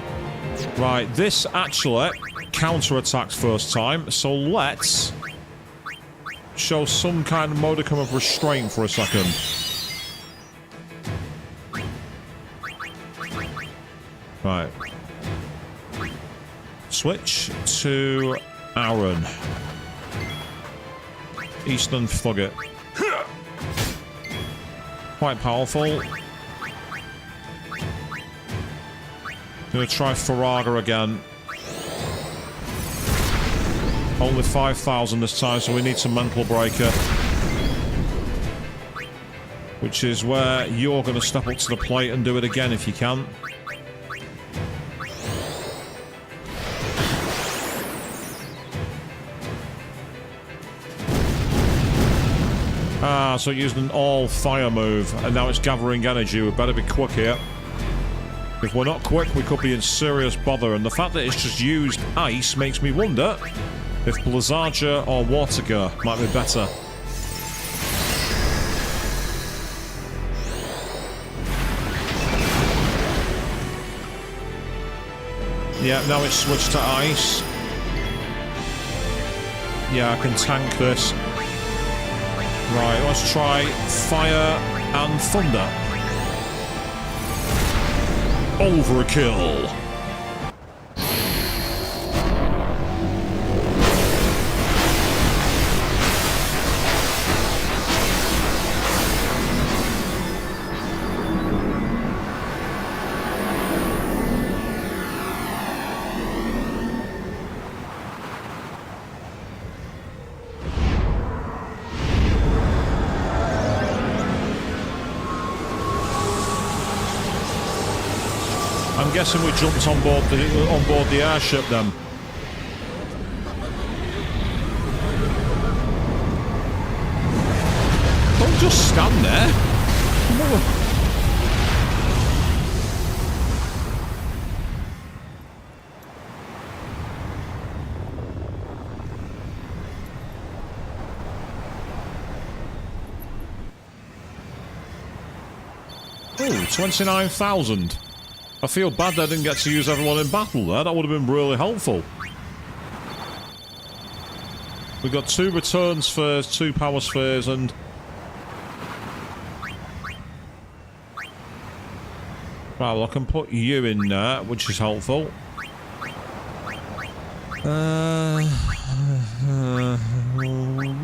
Right, this actually counter-attacks first time, so let's show some kind of modicum of restraint for a second. Right. Switch to Aaron. Eastern Frigate. Quite powerful. Gonna try Faraga again. Only 5,000 this time, so we need some mental breaker. Which is where you're gonna step up to the plate and do it again if you can. Ah, so it used an all-fire move, and now it's gathering energy. We better be quick here. If we're not quick, we could be in serious bother, and the fact that it's just used ice makes me wonder if Blizzardja or Waterger might be better. Yeah, now it's switched to ice. Yeah, I can tank this. Right, let's try fire and thunder. Overkill. I'm guessing we jumped on board the airship then. Don't just stand there. Oh, 29,000. I feel bad that I didn't get to use everyone in battle there. That would have been really helpful. We've got 2 return spheres, 2 power spheres, and... Right, well, I can put you in there, which is helpful.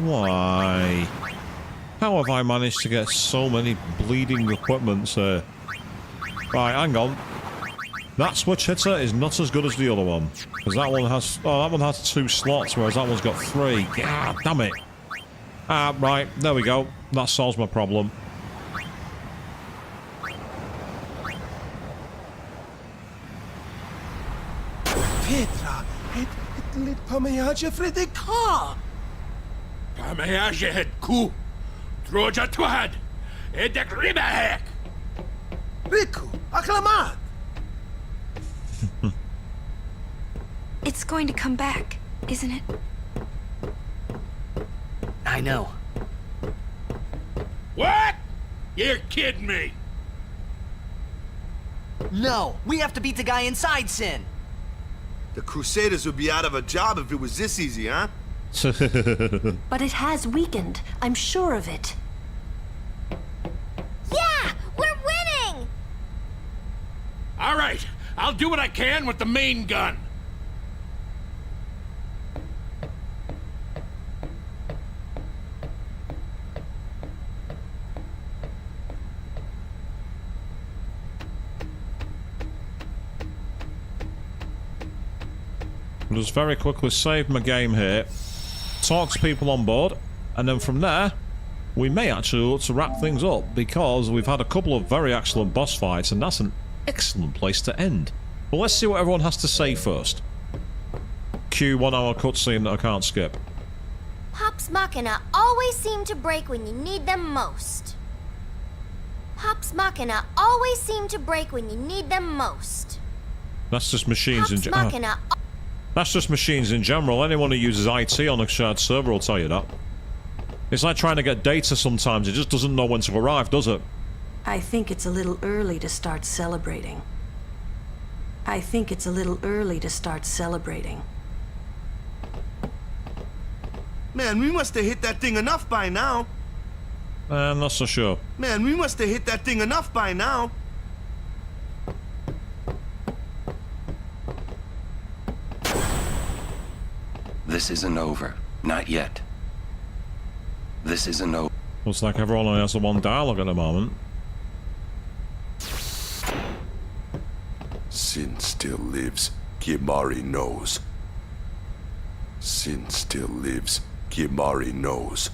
Why? How have I managed to get so many bleeding equipments here? Right, hang on. That switch hitter is not as good as the other one. Because that one has... Oh, that one has 2 slots, whereas that one's got 3. God damn it. Ah, right. There we go. That solves my problem. Petra, het lid pamiaje Fredeka. Pamiaje het ku. Troja twad. Edek ribahek. Riku, acclamat. It's going to come back, isn't it? I know. What? You're kidding me. No, we have to beat the guy inside Sin. The Crusaders would be out of a job if it was this easy, huh? But it has weakened. I'm sure of it. Yeah! We're winning! All right, I'll do what I can with the main gun. I'll just very quickly save my game here, talk to people on board, and then from there, we may actually look to wrap things up, because we've had a couple of very excellent boss fights, and that's an excellent place to end. But let's see what everyone has to say first. Cue 1 hour cutscene that I can't skip. Pops Machina always seem to break when you need them most. Pops Machina always seem to break when you need them most. That's just machines in Pops general. Machina. That's just machines in general. Anyone who uses IT on a shared server will tell you that. It's like trying to get data sometimes. It just doesn't know when to arrive, does it? I think it's a little early to start celebrating. I think it's a little early to start celebrating. Man, we must have hit that thing enough by now. I'm not so sure. Man, we must have hit that thing enough by now. This isn't over. Not yet. This isn't over. Looks like everyone only has the one dialogue at the moment. Sin still lives. Kimari knows. Sin still lives. Kimari knows.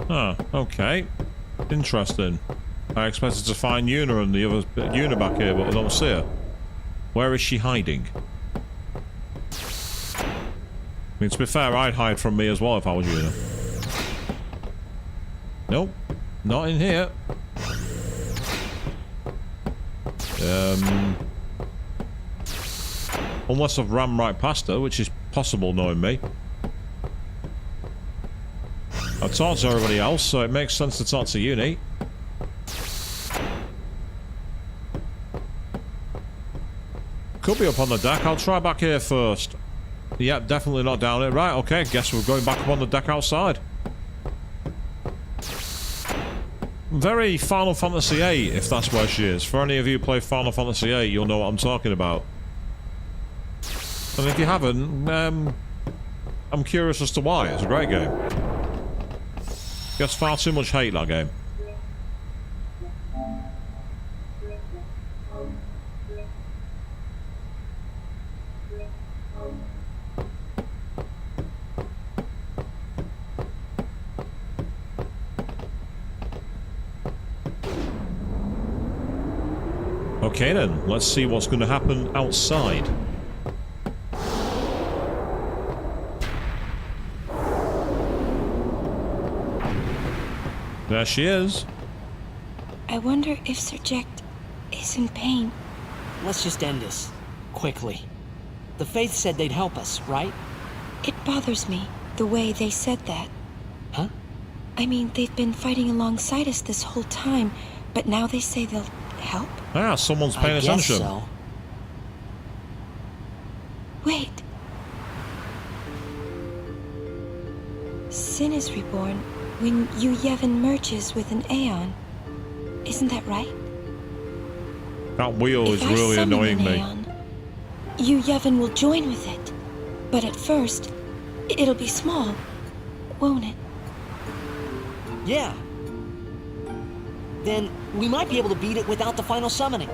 Ah, okay. Interesting. I expected to find Yuna and the other Yuna back here, but I don't see her. Where is she hiding? I mean, to be fair, I'd hide from me as well if I was Yuna. Nope. Not in here. Unless I've ran right past her, which is possible knowing me. I've talked to everybody else, so it makes sense to talk to Uni. Could be up on the deck. I'll try back here first. Yep, definitely not down it. Right, okay, guess we're going back up on the deck outside. Very Final Fantasy VIII, if that's where she is. For any of you who play Final Fantasy VIII, you'll know what I'm talking about. And if you haven't, I'm curious as to why. It's a great game. Gets far too much hate, that game. Okay then, let's see what's going to happen outside. There she is. I wonder if Sir Jack is in pain. Let's just end this. Quickly. The Faith said they'd help us, right? It bothers me, the way they said that. Huh? I mean, they've been fighting alongside us this whole time, but now they say they'll help? Ah, someone's paying I attention. Guess so. Wait. Sin is reborn when Yu Yevon merges with an Aeon. Isn't that right? That wheel is really annoying me. Aeon, Yu Yevon will join with it. But at first, it'll be small, won't it? Yeah. Then we might be able to beat it without the final summoning.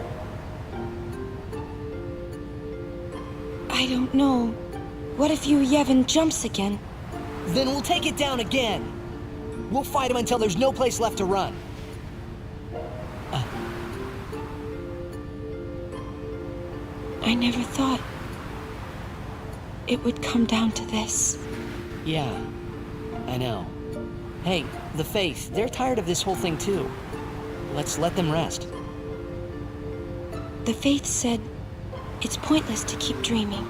I don't know. What if Yu Yevon jumps again? Then we'll take it down again. We'll fight him until there's no place left to run. I never thought it would come down to this. Yeah, I know. Hey, the Faith, they're tired of this whole thing too. Let's let them rest. The Faith said it's pointless to keep dreaming.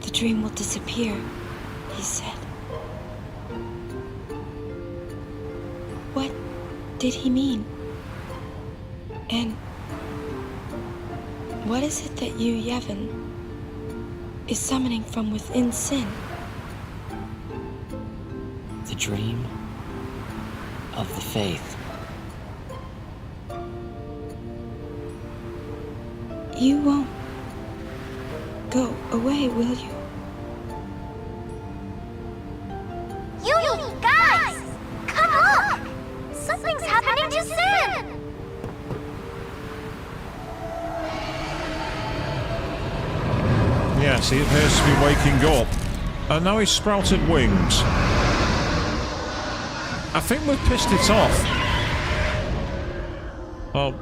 The dream will disappear, he said. What did he mean? And what is it that Yu Yevon is summoning from within Sin? The dream of the Faith. You won't go away, will you? You guys! Come look! Something's happening to Sin! Yes, he appears to be waking up. And now he's sprouted wings. I think we've pissed it off. Oh,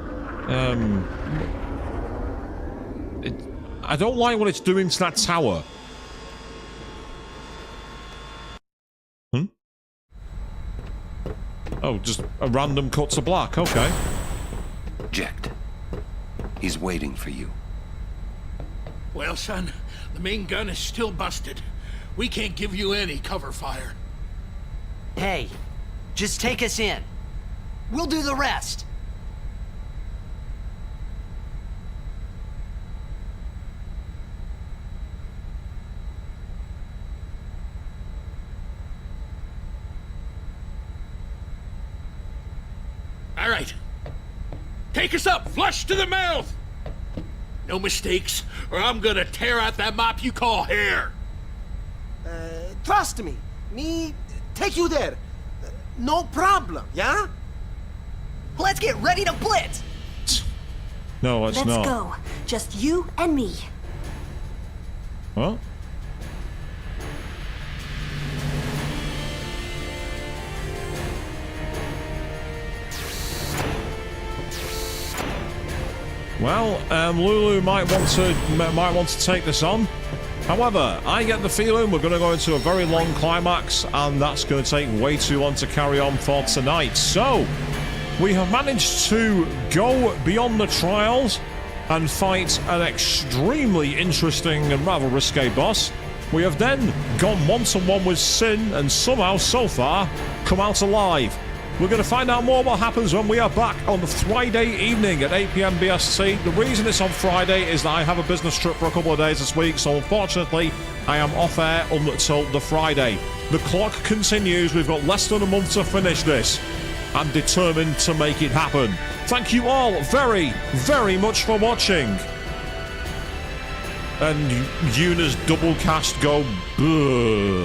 I don't like what it's doing to that tower. Oh, just a random cut to black, okay. Eject. He's waiting for you. Well, son, the main gun is still busted. We can't give you any cover fire. Hey, just take us in. We'll do the rest. All right. Take us up, flush to the mouth! No mistakes, or I'm gonna tear out that mop you call hair. Trust me. Me take you there. No problem, yeah? Let's get ready to blitz! No, let's not. Let's go. Just you and me. What? Well, Lulu might want to take this on. However, I get the feeling we're going to go into a very long climax, and that's going to take way too long to carry on for tonight. So, we have managed to go beyond the trials and fight an extremely interesting and rather risque boss. We have then gone one-to-one with Sin, and somehow, so far, come out alive. We're going to find out more what happens when we are back on the Friday evening at 8 PM BST. The reason it's on Friday is that I have a business trip for a couple of days this week, so unfortunately I am off air until the Friday. The clock continues. We've got less than a month to finish this. I'm determined to make it happen. Thank you all very, very much for watching. And Yuna's double cast go... Bleh.